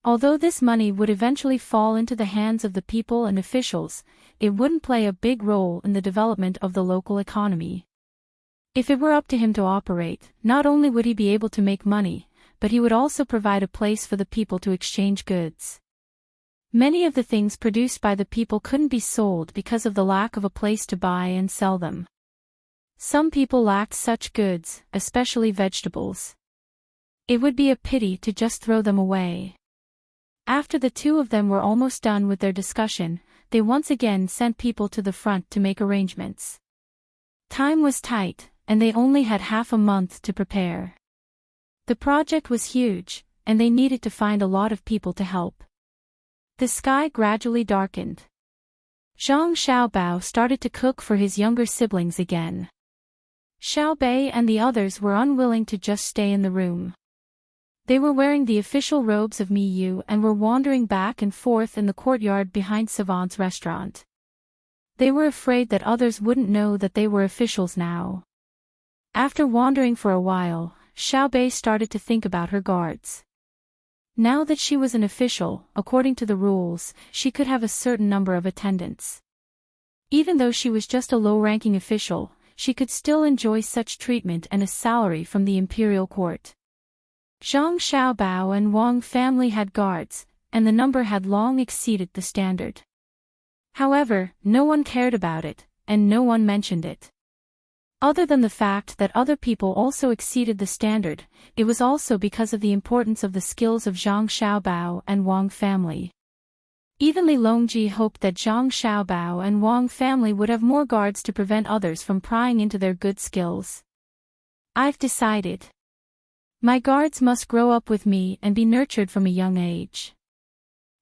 Speaker 1: Although this money would eventually fall into the hands of the people and officials, it wouldn't play a big role in the development of the local economy. If it were up to him to operate, not only would he be able to make money, but he would also provide a place for the people to exchange goods. Many of the things produced by the people couldn't be sold because of the lack of a place to buy and sell them. Some people lacked such goods, especially vegetables. It would be a pity to just throw them away. After the two of them were almost done with their discussion, they once again sent people to the front to make arrangements. Time was tight, and they only had half a month to prepare. The project was huge, and they needed to find a lot of people to help. The sky gradually darkened. Zhang Xiaobao started to cook for his younger siblings again. Xiaobei and the others were unwilling to just stay in the room. They were wearing the official robes of Miyu and were wandering back and forth in the courtyard behind Savant's restaurant. They were afraid that others wouldn't know that they were officials now. After wandering for a while, Xiaobei started to think about her guards. Now that she was an official, according to the rules, she could have a certain number of attendants. Even though she was just a low-ranking official, she could still enjoy such treatment and a salary from the imperial court. Zhang Xiaobao and Wang family had guards, and the number had long exceeded the standard. However, no one cared about it, and no one mentioned it. Other than the fact that other people also exceeded the standard, it was also because of the importance of the skills of Zhang Xiaobao and Wang family. Even Li Longji hoped that Zhang Xiaobao and Wang family would have more guards to prevent others from prying into their good skills. I've decided. My guards must grow up with me and be nurtured from a young age.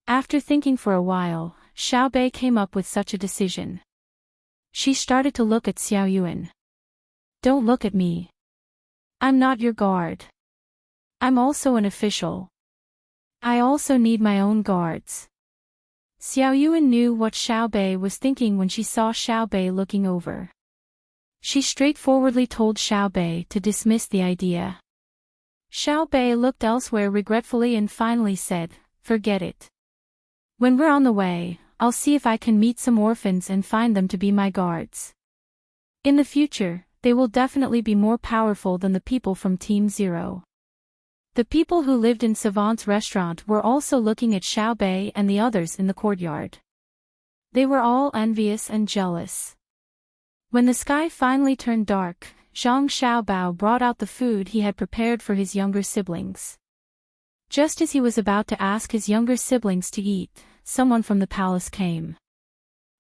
Speaker 1: After thinking for a while, Xiao Bei came up with such a decision. She started to look at Xiao Yuan. Don't look at me. I'm not your guard. I'm also an official. I also need my own guards. Xiao Yuan knew what Xiao Bei was thinking when she saw Xiao Bei looking over. She straightforwardly told Xiao Bei to dismiss the idea. Xiao Bei looked elsewhere regretfully and finally said, "Forget it. When we're on the way, I'll see if I can meet some orphans and find them to be my guards. In the future, they will definitely be more powerful than the people from Team Zero." The people who lived in Savant's restaurant were also looking at Xiao Bei and the others in the courtyard. They were all envious and jealous. When the sky finally turned dark, Zhang Xiaobao brought out the food he had prepared for his younger siblings. Just as he was about to ask his younger siblings to eat, someone from the palace came.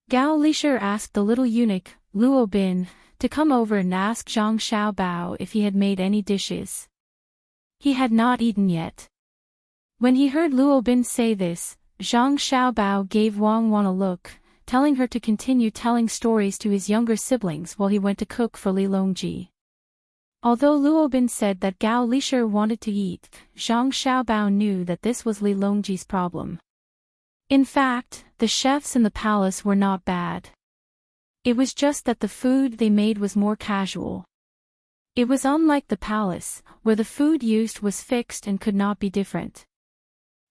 Speaker 1: Gao Lisher asked the little eunuch, Luo Bin, to come over and ask Zhang Xiaobao if he had made any dishes. He had not eaten yet. When he heard Luo Bin say this, Zhang Xiaobao gave Wang Wan a look, telling her to continue telling stories to his younger siblings while he went to cook for Li Longji. Although Luo Bin said that Gao Lisher wanted to eat, Zhang Xiaobao knew that this was Li Longji's problem. In fact, the chefs in the palace were not bad. It was just that the food they made was more casual. It was unlike the palace, where the food used was fixed and could not be different.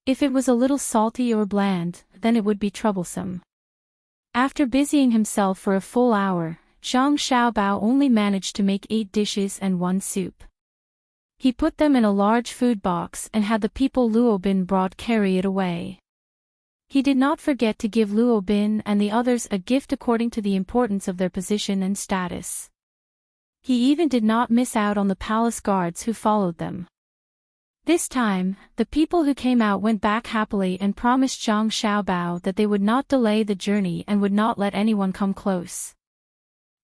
Speaker 1: If it was a little salty or bland, then it would be troublesome. After busying himself for a full hour, Zhang Xiaobao only managed to make 8 dishes and 1 soup. He put them in a large food box and had the people Luo Bin brought carry it away. He did not forget to give Luo Bin and the others a gift according to the importance of their position and status. He even did not miss out on the palace guards who followed them. This time, the people who came out went back happily and promised Zhang Xiaobao that they would not delay the journey and would not let anyone come close.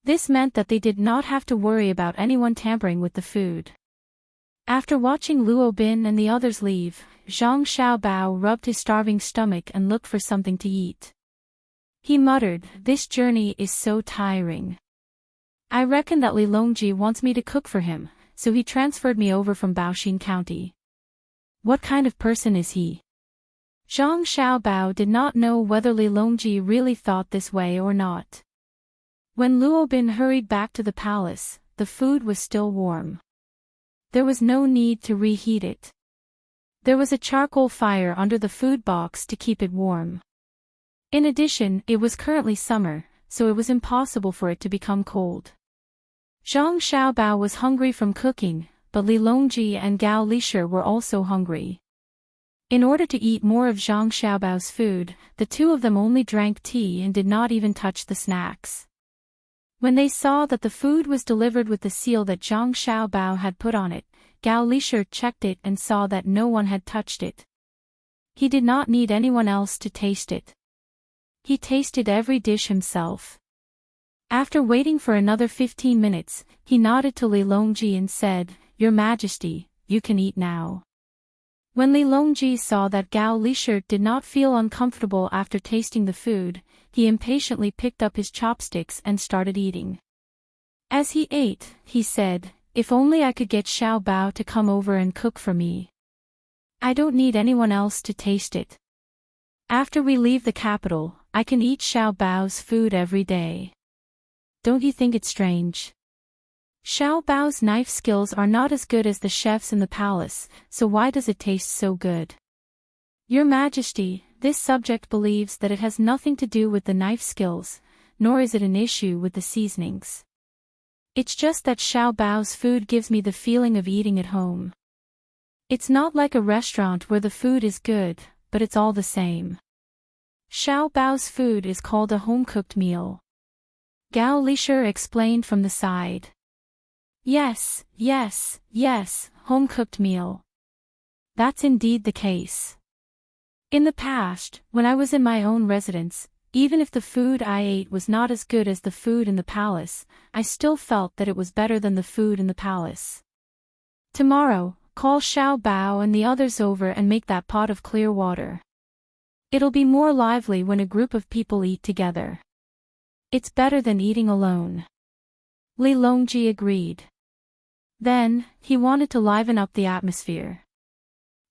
Speaker 1: This meant that they did not have to worry about anyone tampering with the food. After watching Luo Bin and the others leave, Zhang Xiaobao rubbed his starving stomach and looked for something to eat. He muttered, "This journey is so tiring. I reckon that Li Longji wants me to cook for him, so he transferred me over from Baoxin County. What kind of person is he?" Zhang Xiaobao did not know whether Li Longji really thought this way or not. When Luo Bin hurried back to the palace, the food was still warm. There was no need to reheat it. There was a charcoal fire under the food box to keep it warm. In addition, it was currently summer, so it was impossible for it to become cold. Zhang Xiaobao was hungry from cooking, but Li Longji and Gao Lisher were also hungry. In order to eat more of Zhang Xiaobao's food, the two of them only drank tea and did not even touch the snacks. When they saw that the food was delivered with the seal that Zhang Xiaobao had put on it, Gao Lisher checked it and saw that no one had touched it. He did not need anyone else to taste it. He tasted every dish himself. After waiting for another 15 minutes, he nodded to Li Longji and said, "Your Majesty, you can eat now." When Li Longji saw that Gao Lisher did not feel uncomfortable after tasting the food, he impatiently picked up his chopsticks and started eating. As he ate, he said, "If only I could get Xiao Bao to come over and cook for me. I don't need anyone else to taste it. After we leave the capital, I can eat Xiao Bao's food every day. Don't you think it's strange? Xiao Bao's knife skills are not as good as the chefs in the palace, so why does it taste so good? Your Majesty, this subject believes that it has nothing to do with the knife skills, nor is it an issue with the seasonings. It's just that Xiao Bao's food gives me the feeling of eating at home. It's not like a restaurant where the food is good, but it's all the same. Xiao Bao's food is called a home-cooked meal. Gao Lisher explained from the side. Yes, home-cooked meal. That's indeed the case. In the past, when I was in my own residence, even if the food I ate was not as good as the food in the palace, I still felt that it was better than the food in the palace. Tomorrow, call Xiao Bao and the others over and make that pot of clear water. It'll be more lively when a group of people eat together. It's better than eating alone. Li Longji agreed. Then, he wanted to liven up the atmosphere.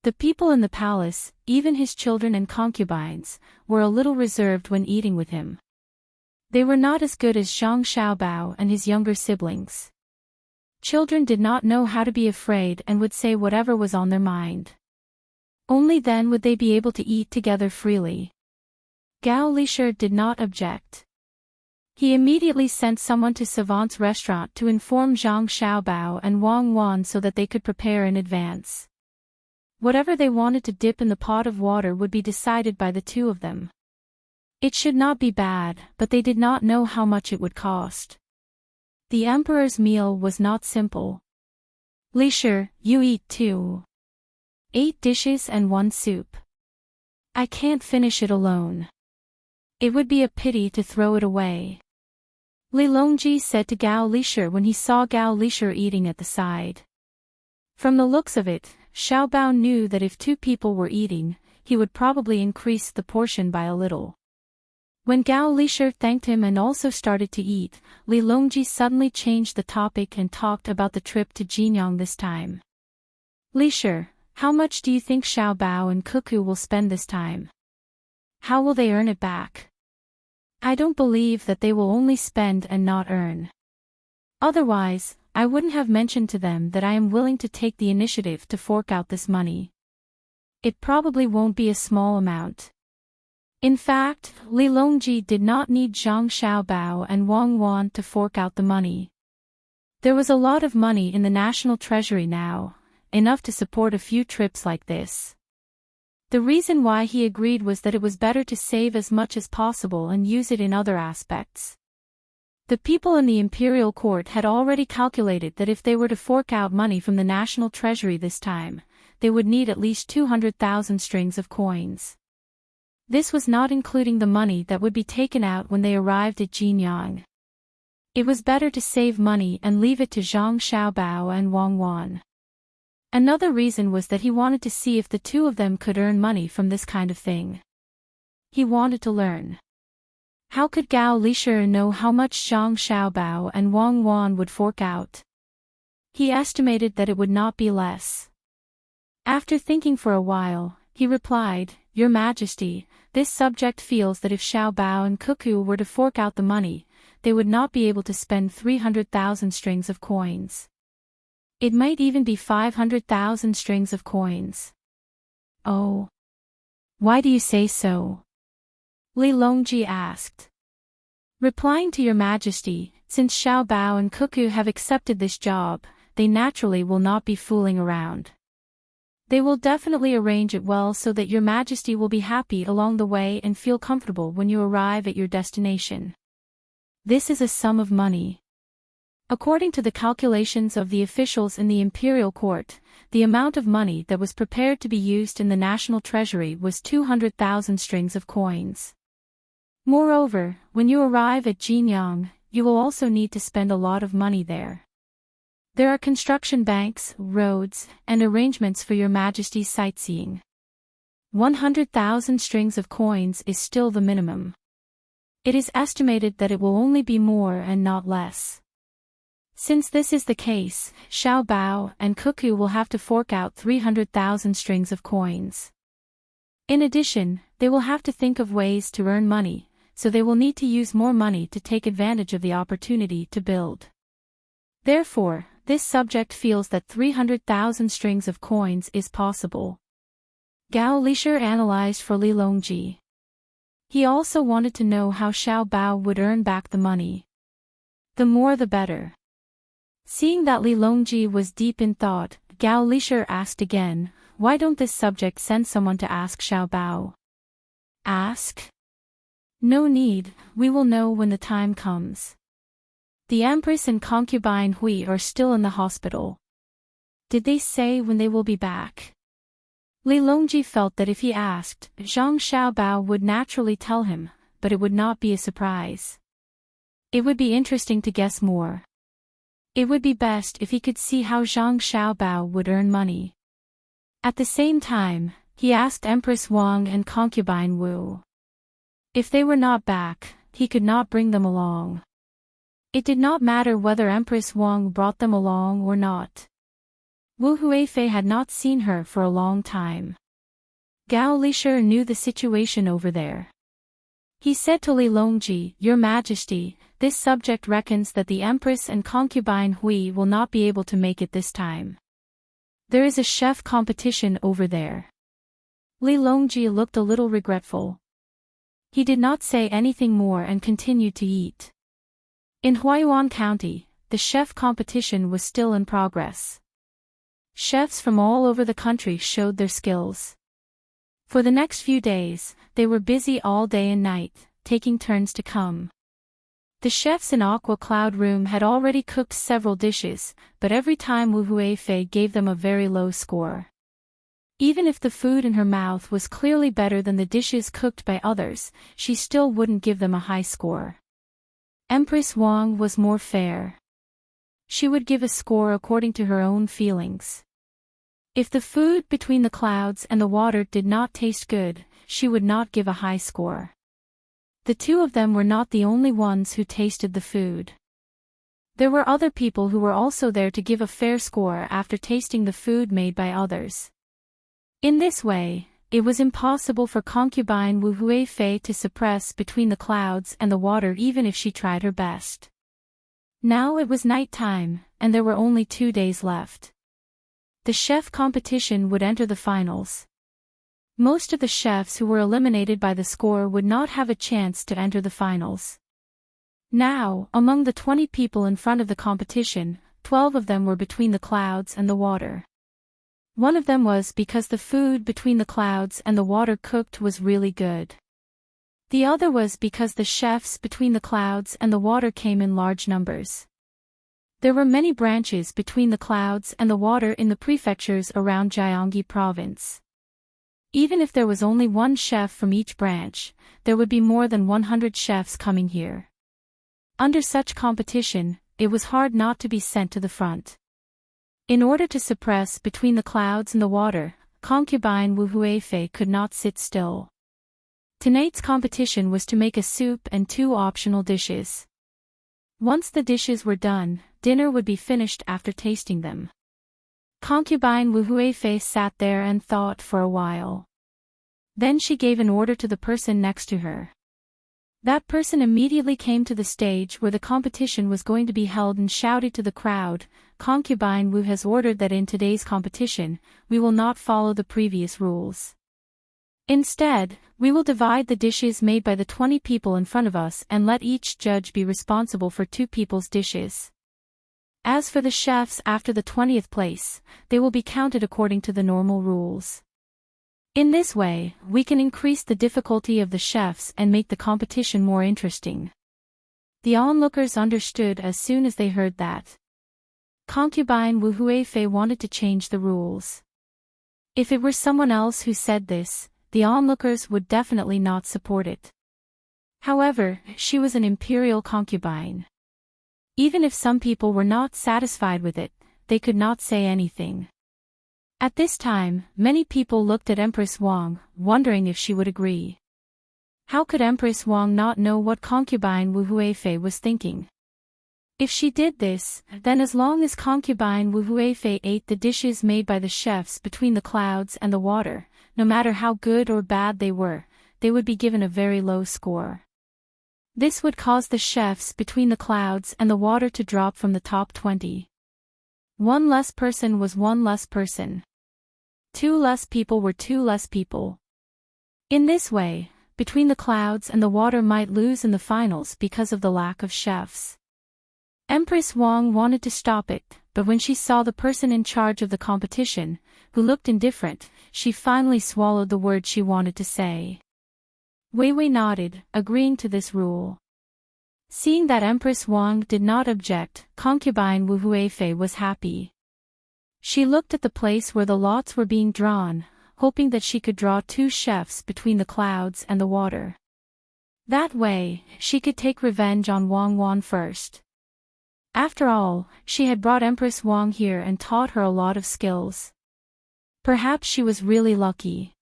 Speaker 1: The people in the palace, even his children and concubines, were a little reserved when eating with him. They were not as good as Zhang Xiaobao and his younger siblings. Children did not know how to be afraid and would say whatever was on their mind. Only then would they be able to eat together freely. Gao Lisher did not object. He immediately sent someone to Savant's restaurant to inform Zhang Xiaobao and Wang Wan so that they could prepare in advance. Whatever they wanted to dip in the pot of water would be decided by the two of them. It should not be bad, but they did not know how much it would cost. The emperor's meal was not simple. Lisher, you eat too. 8 dishes and 1 soup. I can't finish it alone. It would be a pity to throw it away. Li Longji said to Gao Lisher when he saw Gao Lisher eating at the side. From the looks of it, Xiao Bao knew that if 2 people were eating, he would probably increase the portion by a little. When Gao Lisher thanked him and also started to eat, Li Longji suddenly changed the topic and talked about the trip to Jinyang this time. Lisher, how much do you think Xiao Bao and Cuckoo will spend this time? How will they earn it back? I don't believe that they will only spend and not earn. Otherwise, I wouldn't have mentioned to them that I am willing to take the initiative to fork out this money. It probably won't be a small amount. In fact, Li Longji did not need Zhang Xiaobao and Wang Wan to fork out the money. There was a lot of money in the national treasury now, enough to support a few trips like this. The reason why he agreed was that it was better to save as much as possible and use it in other aspects. The people in the imperial court had already calculated that if they were to fork out money from the national treasury this time, they would need at least 200,000 strings of coins. This was not including the money that would be taken out when they arrived at Jinyang. It was better to save money and leave it to Zhang Xiaobao and Wang Wan. Another reason was that he wanted to see if the two of them could earn money from this kind of thing. He wanted to learn. How could Gao Lisher know how much Zhang Xiaobao and Wang Wan would fork out? He estimated that it would not be less. After thinking for a while, he replied, Your Majesty, this subject feels that if Xiao Bao and Cuckoo were to fork out the money, they would not be able to spend 300,000 strings of coins. It might even be 500,000 strings of coins. Oh. Why do you say so? Li Longji asked. Replying to Your Majesty, since Xiao Bao and Cuckoo have accepted this job, they naturally will not be fooling around. They will definitely arrange it well so that Your Majesty will be happy along the way and feel comfortable when you arrive at your destination. This is a sum of money. According to the calculations of the officials in the imperial court, the amount of money that was prepared to be used in the national treasury was 200,000 strings of coins. Moreover, when you arrive at Jinyang, you will also need to spend a lot of money there. There are construction banks, roads, and arrangements for Your Majesty's sightseeing. 100,000 strings of coins is still the minimum. It is estimated that it will only be more and not less. Since this is the case, Xiao Bao and Cuckoo will have to fork out 300,000 strings of coins. In addition, they will have to think of ways to earn money, so they will need to use more money to take advantage of the opportunity to build. Therefore, this subject feels that 300,000 strings of coins is possible. Gao Lishir analyzed for Li Longji. He also wanted to know how Xiao Bao would earn back the money. The more the better. Seeing that Li Longji was deep in thought, Gao Lishir asked again, why don't this subject send someone to ask Xiao Bao? Ask? No need, we will know when the time comes. The Empress and concubine Hui are still in the hospital. Did they say when they will be back? Li Longji felt that if he asked, Zhang Xiaobao would naturally tell him, but it would not be a surprise. It would be interesting to guess more. It would be best if he could see how Zhang Xiaobao would earn money. At the same time, he asked Empress Wang and concubine Wu. If they were not back, he could not bring them along. It did not matter whether Empress Wang brought them along or not. Wu Huifei had not seen her for a long time. Gao Lishir knew the situation over there. He said to Li Longji, Your Majesty, this subject reckons that the Empress and concubine Hui will not be able to make it this time. There is a chef competition over there. Li Longji looked a little regretful. He did not say anything more and continued to eat. In Huaiyuan County, the chef competition was still in progress. Chefs from all over the country showed their skills. For the next few days, they were busy all day and night, taking turns to come. The chefs in Aqua Cloud Room had already cooked several dishes, but every time Wu Huifei gave them a very low score. Even if the food in her mouth was clearly better than the dishes cooked by others, she still wouldn't give them a high score. Empress Wang was more fair. She would give a score according to her own feelings. If the food between the clouds and the water did not taste good, she would not give a high score. The two of them were not the only ones who tasted the food. There were other people who were also there to give a fair score after tasting the food made by others. In this way, it was impossible for concubine Wu Huifei to suppress between the clouds and the water even if she tried her best. Now it was night time, and there were only 2 days left. The chef competition would enter the finals. Most of the chefs who were eliminated by the score would not have a chance to enter the finals. Now, among the 20 people in front of the competition, 12 of them were between the clouds and the water. One of them was because the food between the clouds and the water cooked was really good. The other was because the chefs between the clouds and the water came in large numbers. There were many branches between the clouds and the water in the prefectures around Jiangyi province. Even if there was only one chef from each branch, there would be more than 100 chefs coming here. Under such competition, it was hard not to be sent to the front. In order to suppress between the clouds and the water, concubine Wu Huifei could not sit still. Tonight's competition was to make a soup and 2 optional dishes. Once the dishes were done, dinner would be finished after tasting them. Concubine Wu Huifei sat there and thought for a while. Then she gave an order to the person next to her. That person immediately came to the stage where the competition was going to be held and shouted to the crowd, Concubine Wu has ordered that in today's competition, we will not follow the previous rules. Instead, we will divide the dishes made by the 20 people in front of us and let each judge be responsible for 2 people's dishes. As for the chefs after the 20th place, they will be counted according to the normal rules. In this way, we can increase the difficulty of the chefs and make the competition more interesting. The onlookers understood as soon as they heard that. Concubine Wu Huifei wanted to change the rules. If it were someone else who said this, the onlookers would definitely not support it. However, she was an imperial concubine. Even if some people were not satisfied with it, they could not say anything. At this time, many people looked at Empress Wang, wondering if she would agree. How could Empress Wang not know what concubine Wu Huifei was thinking? If she did this, then as long as concubine Wu Huifei ate the dishes made by the chefs between the clouds and the water, no matter how good or bad they would be given a very low score. This would cause the chefs between the clouds and the water to drop from the top 20. One less person was one less person. 2 less people were 2 less people. In this way, Between the Clouds and the Water might lose in the finals because of the lack of chefs. Empress Wang wanted to stop it, but when she saw the person in charge of the competition, who looked indifferent, she finally swallowed the word she wanted to say. Wei Wei nodded, agreeing to this rule. Seeing that Empress Wang did not object, concubine Wu Huifei was happy. She looked at the place where the lots were being drawn, hoping that she could draw 2 chefs between the clouds and the water. That way, she could take revenge on Wang Wan first. After all, she had brought Empress Wang here and taught her a lot of skills. Perhaps she was really lucky.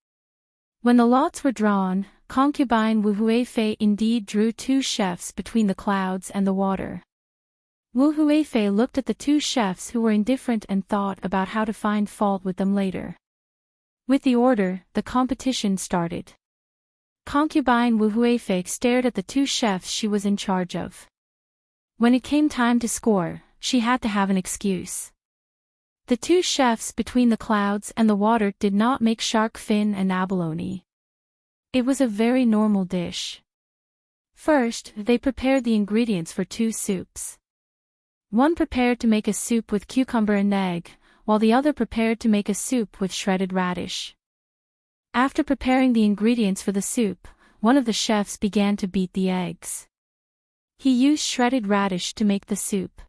Speaker 1: When the lots were drawn, concubine Wu Huifei indeed drew 2 chefs between the clouds and the water. Wu Huifei looked at the 2 chefs who were indifferent and thought about how to find fault with them later. With the order, the competition started. Concubine Wu Huifei stared at the 2 chefs she was in charge of. When it came time to score, she had to have an excuse. The 2 chefs between the clouds and the water did not make shark fin and abalone. It was a very normal dish. First, they prepared the ingredients for 2 soups. One prepared to make a soup with cucumber and egg, while the other prepared to make a soup with shredded radish. After preparing the ingredients for the soup, one of the chefs began to beat the eggs. He used shredded radish to make the soup.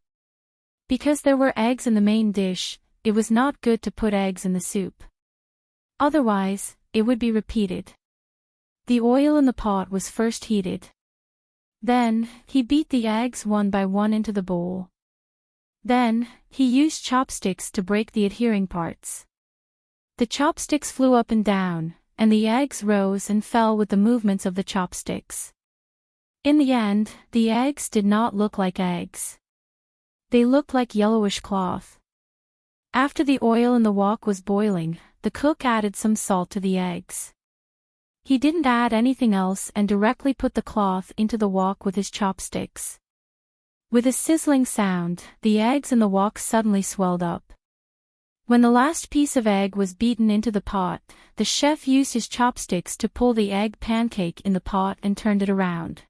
Speaker 1: Because there were eggs in the main dish, it was not good to put eggs in the soup. Otherwise, it would be repeated. The oil in the pot was first heated. Then, he beat the eggs one by one into the bowl. Then, he used chopsticks to break the adhering parts. The chopsticks flew up and down, and the eggs rose and fell with the movements of the chopsticks. In the end, the eggs did not look like eggs. They looked like yellowish cloth. After the oil in the wok was boiling, the cook added some salt to the eggs. He didn't add anything else and directly put the cloth into the wok with his chopsticks. With a sizzling sound, the eggs in the wok suddenly swelled up. When the last piece of egg was beaten into the pot, the chef used his chopsticks to pull the egg pancake in the pot and turned it around.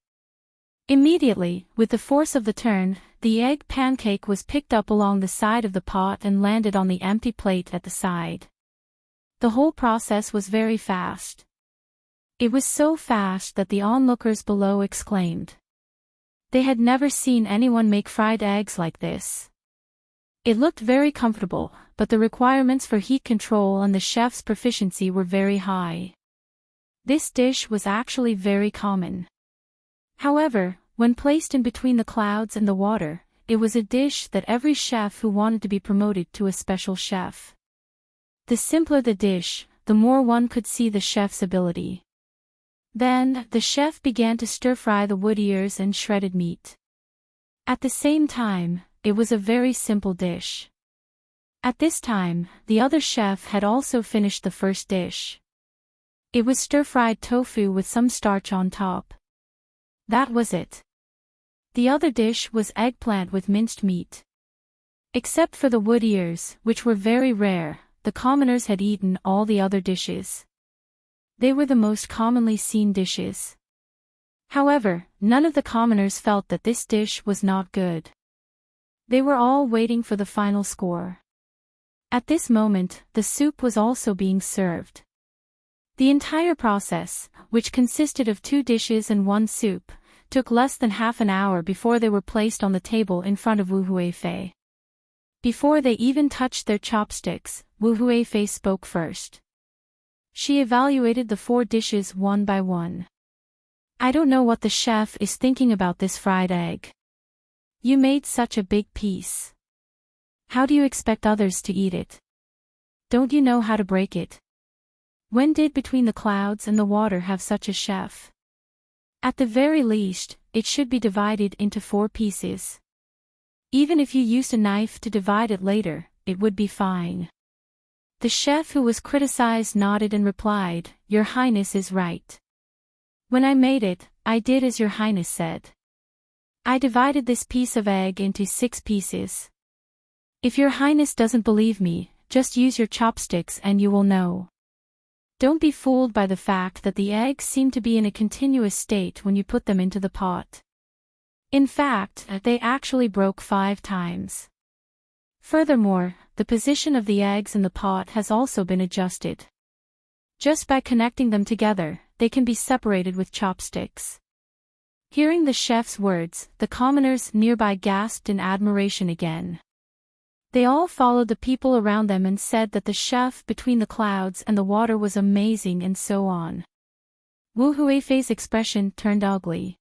Speaker 1: Immediately, with the force of the turn, the egg pancake was picked up along the side of the pot and landed on the empty plate at the side. The whole process was very fast. It was so fast that the onlookers below exclaimed. They had never seen anyone make fried eggs like this. It looked very comfortable, but the requirements for heat control and the chef's proficiency were very high. This dish was actually very common. However, when placed in between the clouds and the water, it was a dish that every chef who wanted to be promoted to a special chef. The simpler the dish, the more one could see the chef's ability. Then, the chef began to stir-fry the wood ears and shredded meat. At the same time, it was a very simple dish. At this time, the other chef had also finished the first dish. It was stir-fried tofu with some starch on top. That was it. The other dish was eggplant with minced meat. Except for the wood ears, which were very rare, the commoners had eaten all the other dishes. They were the most commonly seen dishes. However, none of the commoners felt that this dish was not good. They were all waiting for the final score. At this moment, the soup was also being served. The entire process, which consisted of 2 dishes and 1 soup, took less than half an hour before they were placed on the table in front of Wu Huifei. Before they even touched their chopsticks, Wu Huifei spoke first. She evaluated the 4 dishes one by one. I don't know what the chef is thinking about this fried egg. You made such a big piece. How do you expect others to eat it? Don't you know how to break it? When did Between the Clouds and the Water have such a chef? At the very least, it should be divided into 4 pieces. Even if you used a knife to divide it later, it would be fine. The chef who was criticized nodded and replied, Your Highness is right. When I made it, I did as Your Highness said. I divided this piece of egg into 6 pieces. If Your Highness doesn't believe me, just use your chopsticks and you will know. Don't be fooled by the fact that the eggs seem to be in a continuous state when you put them into the pot. In fact, they actually broke 5 times. Furthermore, the position of the eggs in the pot has also been adjusted. Just by connecting them together, they can be separated with chopsticks. Hearing the chef's words, the commoners nearby gasped in admiration again. They all followed the people around them and said that the chef between the clouds and the water was amazing and so on. Wu Huifei's expression turned ugly.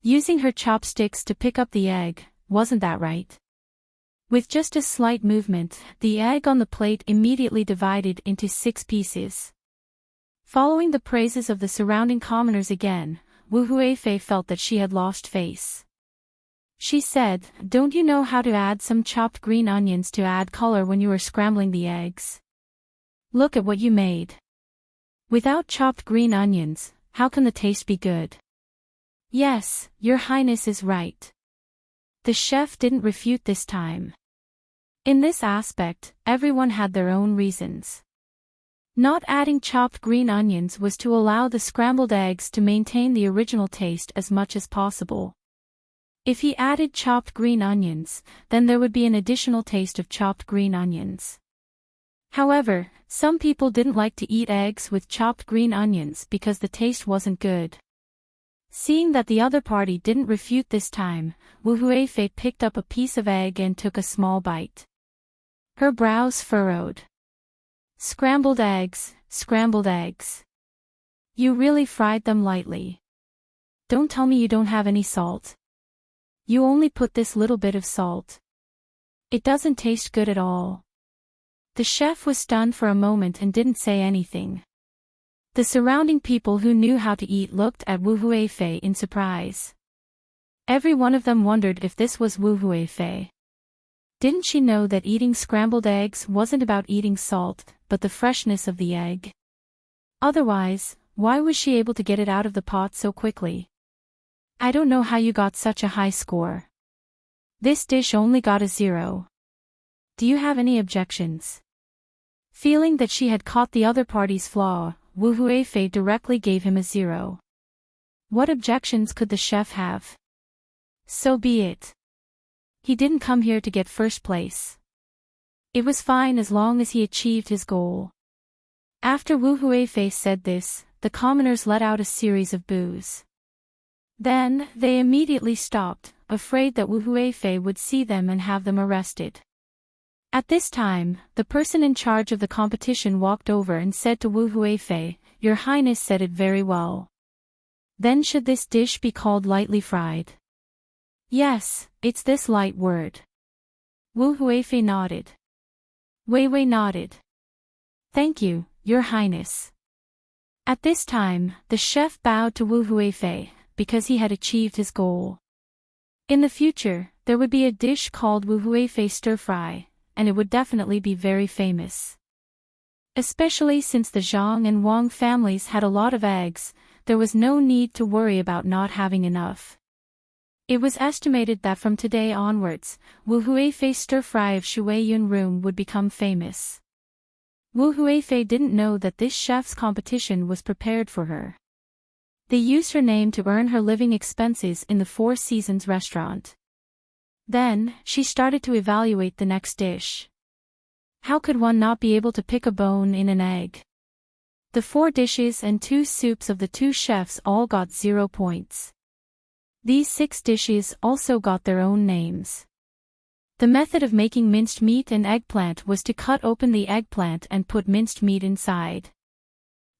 Speaker 1: Using her chopsticks to pick up the egg, wasn't that right? With just a slight movement, the egg on the plate immediately divided into 6 pieces. Following the praises of the surrounding commoners again, Wu Huifei felt that she had lost face. She said, "Don't you know how to add some chopped green onions to add color when you are scrambling the eggs? Look at what you made. Without chopped green onions, how can the taste be good?" "Yes, Your Highness is right." The chef didn't refute this time. In this aspect, everyone had their own reasons. Not adding chopped green onions was to allow the scrambled eggs to maintain the original taste as much as possible. If he added chopped green onions, then there would be an additional taste of chopped green onions. However, some people didn't like to eat eggs with chopped green onions because the taste wasn't good. Seeing that the other party didn't refute this time, Wu Huifei picked up a piece of egg and took a small bite. Her brows furrowed. Scrambled eggs, scrambled eggs. You really fried them lightly. Don't tell me you don't have any salt. You only put this little bit of salt. It doesn't taste good at all. The chef was stunned for a moment and didn't say anything. The surrounding people who knew how to eat looked at Wu Huifei in surprise. Every one of them wondered if this was Wu Huifei. Didn't she know that eating scrambled eggs wasn't about eating salt, but the freshness of the egg? Otherwise, why was she able to get it out of the pot so quickly? I don't know how you got such a high score. This dish only got a 0. Do you have any objections? Feeling that she had caught the other party's flaw, Wu Huifei directly gave him a 0. What objections could the chef have? So be it. He didn't come here to get first place. It was fine as long as he achieved his goal. After Wu Huifei said this, the commoners let out a series of boos. Then, they immediately stopped, afraid that Wu Huifei would see them and have them arrested. At this time, the person in charge of the competition walked over and said to Wu Huifei, "Your Highness said it very well. Then should this dish be called lightly fried?" "Yes, it's this light word." Wu Huifei nodded. Wei Wei nodded. "Thank you, Your Highness." At this time, the chef bowed to Wu Huifei, because he had achieved his goal. In the future, there would be a dish called Wu Huifei stir-fry, and it would definitely be very famous. Especially since the Zhang and Wang families had a lot of eggs, there was no need to worry about not having enough. It was estimated that from today onwards, Wu Huifei's stir-fry of Shuiyun room would become famous. Wu Huifei didn't know that this chef's competition was prepared for her. They used her name to earn her living expenses in the Four Seasons restaurant. Then, she started to evaluate the next dish. How could one not be able to pick a bone in an egg? The 4 dishes and 2 soups of the 2 chefs all got 0 points. These 6 dishes also got their own names. The method of making minced meat and eggplant was to cut open the eggplant and put minced meat inside.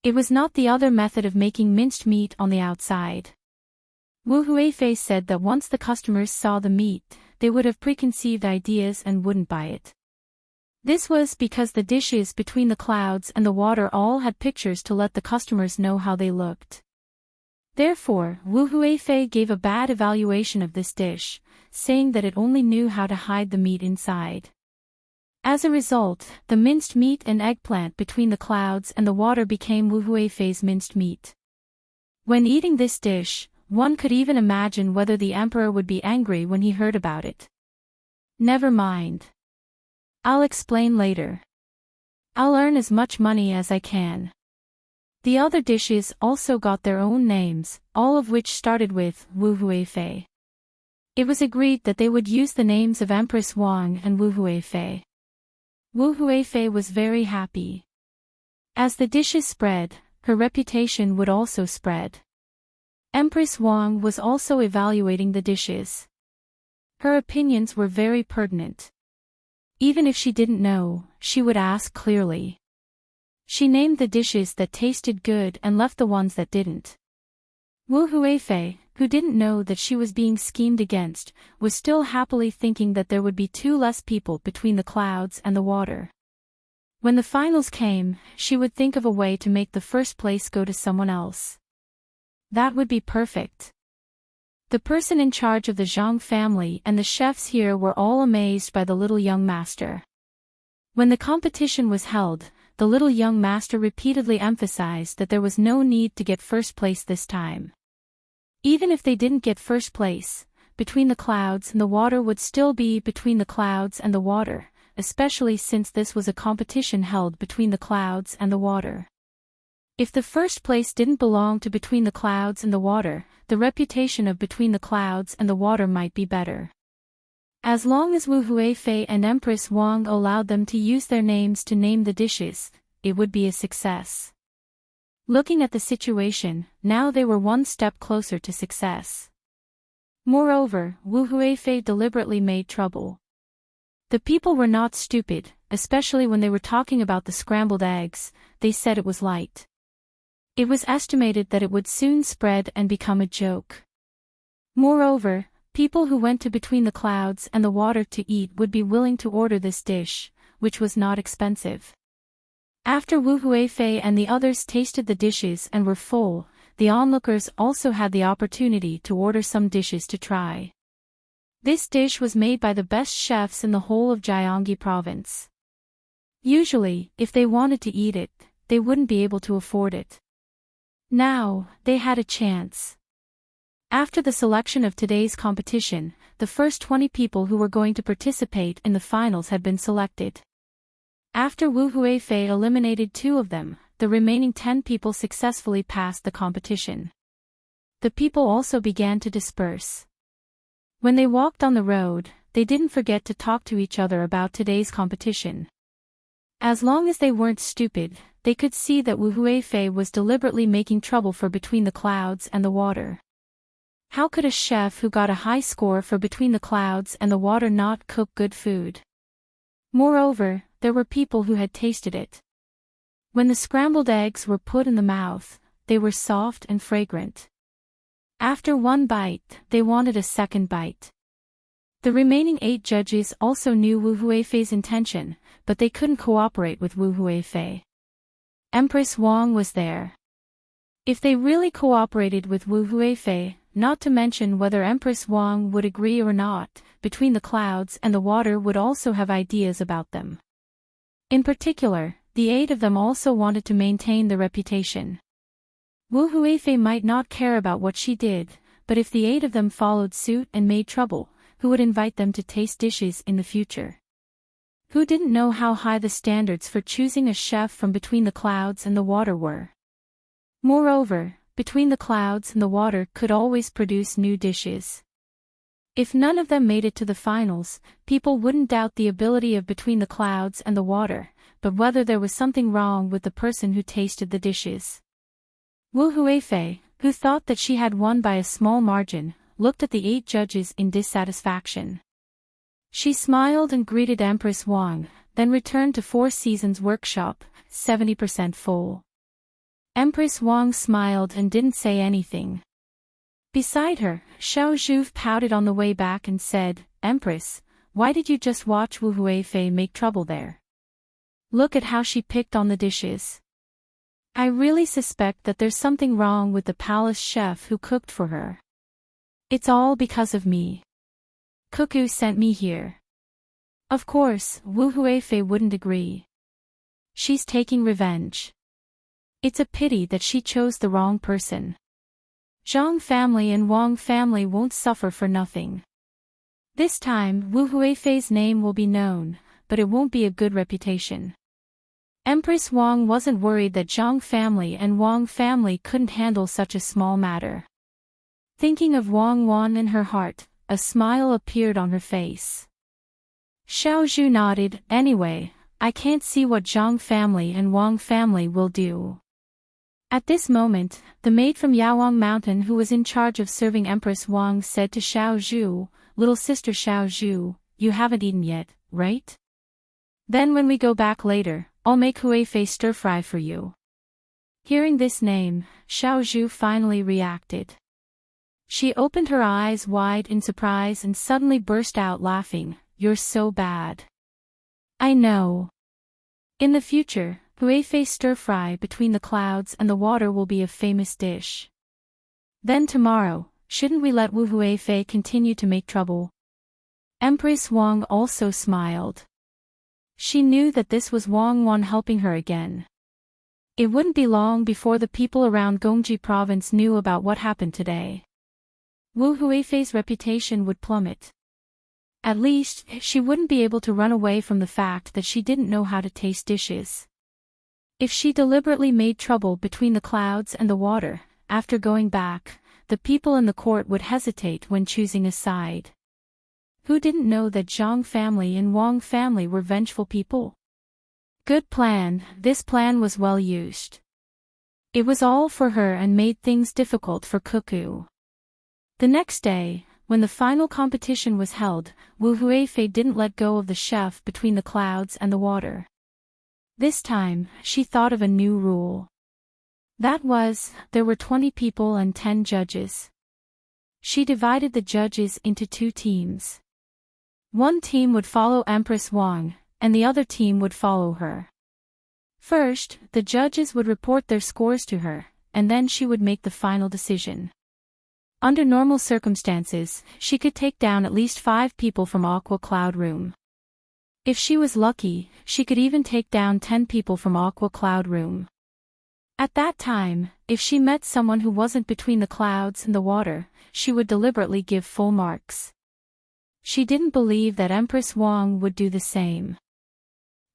Speaker 1: It was not the other method of making minced meat on the outside. Wu Huifei said that once the customers saw the meat, they would have preconceived ideas and wouldn't buy it. This was because the dishes between the clouds and the water all had pictures to let the customers know how they looked. Therefore, Wu Huifei gave a bad evaluation of this dish, saying that it only knew how to hide the meat inside. As a result, the minced meat and eggplant between the clouds and the water became Wu Huifei's minced meat. When eating this dish, one could even imagine whether the emperor would be angry when he heard about it. Never mind. I'll explain later. I'll earn as much money as I can. The other dishes also got their own names, all of which started with Wu Huifei. It was agreed that they would use the names of Empress Wang and Wu Huifei. Wu Huifei was very happy. As the dishes spread, her reputation would also spread. Empress Wang was also evaluating the dishes. Her opinions were very pertinent. Even if she didn't know, she would ask clearly. She named the dishes that tasted good and left the ones that didn't. Wu Huifei, who didn't know that she was being schemed against, was still happily thinking that there would be 2 less people between the clouds and the water. When the finals came, she would think of a way to make the first place go to someone else. That would be perfect. The person in charge of the Zhang family and the chefs here were all amazed by the little young master. When the competition was held, the little young master repeatedly emphasized that there was no need to get first place this time. Even if they didn't get first place, between the clouds and the water would still be between the clouds and the water, especially since this was a competition held between the clouds and the water. If the first place didn't belong to between the clouds and the water, the reputation of between the clouds and the water might be better. As long as Wu Huifei and Empress Wang allowed them to use their names to name the dishes, it would be a success. Looking at the situation, now they were one step closer to success. Moreover, Wu Huifei deliberately made trouble. The people were not stupid, especially when they were talking about the scrambled eggs, they said it was light. It was estimated that it would soon spread and become a joke. Moreover, people who went to between the clouds and the water to eat would be willing to order this dish, which was not expensive. After Wu Huifei and the others tasted the dishes and were full, the onlookers also had the opportunity to order some dishes to try. This dish was made by the best chefs in the whole of Gyeonggi province. Usually, if they wanted to eat it, they wouldn't be able to afford it. Now, they had a chance. After the selection of today's competition, the first 20 people who were going to participate in the finals had been selected. After Wu Huifei eliminated 2 of them, the remaining 10 people successfully passed the competition. The people also began to disperse. When they walked on the road, they didn't forget to talk to each other about today's competition. As long as they weren't stupid, they could see that Wu Huifei was deliberately making trouble for between the clouds and the water. How could a chef who got a high score for between the clouds and the water not cook good food? Moreover, there were people who had tasted it. When the scrambled eggs were put in the mouth, they were soft and fragrant. After 1 bite, they wanted a second bite. The remaining 8 judges also knew Wu Huifei's intention, but they couldn't cooperate with Wu Huifei. Empress Wang was there. If they really cooperated with Wu Huifei, not to mention whether Empress Wang would agree or not, between the clouds and the water would also have ideas about them. In particular, the 8 of them also wanted to maintain the reputation. Wu Huifei might not care about what she did, but if the 8 of them followed suit and made trouble, who would invite them to taste dishes in the future? Who didn't know how high the standards for choosing a chef from between the clouds and the water were? Moreover, between the clouds and the water could always produce new dishes. If none of them made it to the finals, people wouldn't doubt the ability of between the clouds and the water, but whether there was something wrong with the person who tasted the dishes. Wu Huifei, who thought that she had won by a small margin, looked at the 8 judges in dissatisfaction. She smiled and greeted Empress Wang, then returned to 4 Seasons workshop, 70% full. Empress Wang smiled and didn't say anything. Beside her, Xiao Zhu pouted on the way back and said, "Empress, why did you just watch Wu Huifei make trouble there? Look at how she picked on the dishes. I really suspect that there's something wrong with the palace chef who cooked for her. It's all because of me. Cuckoo sent me here." Of course, Wu Huifei wouldn't agree. She's taking revenge. It's a pity that she chose the wrong person. Zhang family and Wang family won't suffer for nothing. This time Wu Huifei's name will be known, but it won't be a good reputation. Empress Wang wasn't worried that Zhang family and Wang family couldn't handle such a small matter. Thinking of Wang Wan in her heart, a smile appeared on her face. Xiao Zhu nodded. Anyway, I can't see what Zhang family and Wang family will do. At this moment, the maid from Yaowang Mountain who was in charge of serving Empress Wang said to Xiao Zhu, "Little sister Xiao Zhu, you haven't eaten yet, right? Then when we go back later, I'll make Huifei stir-fry for you." Hearing this name, Xiao Zhu finally reacted. She opened her eyes wide in surprise and suddenly burst out laughing. "You're so bad." "I know. In the future, Huifei stir-fry between the clouds and the water will be a famous dish. Then tomorrow, shouldn't we let Wu Huifei continue to make trouble?" Empress Wang also smiled. She knew that this was Wang Wan helping her again. It wouldn't be long before the people around Gongji province knew about what happened today. Wu Huifei's reputation would plummet. At least, she wouldn't be able to run away from the fact that she didn't know how to taste dishes. If she deliberately made trouble between the clouds and the water, after going back, the people in the court would hesitate when choosing a side. Who didn't know that Zhang family and Wang family were vengeful people? Good plan. This plan was well used. It was all for her and made things difficult for Cuckoo. The next day, when the final competition was held, Wu Huifei didn't let go of the chef between the clouds and the water. This time, she thought of a new rule. That was, there were 20 people and 10 judges. She divided the judges into 2 teams. One team would follow Empress Wang, and the other team would follow her. First, the judges would report their scores to her, and then she would make the final decision. Under normal circumstances, she could take down at least 5 people from Aqua Cloud Room. If she was lucky, she could even take down 10 people from Aqua Cloud Room. At that time, if she met someone who wasn't between the clouds and the water, she would deliberately give full marks. She didn't believe that Empress Wang would do the same.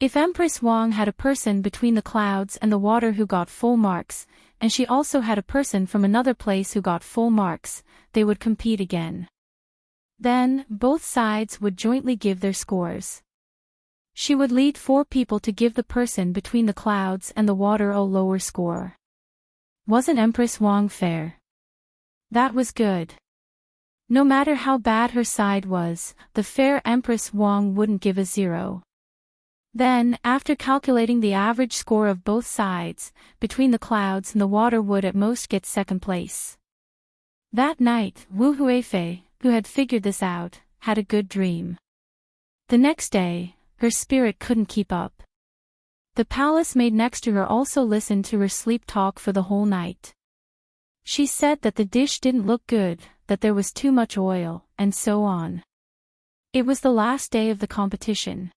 Speaker 1: If Empress Wang had a person between the clouds and the water who got full marks, and she also had a person from another place who got full marks, they would compete again. Then, both sides would jointly give their scores. She would lead 4 people to give the person between the clouds and the water a lower score. Wasn't Empress Wang fair? That was good. No matter how bad her side was, the fair Empress Wang wouldn't give a 0. Then, after calculating the average score of both sides, between the clouds and the water would at most get second place. That night, Wu Huifei, who had figured this out, had a good dream. The next day, her spirit couldn't keep up. The palace maid next to her also listened to her sleep talk for the whole night. She said that the dish didn't look good, that there was too much oil, and so on. It was the last day of the competition.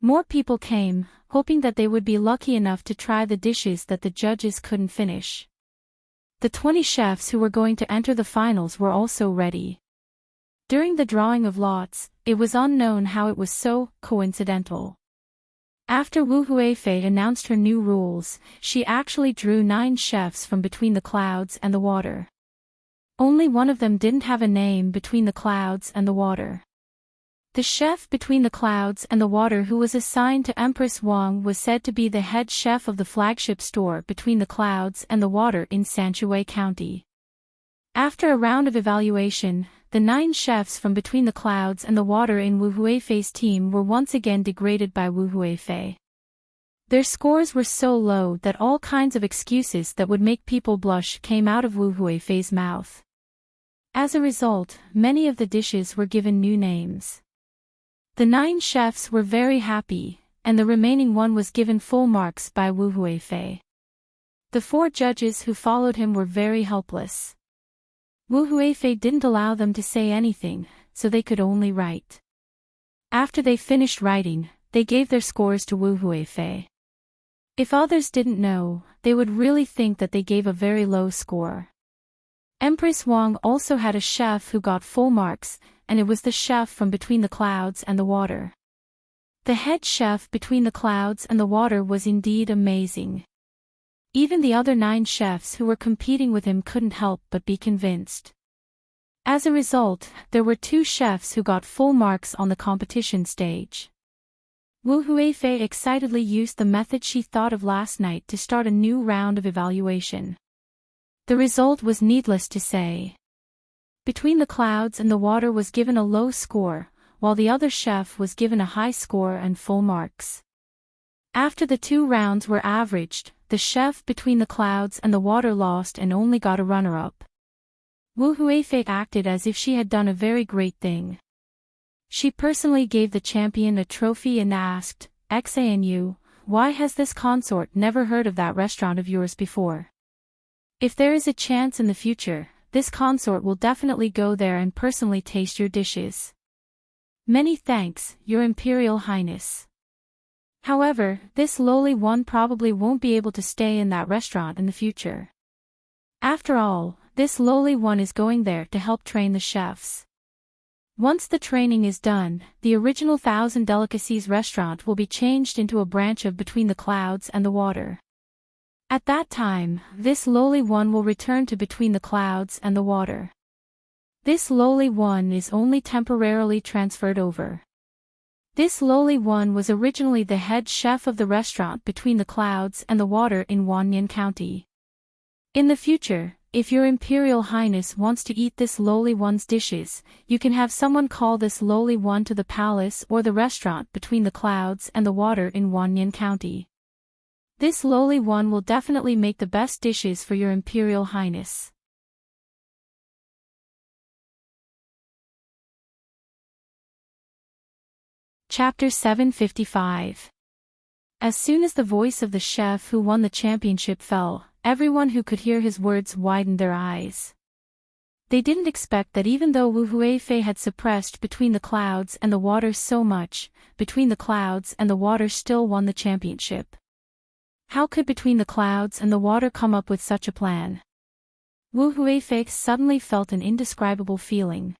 Speaker 1: More people came, hoping that they would be lucky enough to try the dishes that the judges couldn't finish. The 20 chefs who were going to enter the finals were also ready. During the drawing of lots, it was unknown how it was so coincidental. After Wu Huifei announced her new rules, she actually drew 9 chefs from between the clouds and the water. Only one of them didn't have a name between the clouds and the water. The chef between the clouds and the water who was assigned to Empress Wang was said to be the head chef of the flagship store between the clouds and the water in Sanshui County. After a round of evaluation, the 9 chefs from between the clouds and the water in Wu Huifei's team were once again degraded by Wu Huifei. Their scores were so low that all kinds of excuses that would make people blush came out of Wu Huifei's mouth. As a result, many of the dishes were given new names. The 9 chefs were very happy, and the remaining one was given full marks by Wu Huifei. The 4 judges who followed him were very helpless. Wu Huifei didn't allow them to say anything, so they could only write. After they finished writing, they gave their scores to Wu Huifei. If others didn't know, they would really think that they gave a very low score. Empress Wang also had a chef who got full marks, and it was the chef from between the clouds and the water. The head chef between the clouds and the water was indeed amazing. Even the other 9 chefs who were competing with him couldn't help but be convinced. As a result, there were 2 chefs who got full marks on the competition stage. Wu Huifei excitedly used the method she thought of last night to start a new round of evaluation. The result was needless to say. Between the clouds and the water was given a low score, while the other chef was given a high score and full marks. After the 2 rounds were averaged, the chef between the clouds and the water lost and only got a runner-up. Wu Huifei acted as if she had done a very great thing. She personally gave the champion a trophy and asked, "XANU, why has this consort never heard of that restaurant of yours before? If there is a chance in the future, this consort will definitely go there and personally taste your dishes. Many thanks, Your Imperial Highness. However, this lowly one probably won't be able to stay in that restaurant in the future. After all, this lowly one is going there to help train the chefs. Once the training is done, the original Thousand Delicacies restaurant will be changed into a branch of Between the Clouds and the Water. At that time, this lowly one will return to Between the Clouds and the Water. This lowly one is only temporarily transferred over. This lowly one was originally the head chef of the restaurant Between the Clouds and the Water in Wanyan County. In the future, if Your Imperial Highness wants to eat this lowly one's dishes, you can have someone call this lowly one to the palace or the restaurant Between the Clouds and the Water in Wanyan County. This lowly one will definitely make the best dishes for Your Imperial Highness." Chapter 755. As soon as the voice of the chef who won the championship fell, everyone who could hear his words widened their eyes. They didn't expect that even though Wu Huifei had suppressed Between the Clouds and the Water so much, Between the Clouds and the Water still won the championship. How could Between the Clouds and the Water come up with such a plan? Wu Huifei suddenly felt an indescribable feeling.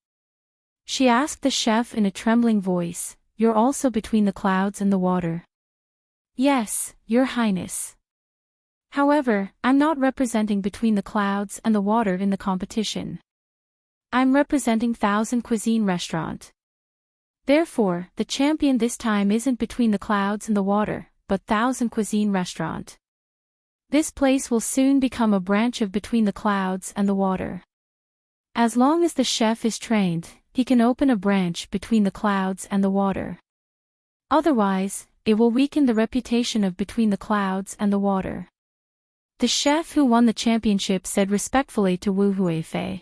Speaker 1: She asked the chef in a trembling voice, "You're also Between the Clouds and the Water?" "Yes, Your Highness. However, I'm not representing Between the Clouds and the Water in the competition. I'm representing Thousand Cuisine Restaurant. Therefore, the champion this time isn't Between the Clouds and the Water, but Thousand Cuisine Restaurant. This place will soon become a branch of Between the Clouds and the Water. As long as the chef is trained, he can open a branch Between the Clouds and the Water. Otherwise, it will weaken the reputation of Between the Clouds and the Water." The chef who won the championship said respectfully to Wu Huifei.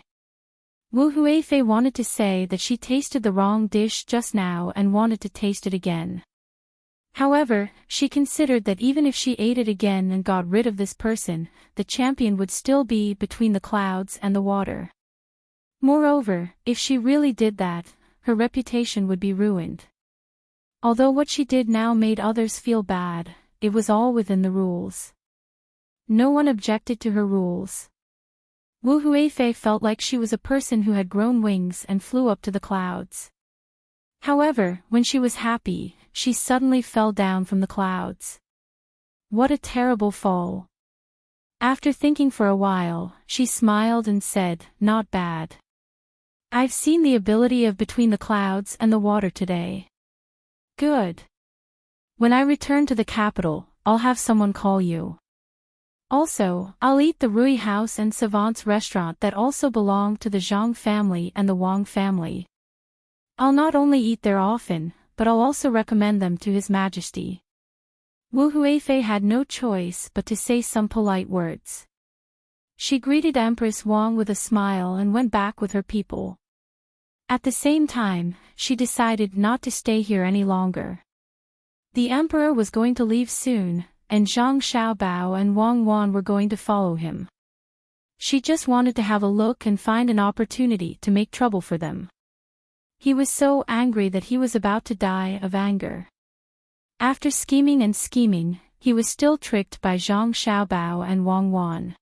Speaker 1: Wu Huifei wanted to say that she tasted the wrong dish just now and wanted to taste it again. However, she considered that even if she ate it again and got rid of this person, the champion would still be Between the Clouds and the Water. Moreover, if she really did that, her reputation would be ruined. Although what she did now made others feel bad, it was all within the rules. No one objected to her rules. Wu Huifei felt like she was a person who had grown wings and flew up to the clouds. However, when she was happy, she suddenly fell down from the clouds. What a terrible fall. After thinking for a while, she smiled and said, "Not bad. I've seen the ability of Between the Clouds and the Water today. Good. When I return to the capital, I'll have someone call you. Also, I'll eat the Rui House and Savant's restaurant that also belong to the Zhang family and the Wang family. I'll not only eat there often, but I'll also recommend them to His Majesty." Wu Huifei had no choice but to say some polite words. She greeted Empress Wang with a smile and went back with her people. At the same time, she decided not to stay here any longer. The emperor was going to leave soon, and Zhang Xiaobao and Wang Wan were going to follow him. She just wanted to have a look and find an opportunity to make trouble for them. He was so angry that he was about to die of anger. After scheming and scheming, he was still tricked by Zhang Xiaobao and Wang Wan.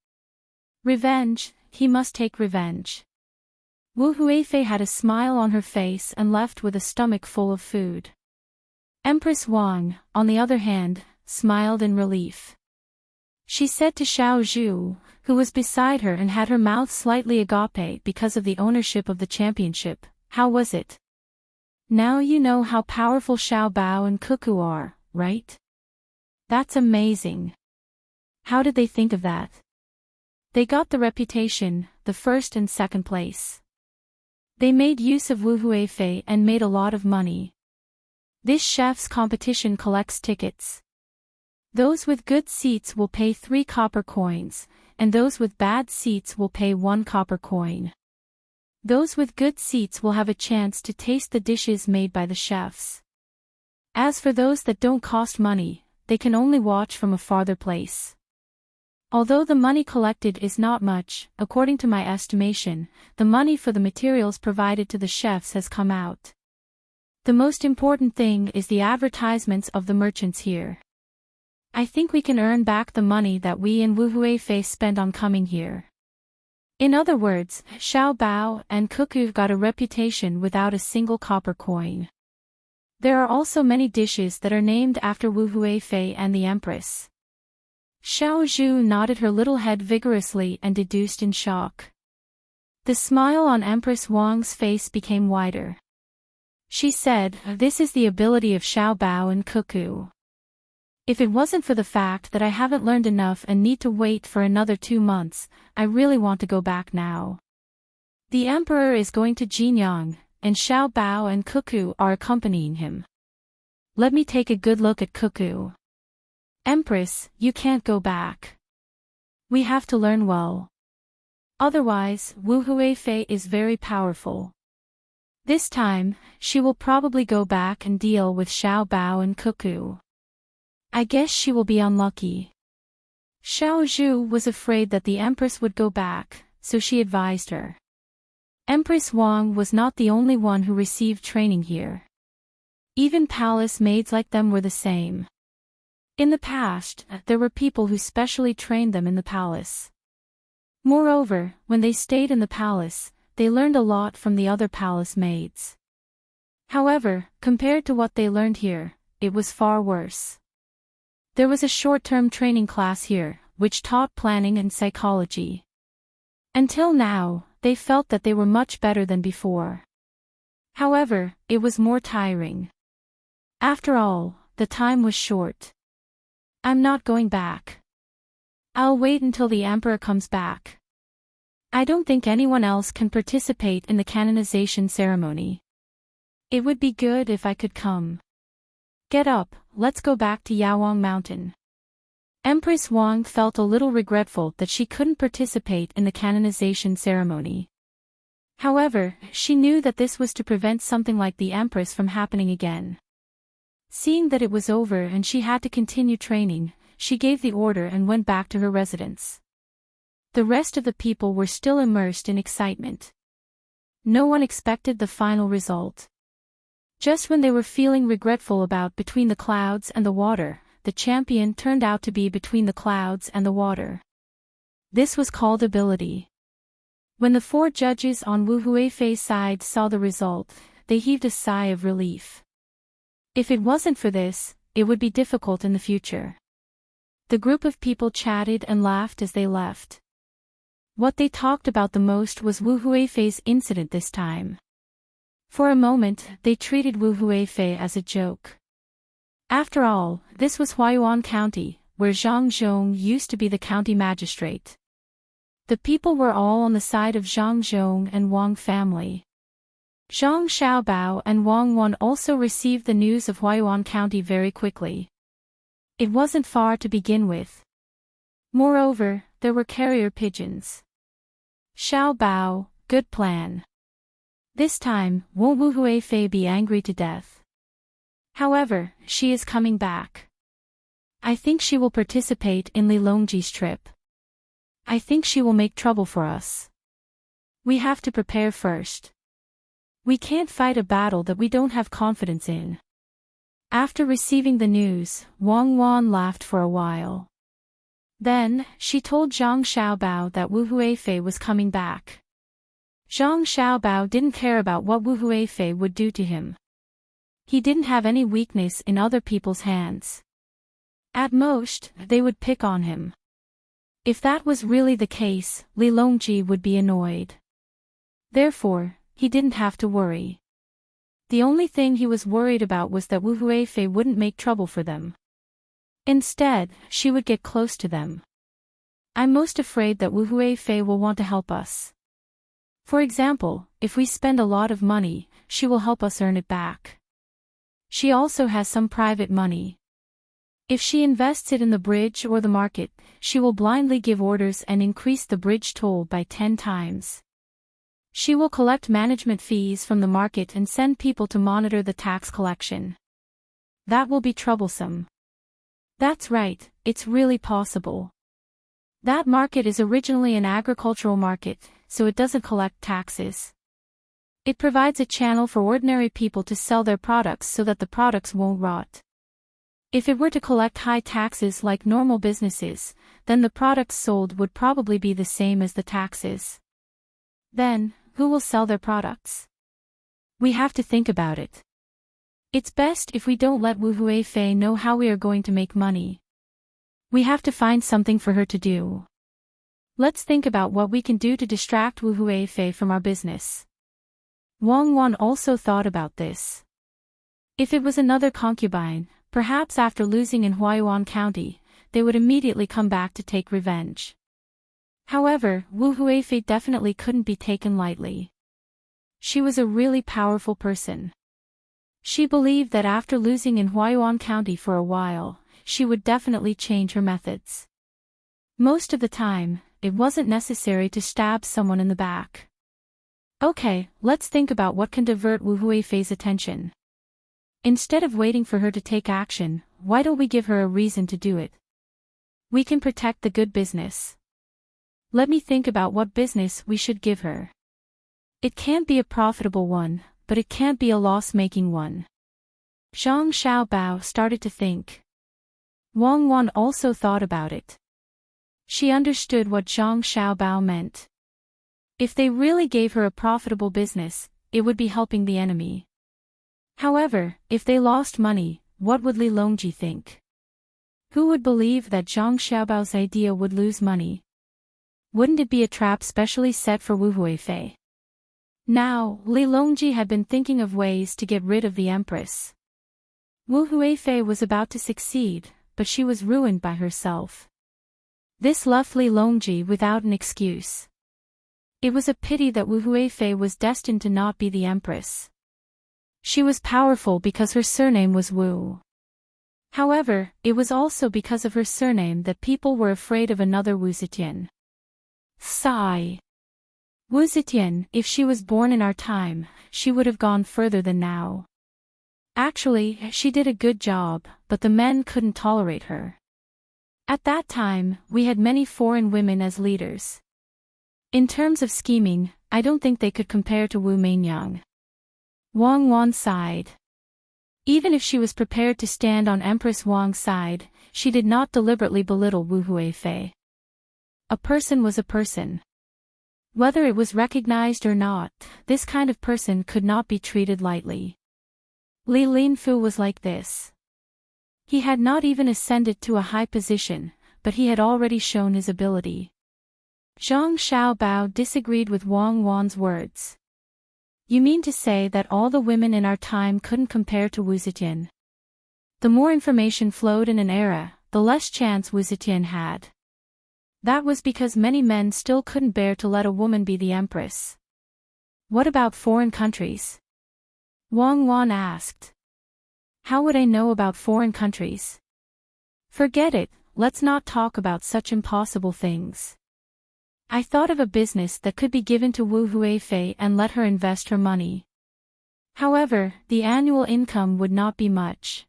Speaker 1: Revenge, he must take revenge. Wu Huifei had a smile on her face and left with a stomach full of food. Empress Wang, on the other hand, smiled in relief. She said to Xiao Zhu, who was beside her and had her mouth slightly agape because of the ownership of the championship, "How was it? Now you know how powerful Xiao Bao and Cuckoo are, right? That's amazing. How did they think of that? They got the reputation, the first and second place. They made use of Wu Huifei and made a lot of money. This chef's competition collects tickets. Those with good seats will pay 3 copper coins, and those with bad seats will pay 1 copper coin. Those with good seats will have a chance to taste the dishes made by the chefs. As for those that don't cost money, they can only watch from a farther place. Although the money collected is not much, according to my estimation, the money for the materials provided to the chefs has come out. The most important thing is the advertisements of the merchants here. I think we can earn back the money that we and Wu Huifei spent on coming here. In other words, Xiao Bao and Cuckoo got a reputation without a single copper coin. There are also many dishes that are named after Wu Huifei and the Empress." Xiao Zhu nodded her little head vigorously and deduced in shock. The smile on Empress Wang's face became wider. She said, "This is the ability of Xiao Bao and Cuckoo. If it wasn't for the fact that I haven't learned enough and need to wait for another 2 months, I really want to go back now. The Emperor is going to Jinyang, and Xiao Bao and Cuckoo are accompanying him. Let me take a good look at Cuckoo. Empress, you can't go back. We have to learn well. Otherwise, Wu Huifei is very powerful. This time, she will probably go back and deal with Xiao Bao and Cuckoo. I guess she will be unlucky." Xiao Zhu was afraid that the Empress would go back, so she advised her. Empress Wang was not the only one who received training here. Even palace maids like them were the same. In the past, there were people who specially trained them in the palace. Moreover, when they stayed in the palace, they learned a lot from the other palace maids. However, compared to what they learned here, it was far worse. There was a short-term training class here, which taught planning and psychology. Until now, they felt that they were much better than before. However, it was more tiring. After all, the time was short. I'm not going back. I'll wait until the Emperor comes back. I don't think anyone else can participate in the canonization ceremony. It would be good if I could come. Get up, let's go back to Yawang Mountain. Empress Wang felt a little regretful that she couldn't participate in the canonization ceremony. However, she knew that this was to prevent something like the Empress from happening again. Seeing that it was over and she had to continue training, she gave the order and went back to her residence. The rest of the people were still immersed in excitement. No one expected the final result. Just when they were feeling regretful about between the clouds and the water, the champion turned out to be between the clouds and the water. This was called ability. When the 4 judges on Wu Huifei's side saw the result, they heaved a sigh of relief. If it wasn't for this, it would be difficult in the future. The group of people chatted and laughed as they left. What they talked about the most was Wu Huifei's incident this time. For a moment, they treated Wu Huifei as a joke. After all, this was Huayuan County, where Zhang Zhong used to be the county magistrate. The people were all on the side of Zhang Zhong and Wang family. Zhang Xiaobao and Wang Wan also received the news of Huayuan County very quickly. It wasn't far to begin with. Moreover, there were carrier pigeons. Xiaobao, good plan. This time, won't Wu Huifei be angry to death? However, she is coming back. I think she will participate in Li Longji's trip. I think she will make trouble for us. We have to prepare first. We can't fight a battle that we don't have confidence in. After receiving the news, Wang Wan laughed for a while. Then, she told Zhang Xiaobao that Wu Huifei was coming back. Zhang Xiaobao didn't care about what Wu Huifei would do to him. He didn't have any weakness in other people's hands. At most, they would pick on him. If that was really the case, Li Longji would be annoyed. Therefore, he didn't have to worry. The only thing he was worried about was that Wu Huifei wouldn't make trouble for them. Instead, she would get close to them. I'm most afraid that Wu Huifei will want to help us. For example, if we spend a lot of money, she will help us earn it back. She also has some private money. If she invests it in the bridge or the market, she will blindly give orders and increase the bridge toll by 10 times. She will collect management fees from the market and send people to monitor the tax collection. That will be troublesome. That's right, it's really possible. That market is originally an agricultural market, so it doesn't collect taxes. It provides a channel for ordinary people to sell their products so that the products won't rot. If it were to collect high taxes like normal businesses, then the products sold would probably be the same as the taxes. Then, who will sell their products? We have to think about it. It's best if we don't let Wu Huifei know how we are going to make money. We have to find something for her to do. Let's think about what we can do to distract Wu Huifei from our business. Wang Wan also thought about this. If it was another concubine, perhaps after losing in Huayuan County, they would immediately come back to take revenge. However, Wu Huifei definitely couldn't be taken lightly. She was a really powerful person. She believed that after losing in Huayuan County for a while, she would definitely change her methods. Most of the time, it wasn't necessary to stab someone in the back. Okay, let's think about what can divert Wu Huifei's attention. Instead of waiting for her to take action, why don't we give her a reason to do it? We can protect the good business. Let me think about what business we should give her. It can't be a profitable one, but it can't be a loss-making one. Zhang Xiaobao started to think. Wang Wan also thought about it. She understood what Zhang Xiaobao meant. If they really gave her a profitable business, it would be helping the enemy. However, if they lost money, what would Li Longji think? Who would believe that Zhang Xiaobao's idea would lose money? Wouldn't it be a trap specially set for Wu Huifei? Now, Li Longji had been thinking of ways to get rid of the Empress. Wu Huifei was about to succeed, but she was ruined by herself. This left Li Longji without an excuse. It was a pity that Wu Huifei was destined to not be the Empress. She was powerful because her surname was Wu. However, it was also because of her surname that people were afraid of another Wu Zetian. Sigh. Wu Zetian, if she was born in our time, she would have gone further than now. Actually, she did a good job, but the men couldn't tolerate her. At that time, we had many foreign women as leaders. In terms of scheming, I don't think they could compare to Wu Mainyang. Wang Wan sighed. Even if she was prepared to stand on Empress Wang's side, she did not deliberately belittle Wu Huifei. A person was a person. Whether it was recognized or not, this kind of person could not be treated lightly. Li Linfu was like this. He had not even ascended to a high position, but he had already shown his ability. Zhang Xiaobao disagreed with Wang Wan's words. You mean to say that all the women in our time couldn't compare to Wu Zetian? The more information flowed in an era, the less chance Wu Zetian had. That was because many men still couldn't bear to let a woman be the empress. What about foreign countries? Wang Wan asked. How would I know about foreign countries? Forget it, let's not talk about such impossible things. I thought of a business that could be given to Wu Huifei and let her invest her money. However, the annual income would not be much.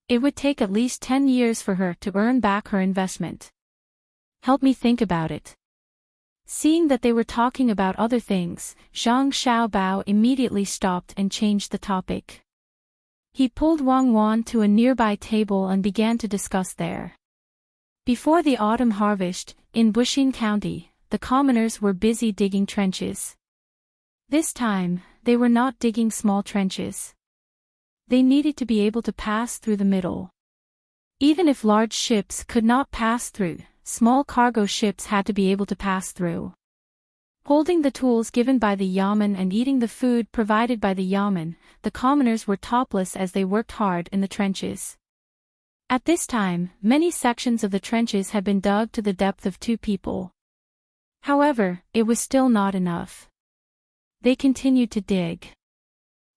Speaker 1: It would take at least 10 years for her to earn back her investment. Help me think about it. Seeing that they were talking about other things, Zhang Xiaobao immediately stopped and changed the topic. He pulled Wang Wan to a nearby table and began to discuss there. Before the autumn harvest, in Buxin County, the commoners were busy digging trenches. This time, they were not digging small trenches. They needed to be able to pass through the middle. Even if large ships could not pass through, small cargo ships had to be able to pass through. Holding the tools given by the yeoman and eating the food provided by the yeoman, the commoners were topless as they worked hard in the trenches. At this time, many sections of the trenches had been dug to the depth of 2 people. However, it was still not enough. They continued to dig.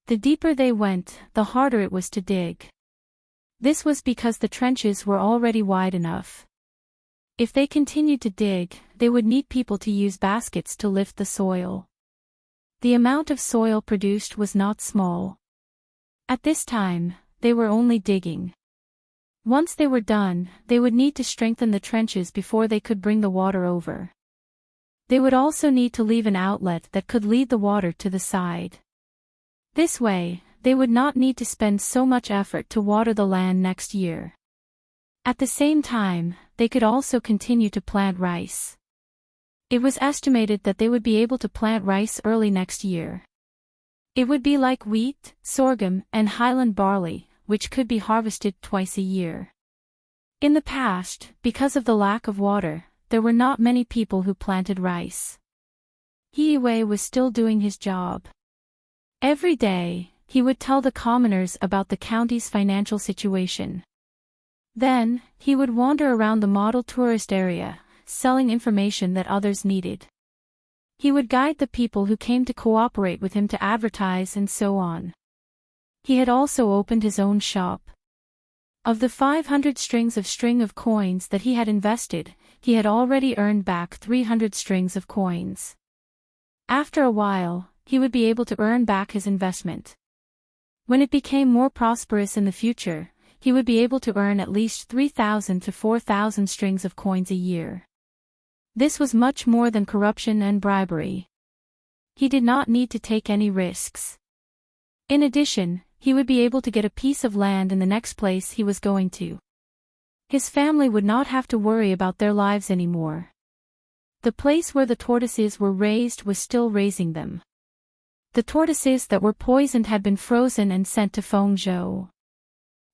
Speaker 1: The deeper they went, the harder it was to dig. This was because the trenches were already wide enough. If they continued to dig, they would need people to use baskets to lift the soil. The amount of soil produced was not small. At this time, they were only digging. Once they were done, they would need to strengthen the trenches before they could bring the water over. They would also need to leave an outlet that could lead the water to the side. This way, they would not need to spend so much effort to water the land next year. At the same time, they could also continue to plant rice. It was estimated that they would be able to plant rice early next year. It would be like wheat, sorghum, and highland barley, which could be harvested twice a year. In the past, because of the lack of water, there were not many people who planted rice. Hiiwei was still doing his job. Every day, he would tell the commoners about the county's financial situation. Then, he would wander around the model tourist area, selling information that others needed. He would guide the people who came to cooperate with him to advertise and so on. He had also opened his own shop. Of the 500 strings of coins that he had invested, he had already earned back 300 strings of coins. After a while, he would be able to earn back his investment. When it became more prosperous in the future, he would be able to earn at least 3,000 to 4,000 strings of coins a year. This was much more than corruption and bribery. He did not need to take any risks. In addition, he would be able to get a piece of land in the next place he was going to. His family would not have to worry about their lives anymore. The place where the tortoises were raised was still raising them. The tortoises that were poisoned had been frozen and sent to Fengzhou.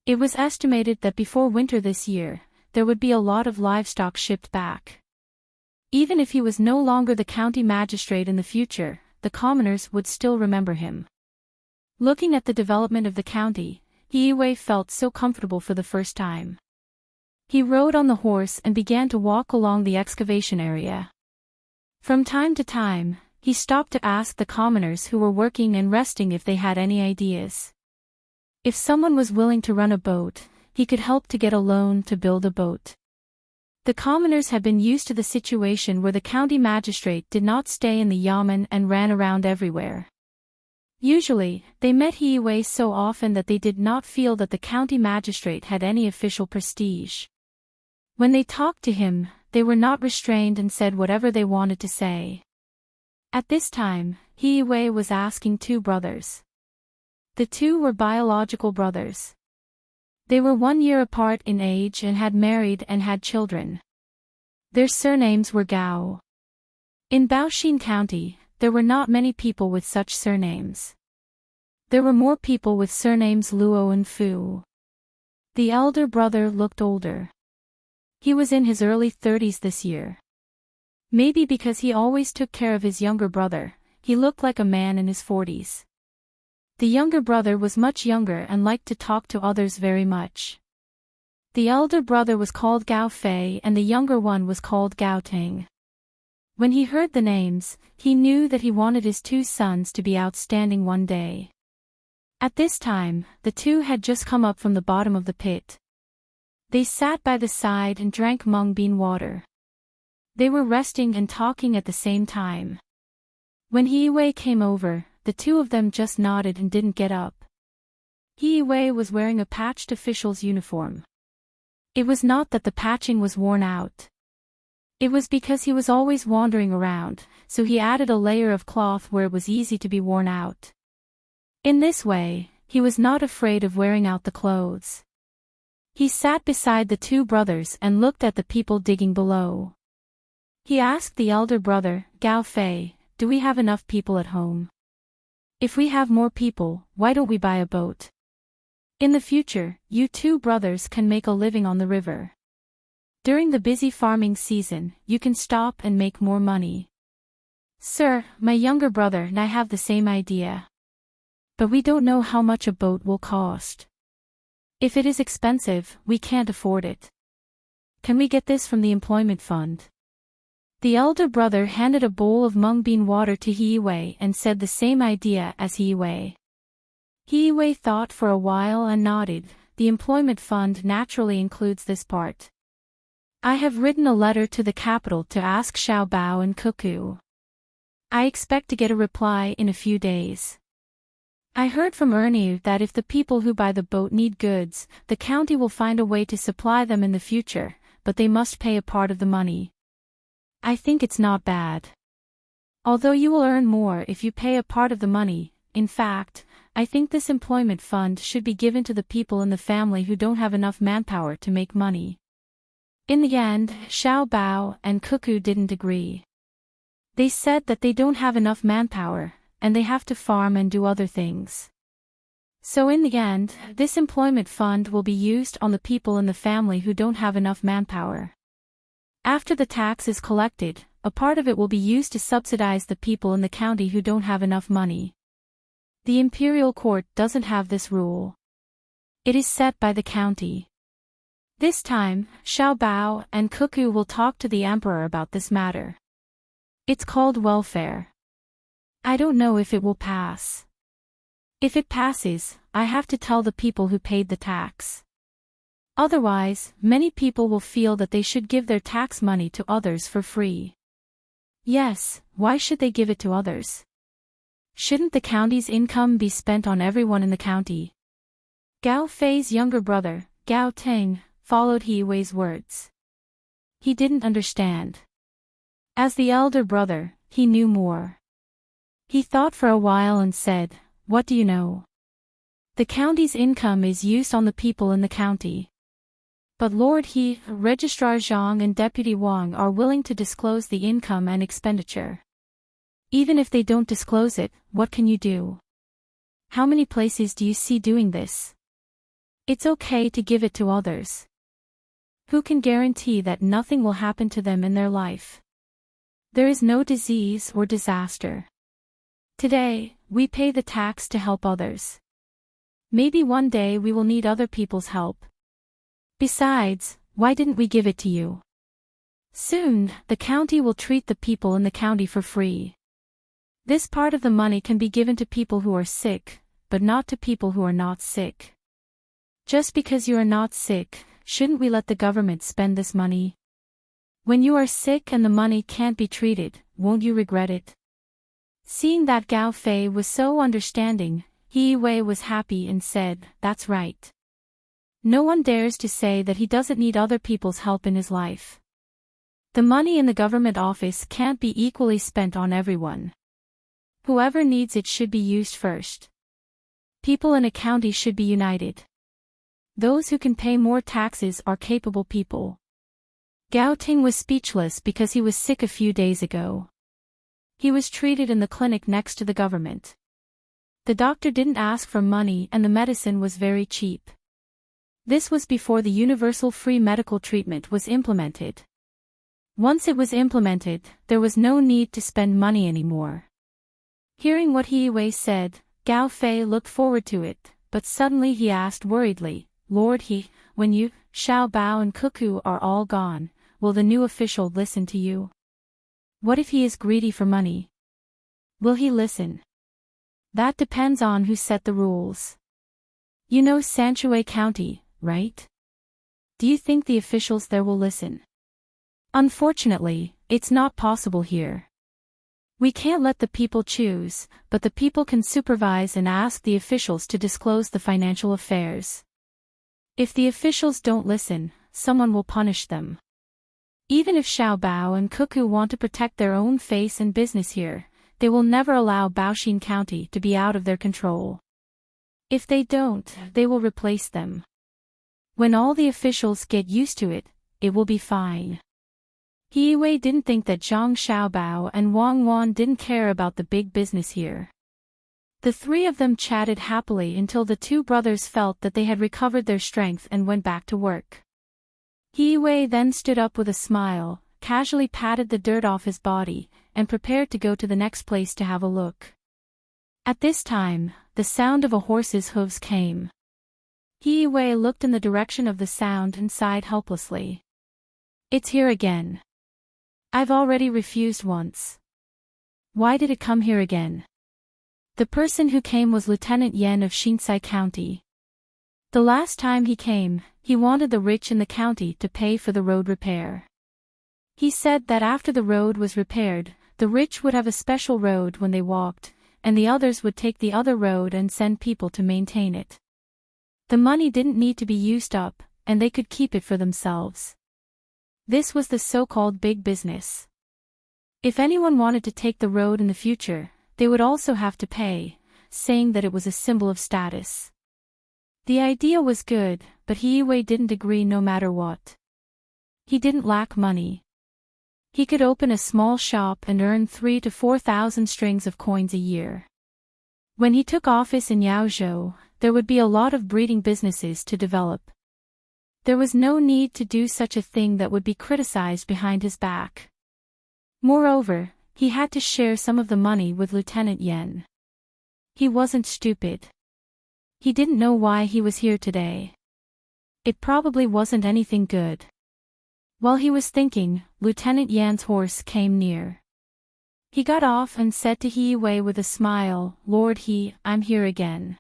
Speaker 1: It was estimated that before winter this year, there would be a lot of livestock shipped back. Even if he was no longer the county magistrate in the future, the commoners would still remember him. Looking at the development of the county, Hiiwei felt so comfortable for the first time. He rode on the horse and began to walk along the excavation area. From time to time, he stopped to ask the commoners who were working and resting if they had any ideas. If someone was willing to run a boat, he could help to get a loan to build a boat. The commoners had been used to the situation where the county magistrate did not stay in the yamen and ran around everywhere. Usually, they met Hiiwei so often that they did not feel that the county magistrate had any official prestige. When they talked to him, they were not restrained and said whatever they wanted to say. At this time, Hiiwei was asking 2 brothers. The 2 were biological brothers. They were 1 year apart in age and had married and had children. Their surnames were Gao. In Baoxin County, there were not many people with such surnames. There were more people with surnames Luo and Fu. The elder brother looked older. He was in his early 30s this year. Maybe because he always took care of his younger brother, he looked like a man in his 40s. The younger brother was much younger and liked to talk to others very much. The elder brother was called Gao Fei and the younger one was called Gao Tang. When he heard the names, he knew that he wanted his 2 sons to be outstanding one day. At this time, the 2 had just come up from the bottom of the pit. They sat by the side and drank mung bean water. They were resting and talking at the same time. When Hiiwei came over, the 2 of them just nodded and didn't get up. Hiiwei was wearing a patched official's uniform. It was not that the patching was worn out. It was because he was always wandering around, so he added a layer of cloth where it was easy to be worn out. In this way, he was not afraid of wearing out the clothes. He sat beside the 2 brothers and looked at the people digging below. He asked the elder brother, Gao Fei, "Do we have enough people at home? If we have more people, why don't we buy a boat?" In the future, you two brothers can make a living on the river. During the busy farming season, you can stop and make more money. Sir, my younger brother and I have the same idea. But we don't know how much a boat will cost. If it is expensive, we can't afford it. Can we get this from the employment fund? The elder brother handed a bowl of mung bean water to Hiiwei and said the same idea as Hiiwei. Hiiwei thought for a while and nodded. The employment fund naturally includes this part. I have written a letter to the capital to ask Xiaobao and Cuckoo. I expect to get a reply in a few days. I heard from Ernie that if the people who buy the boat need goods, the county will find a way to supply them in the future, but they must pay a part of the money. I think it's not bad. Although you will earn more if you pay a part of the money, in fact, I think this employment fund should be given to the people in the family who don't have enough manpower to make money. In the end, Xiaobao and Cuckoo didn't agree. They said that they don't have enough manpower, and they have to farm and do other things. So in the end, this employment fund will be used on the people in the family who don't have enough manpower. After the tax is collected, a part of it will be used to subsidize the people in the county who don't have enough money. The imperial court doesn't have this rule. It is set by the county. This time, Xiaobao and Cuckoo will talk to the emperor about this matter. It's called welfare. I don't know if it will pass. If it passes, I have to tell the people who paid the tax. Otherwise, many people will feel that they should give their tax money to others for free. Yes, why should they give it to others? Shouldn't the county's income be spent on everyone in the county? Gao Fei's younger brother, Gao Tang, followed Hiiwei's words. He didn't understand. As the elder brother, he knew more. He thought for a while and said, "What do you know? The county's income is used on the people in the county. But Lord He, Registrar Zhang and Deputy Wang are willing to disclose the income and expenditure. Even if they don't disclose it, what can you do? How many places do you see doing this? It's okay to give it to others. Who can guarantee that nothing will happen to them in their life? There is no disease or disaster. Today, we pay the tax to help others. Maybe one day we will need other people's help. Besides, why didn't we give it to you? Soon, the county will treat the people in the county for free. This part of the money can be given to people who are sick, but not to people who are not sick. Just because you are not sick, shouldn't we let the government spend this money? When you are sick and the money can't be treated, won't you regret it?" Seeing that Gao Fei was so understanding, Hiiwei was happy and said, "That's right. No one dares to say that he doesn't need other people's help in his life. The money in the government office can't be equally spent on everyone. Whoever needs it should be used first. People in a county should be united. Those who can pay more taxes are capable people." Gao Ting was speechless because he was sick a few days ago. He was treated in the clinic next to the government. The doctor didn't ask for money and the medicine was very cheap. This was before the universal free medical treatment was implemented. Once it was implemented, there was no need to spend money anymore. Hearing what Hiiwei said, Gao Fei looked forward to it, but suddenly he asked worriedly, "Lord He, when you, Xiaobao and Cuckoo are all gone, will the new official listen to you? What if he is greedy for money? Will he listen? That depends on who set the rules. You know Sanshui County, right? Do you think the officials there will listen?" "Unfortunately, it's not possible here. We can't let the people choose, but the people can supervise and ask the officials to disclose the financial affairs. If the officials don't listen, someone will punish them. Even if Xiaobao and Cuckoo want to protect their own face and business here, they will never allow Baoxin County to be out of their control. If they don't, they will replace them. When all the officials get used to it, it will be fine." Hiiwei didn't think that Zhang Xiaobao and Wang Wan didn't care about the big business here. The three of them chatted happily until the two brothers felt that they had recovered their strength and went back to work. Hiwei then stood up with a smile, casually patted the dirt off his body, and prepared to go to the next place to have a look. At this time, the sound of a horse's hooves came. Hiwei looked in the direction of the sound and sighed helplessly. It's here again. I've already refused once. Why did it come here again? The person who came was Lieutenant Yen of Shinsai County. The last time he came, he wanted the rich in the county to pay for the road repair. He said that after the road was repaired, the rich would have a special road when they walked, and the others would take the other road and send people to maintain it. The money didn't need to be used up, and they could keep it for themselves. This was the so-called big business. If anyone wanted to take the road in the future, they would also have to pay, saying that it was a symbol of status. The idea was good, but Hiwei didn't agree no matter what. He didn't lack money. He could open a small shop and earn 3,000 to 4,000 strings of coins a year. When he took office in Yaozhou, there would be a lot of breeding businesses to develop. There was no need to do such a thing that would be criticized behind his back. Moreover, he had to share some of the money with Lieutenant Yen. He wasn't stupid. He didn't know why he was here today. It probably wasn't anything good. While he was thinking, Lieutenant Yan's horse came near. He got off and said to Hiwei with a smile, "Lord He, I'm here again.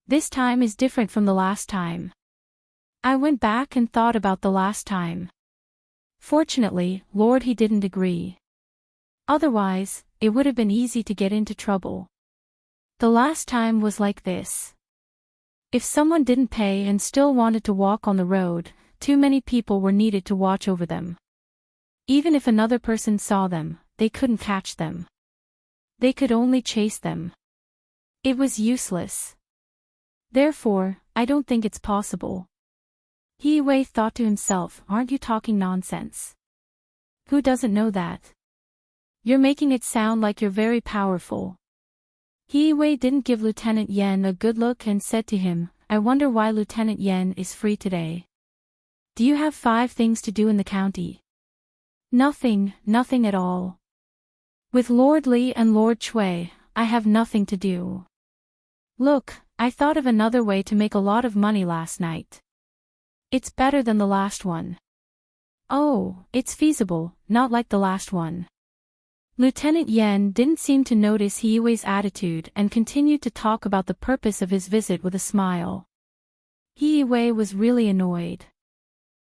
Speaker 1: This time is different from the last time. I went back and thought about the last time. Fortunately, Lord He didn't agree. Otherwise, it would have been easy to get into trouble. The last time was like this. If someone didn't pay and still wanted to walk on the road, too many people were needed to watch over them. Even if another person saw them, they couldn't catch them. They could only chase them. It was useless. Therefore, I don't think it's possible." Hiwei thought to himself, "Aren't you talking nonsense? Who doesn't know that? You're making it sound like you're very powerful." Hiwei didn't give Lieutenant Yen a good look and said to him, "I wonder why Lieutenant Yen is free today. Do you have 5 things to do in the county?" "Nothing at all. With Lord Li and Lord Chui, I have nothing to do. Look, I thought of another way to make a lot of money last night. It's better than the last one." "Oh, it's feasible, not like the last one." Lieutenant Yen didn't seem to notice Hiwei's attitude and continued to talk about the purpose of his visit with a smile. Hiwei was really annoyed.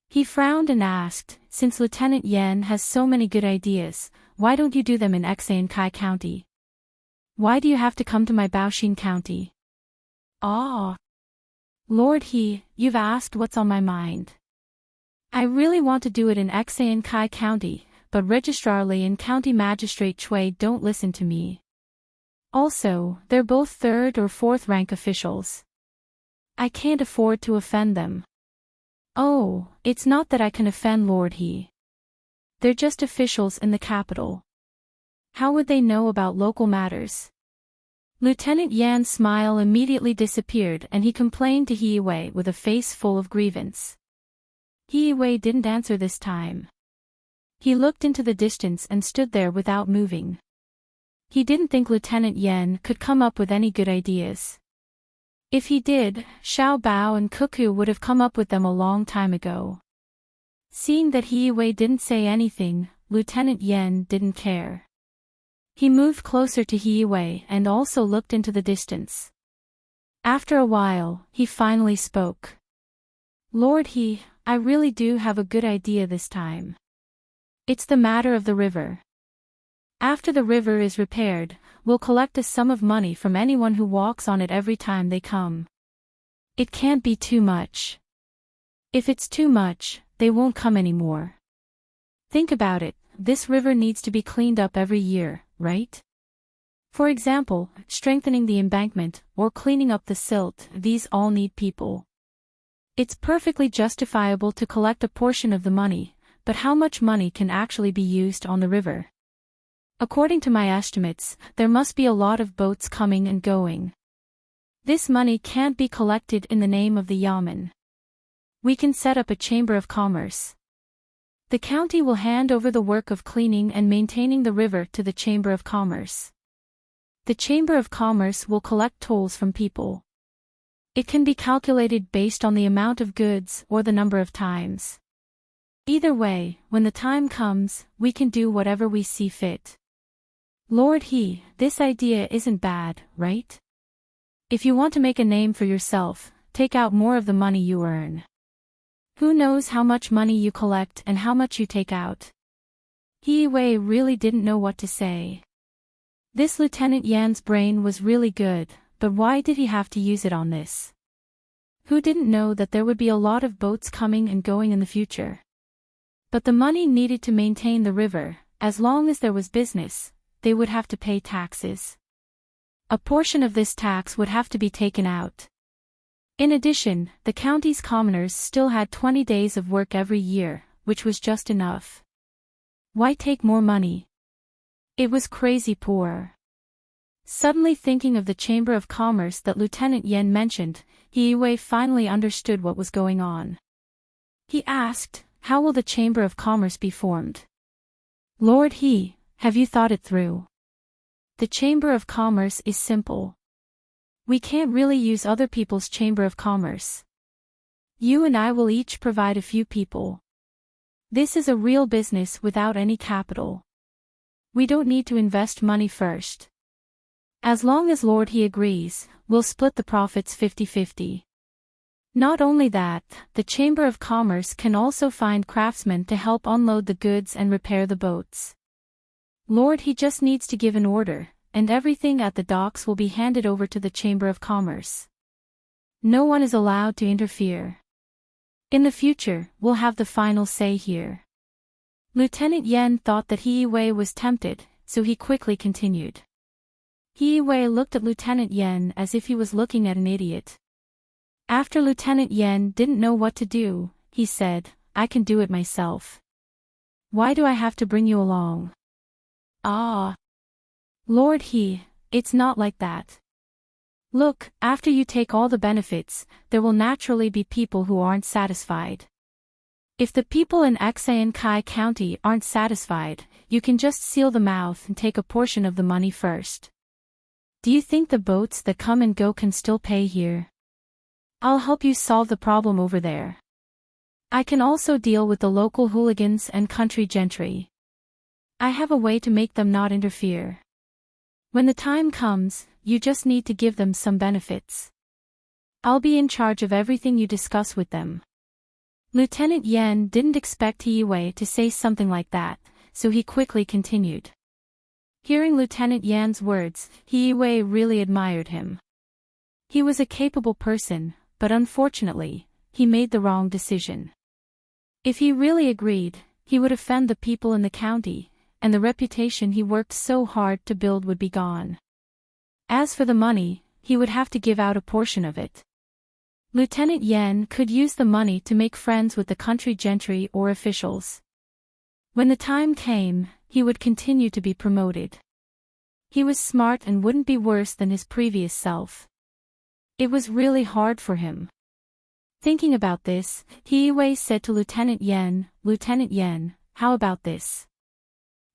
Speaker 1: He frowned and asked, "Since Lieutenant Yen has so many good ideas, why don't you do them in Exankai County? Why do you have to come to my Baoshin County?" "Ah, Lord He, you've asked what's on my mind. I really want to do it in Exankai County, but Registrar Li and County Magistrate Chui don't listen to me. Also, they're both 3rd or 4th rank officials. I can't afford to offend them." "Oh, it's not that I can offend Lord He. They're just officials in the capital. How would they know about local matters?" Lieutenant Yan's smile immediately disappeared and he complained to Hiwei with a face full of grievance. Hiwei didn't answer this time. He looked into the distance and stood there without moving. He didn't think Lieutenant Yen could come up with any good ideas. If he did, Xiao Bao and Cuckoo would have come up with them a long time ago. Seeing that Hiwei didn't say anything, Lieutenant Yen didn't care. He moved closer to Hiwei and also looked into the distance. After a while, he finally spoke. "Lord He, I really do have a good idea this time. It's the matter of the river. After the river is repaired, we'll collect a sum of money from anyone who walks on it every time they come. It can't be too much. If it's too much, they won't come anymore. Think about it, this river needs to be cleaned up every year, right? For example, strengthening the embankment, or cleaning up the silt, these all need people. It's perfectly justifiable to collect a portion of the money, but how much money can actually be used on the river? According to my estimates, there must be a lot of boats coming and going. This money can't be collected in the name of the yamen. We can set up a chamber of commerce. The county will hand over the work of cleaning and maintaining the river to the Chamber of Commerce. The Chamber of Commerce will collect tolls from people. It can be calculated based on the amount of goods or the number of times. Either way, when the time comes, we can do whatever we see fit. Lord He, this idea isn't bad, right? If you want to make a name for yourself, take out more of the money you earn. Who knows how much money you collect and how much you take out? He Wei really didn't know what to say. This Lieutenant Yan's brain was really good, but why did he have to use it on this? Who didn't know that there would be a lot of boats coming and going in the future? But the money needed to maintain the river, as long as there was business, they would have to pay taxes. A portion of this tax would have to be taken out. In addition, the county's commoners still had 20 days of work every year, which was just enough. Why take more money? It was crazy poor. Suddenly thinking of the Chamber of Commerce that Lieutenant Yan mentioned, He Wei finally understood what was going on. He asked, how will the Chamber of Commerce be formed? Lord He, have you thought it through? The Chamber of Commerce is simple. We can't really use other people's Chamber of Commerce. You and I will each provide a few people. This is a real business without any capital. We don't need to invest money first. As long as Lord He agrees, we'll split the profits 50-50. Not only that, the Chamber of Commerce can also find craftsmen to help unload the goods and repair the boats. Lord He just needs to give an order, and everything at the docks will be handed over to the Chamber of Commerce. No one is allowed to interfere. In the future, we'll have the final say here. Lieutenant Yan thought that He Wei was tempted, so he quickly continued. He Wei looked at Lieutenant Yan as if he was looking at an idiot. After Lieutenant Yan didn't know what to do, he said, I can do it myself. Why do I have to bring you along? Ah. Lord He, it's not like that. Look, after you take all the benefits, there will naturally be people who aren't satisfied. If the people in Kai County aren't satisfied, you can just seal the mouth and take a portion of the money first. Do you think the boats that come and go can still pay here? I'll help you solve the problem over there. I can also deal with the local hooligans and country gentry. I have a way to make them not interfere. When the time comes, you just need to give them some benefits. I'll be in charge of everything you discuss with them. Lieutenant Yan didn't expect He Wei to say something like that, so he quickly continued. Hearing Lieutenant Yan's words, He Wei really admired him. He was a capable person, but unfortunately, he made the wrong decision. If he really agreed, he would offend the people in the county, and the reputation he worked so hard to build would be gone. As for the money, he would have to give out a portion of it. Lieutenant Yan could use the money to make friends with the country gentry or officials. When the time came, he would continue to be promoted. He was smart and wouldn't be worse than his previous self. It was really hard for him. Thinking about this, He Wei said to Lieutenant Yan, how about this?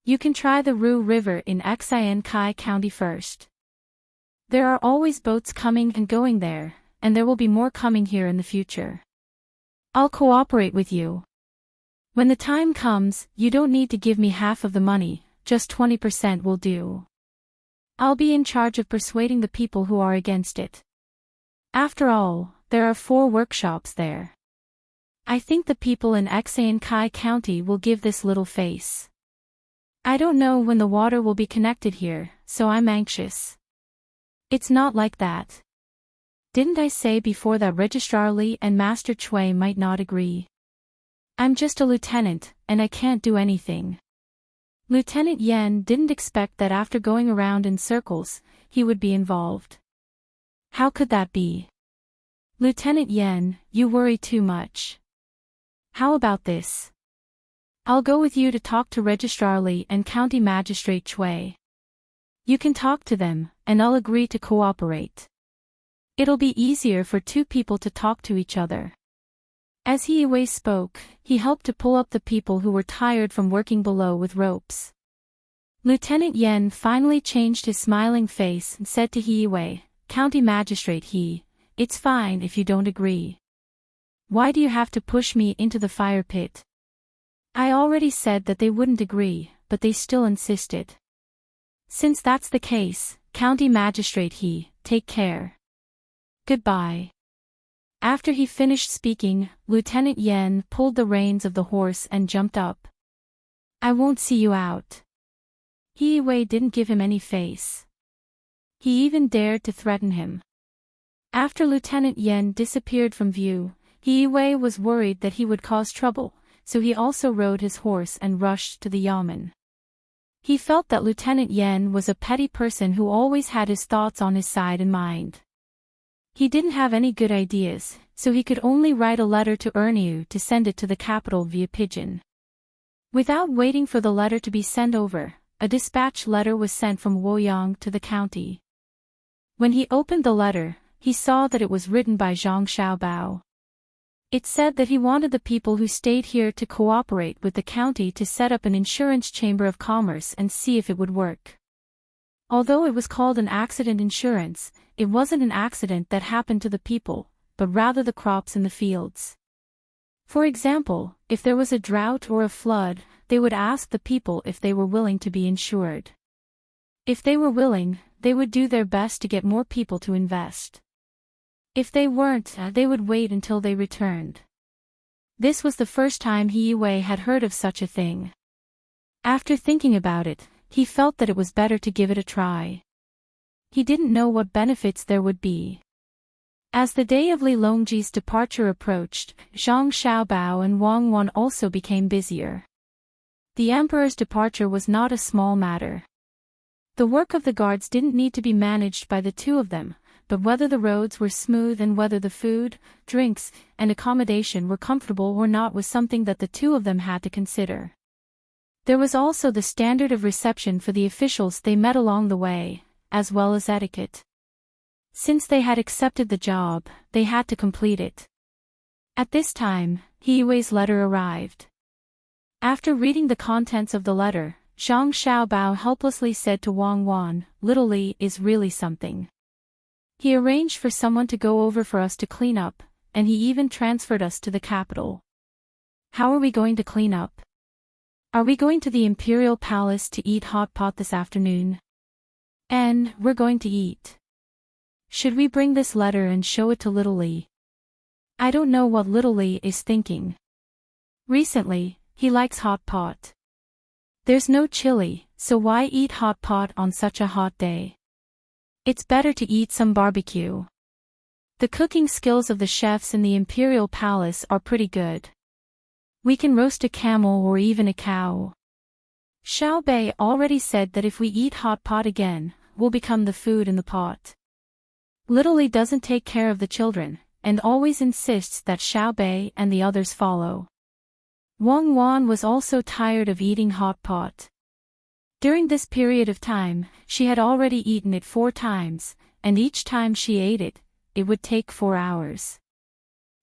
Speaker 1: You can try the Ru River in Kai County first. There are always boats coming and going there, and there will be more coming here in the future. I'll cooperate with you. When the time comes, you don't need to give me half of the money, just 20% will do. I'll be in charge of persuading the people who are against it. After all, there are 4 workshops there. I think the people in Kai County will give this little face. I don't know when the water will be connected here, so I'm anxious. It's not like that. Didn't I say before that Registrar Li and Master Chui might not agree? I'm just a lieutenant, and I can't do anything. Lieutenant Yan didn't expect that after going around in circles, he would be involved. How could that be? Lieutenant Yan, you worry too much. How about this? I'll go with you to talk to Registrar Li and County Magistrate Chui. You can talk to them, and I'll agree to cooperate. It'll be easier for two people to talk to each other. As He Wei spoke, he helped to pull up the people who were tired from working below with ropes. Lieutenant Yen finally changed his smiling face and said to He Wei, County Magistrate He, it's fine if you don't agree. Why do you have to push me into the fire pit? I already said that they wouldn't agree, but they still insisted. Since that's the case, County Magistrate He, take care. Goodbye. After he finished speaking, Lieutenant Yen pulled the reins of the horse and jumped up. I won't see you out. He Wei didn't give him any face. He even dared to threaten him. After Lieutenant Yen disappeared from view, He Wei was worried that he would cause trouble, so he also rode his horse and rushed to the yamen. He felt that Lieutenant Yen was a petty person who always had his thoughts on his side and mind. He didn't have any good ideas, so he could only write a letter to Erniu to send it to the capital via pigeon. Without waiting for the letter to be sent over, a dispatch letter was sent from Woyang to the county. When he opened the letter, he saw that it was written by Zhang Xiaobao. It said that he wanted the people who stayed here to cooperate with the county to set up an insurance chamber of commerce and see if it would work. Although it was called an accident insurance, it wasn't an accident that happened to the people, but rather the crops in the fields. For example, if there was a drought or a flood, they would ask the people if they were willing to be insured. If they were willing, they would do their best to get more people to invest. If they weren't, they would wait until they returned. This was the first time He Wei had heard of such a thing. After thinking about it, he felt that it was better to give it a try. He didn't know what benefits there would be. As the day of Li Longji's departure approached, Zhang Xiaobao and Wang Wan also became busier. The emperor's departure was not a small matter. The work of the guards didn't need to be managed by the two of them, but whether the roads were smooth and whether the food, drinks, and accommodation were comfortable or not was something that the two of them had to consider. There was also the standard of reception for the officials they met along the way, as well as etiquette. Since they had accepted the job, they had to complete it. At this time, He Wei's letter arrived. After reading the contents of the letter, Zhang Xiaobao helplessly said to Wang Wan, Little Li is really something. He arranged for someone to go over for us to clean up, and he even transferred us to the capital. How are we going to clean up? Are we going to the Imperial Palace to eat hot pot this afternoon? And we're going to eat. Should we bring this letter and show it to Little Li? I don't know what Little Li is thinking. Recently, he likes hot pot. There's no chili, so why eat hot pot on such a hot day? It's better to eat some barbecue. The cooking skills of the chefs in the Imperial Palace are pretty good. We can roast a camel or even a cow. Xiao Bei already said that if we eat hot pot again, we'll become the food in the pot. Little Li doesn't take care of the children, and always insists that Xiao Bei and the others follow. Wang Wan was also tired of eating hot pot. During this period of time, she had already eaten it 4 times, and each time she ate it, it would take 4 hours.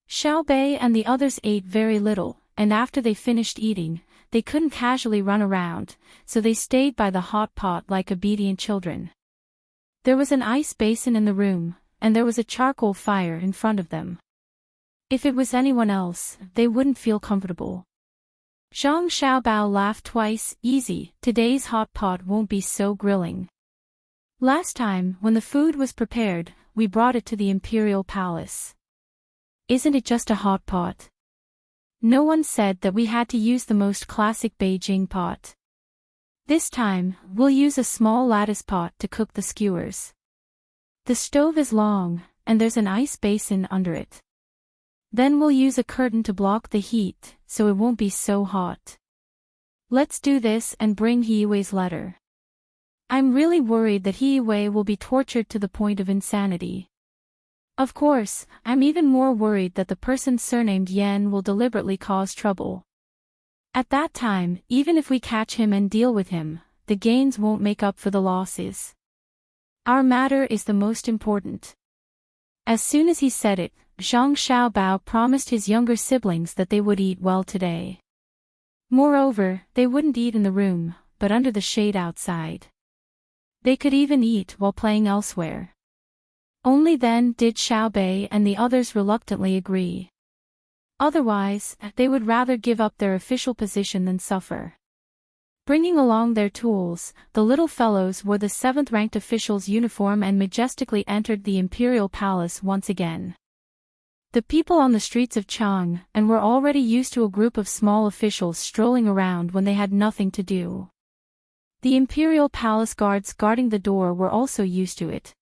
Speaker 1: Xiao Bei and the others ate very little, and after they finished eating, they couldn't casually run around, so they stayed by the hot pot like obedient children. There was an ice basin in the room, and there was a charcoal fire in front of them. If it was anyone else, they wouldn't feel comfortable. Zhang Xiaobao laughed twice. Easy, today's hot pot won't be so grilling. Last time, when the food was prepared, we brought it to the Imperial Palace. Isn't it just a hot pot? No one said that we had to use the most classic Beijing pot. This time, we'll use a small lattice pot to cook the skewers. The stove is long, and there's an ice basin under it. Then we'll use a curtain to block the heat, so it won't be so hot. Let's do this and bring He Wei's letter. I'm really worried that He Wei will be tortured to the point of insanity. Of course, I'm even more worried that the person surnamed Yen will deliberately cause trouble. At that time, even if we catch him and deal with him, the gains won't make up for the losses. Our matter is the most important. As soon as he said it, Zhang Xiaobao promised his younger siblings that they would eat well today. Moreover, they wouldn't eat in the room, but under the shade outside. They could even eat while playing elsewhere. Only then did Xiaobei and the others reluctantly agree. Otherwise, they would rather give up their official position than suffer. Bringing along their tools, the little fellows wore the 7th-ranked official's uniform and majestically entered the imperial palace once again. The people on the streets of Chang and were already used to a group of small officials strolling around when they had nothing to do. The imperial palace guards guarding the door were also used to it.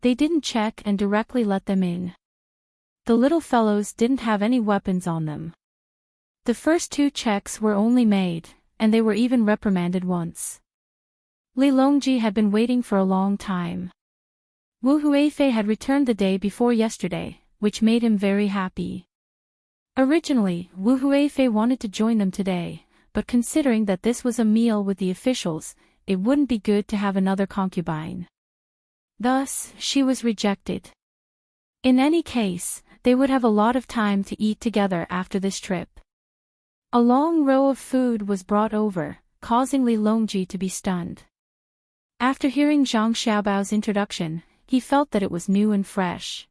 Speaker 1: They didn't check and directly let them in. The little fellows didn't have any weapons on them. The first 2 checks were only made, and they were even reprimanded once. Li Longji had been waiting for a long time. Wu Huifei had returned the day before yesterday, which made him very happy. Originally, Wu Huifei wanted to join them today, but considering that this was a meal with the officials, it wouldn't be good to have another concubine. Thus, she was rejected. In any case, they would have a lot of time to eat together after this trip. A long row of food was brought over, causing Li Longji to be stunned. After hearing Zhang Xiaobao's introduction, he felt that it was new and fresh.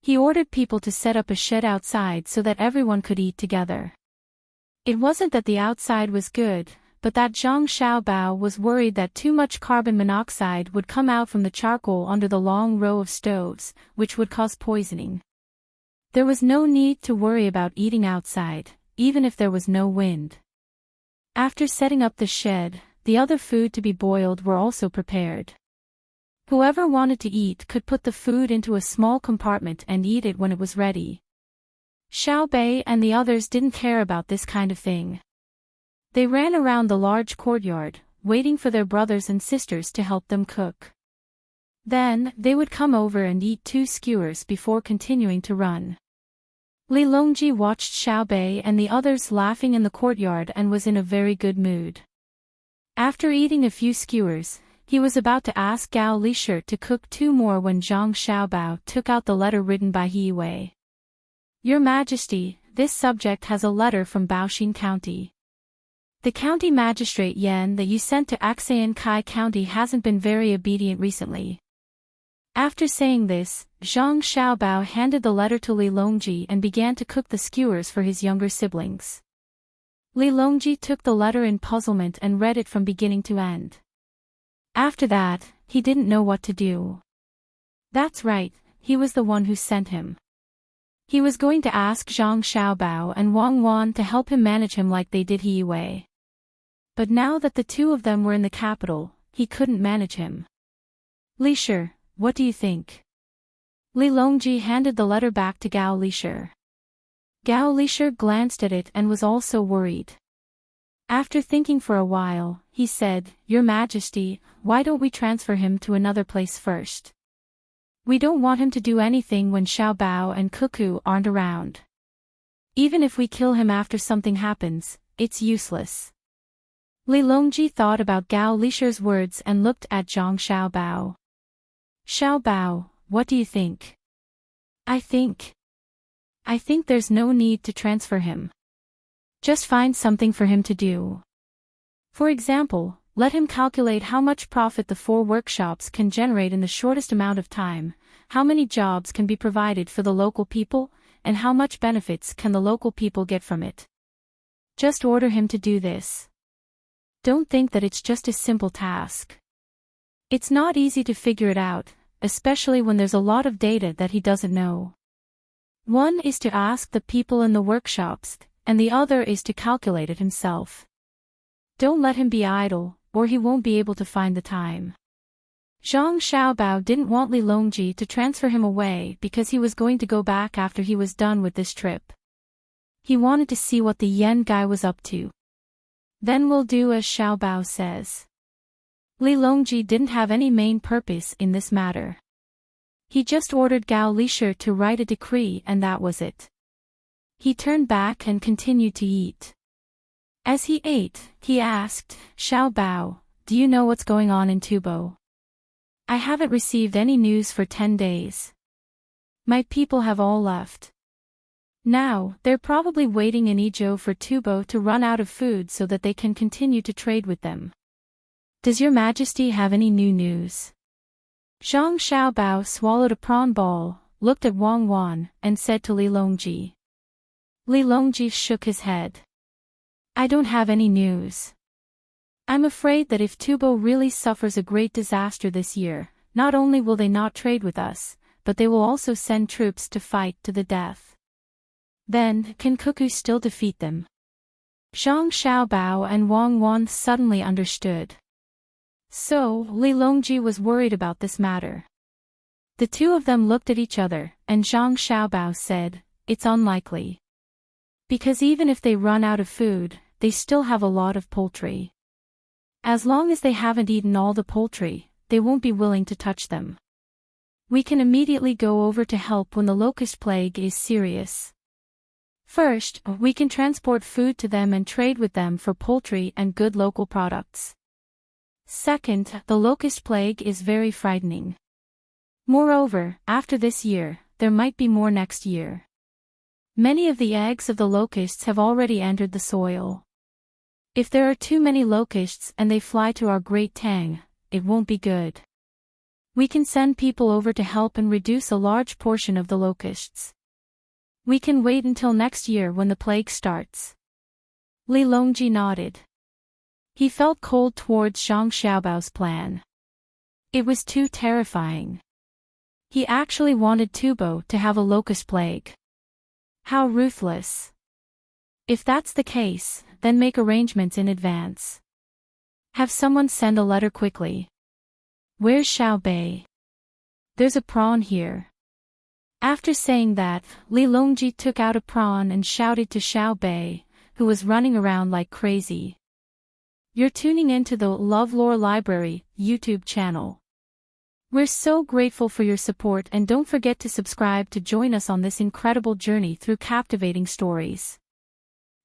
Speaker 1: He ordered people to set up a shed outside so that everyone could eat together. It wasn't that the outside was good, but that Zhang Xiaobao was worried that too much carbon monoxide would come out from the charcoal under the long row of stoves, which would cause poisoning. There was no need to worry about eating outside, even if there was no wind. After setting up the shed, the other food to be boiled were also prepared. Whoever wanted to eat could put the food into a small compartment and eat it when it was ready. Xiaobei and the others didn't care about this kind of thing. They ran around the large courtyard, waiting for their brothers and sisters to help them cook. Then, they would come over and eat 2 skewers before continuing to run. Li Longji watched Xiaobei and the others laughing in the courtyard and was in a very good mood. After eating a few skewers, he was about to ask Gao Lisher to cook 2 more when Zhang Xiaobao took out the letter written by He Wei. Your Majesty, this subject has a letter from Baoxin County. The county magistrate Yan that you sent to Axayan Kai County hasn't been very obedient recently. After saying this, Zhang Xiaobao handed the letter to Li Longji and began to cook the skewers for his younger siblings. Li Longji took the letter in puzzlement and read it from beginning to end. After that, he didn't know what to do. That's right, he was the one who sent him. He was going to ask Zhang Xiaobao and Wang Wan to help him manage him like they did He Wei. But now that the 2 of them were in the capital, he couldn't manage him. Lisher, what do you think? Li Longji handed the letter back to Gao Lisher. Gao Lisher glanced at it and was also worried. After thinking for a while, he said, Your Majesty, why don't we transfer him to another place first? We don't want him to do anything when Xiaobao and Cuckoo aren't around. Even if we kill him after something happens, it's useless. Li Longji thought about Gao Lisher's words and looked at Zhang Xiaobao. Xiaobao, what do you think? I think there's no need to transfer him. Just find something for him to do. For example, let him calculate how much profit the 4 workshops can generate in the shortest amount of time, how many jobs can be provided for the local people, and how much benefits can the local people get from it. Just order him to do this. Don't think that it's just a simple task. It's not easy to figure it out, especially when there's a lot of data that he doesn't know. One is to ask the people in the workshops, and the other is to calculate it himself. Don't let him be idle, or he won't be able to find the time. Zhang Xiaobao didn't want Li Longji to transfer him away because he was going to go back after he was done with this trip. He wanted to see what the Yen guy was up to. Then we'll do as Xiaobao says. Li Longji didn't have any main purpose in this matter. He just ordered Gao Lisher to write a decree and that was it. He turned back and continued to eat. As he ate, he asked, Xiao Bao, do you know what's going on in Tubo? I haven't received any news for 10 days. My people have all left. Now, they're probably waiting in Idyll for Tubo to run out of food so that they can continue to trade with them. Does your majesty have any new news? Zhang Xiaobao swallowed a prawn ball, looked at Wang Wan, and said to Li Longji. Li Longji shook his head. I don't have any news. I'm afraid that if Tubo really suffers a great disaster this year, not only will they not trade with us, but they will also send troops to fight to the death. Then, can Cuckoo still defeat them? Zhang Xiaobao and Wang Wan suddenly understood. So, Li Longji was worried about this matter. The two of them looked at each other, and Zhang Xiaobao said, it's unlikely. Because even if they run out of food, they still have a lot of poultry. As long as they haven't eaten all the poultry, they won't be willing to touch them. We can immediately go over to help when the locust plague is serious. First, we can transport food to them and trade with them for poultry and good local products. Second, the locust plague is very frightening. Moreover, after this year, there might be more next year. Many of the eggs of the locusts have already entered the soil. If there are too many locusts and they fly to our great Tang, it won't be good. We can send people over to help and reduce a large portion of the locusts. We can wait until next year when the plague starts. Li Longji nodded. He felt cold towards Zhang Xiaobao's plan. It was too terrifying. He actually wanted Tubo to have a locust plague. How ruthless. If that's the case, then make arrangements in advance. Have someone send a letter quickly. Where's Xiao Bei? There's a prawn here. After saying that, Li Longji took out a prawn and shouted to Xiao Bei, who was running around like crazy. You're tuning into the LoveLore Library YouTube channel. We're so grateful for your support, and don't forget to subscribe to join us on this incredible journey through captivating stories.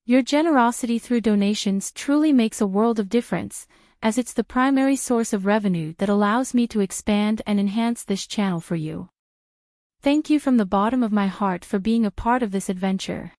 Speaker 1: Your generosity through donations truly makes a world of difference, as it's the primary source of revenue that allows me to expand and enhance this channel for you. Thank you from the bottom of my heart for being a part of this adventure.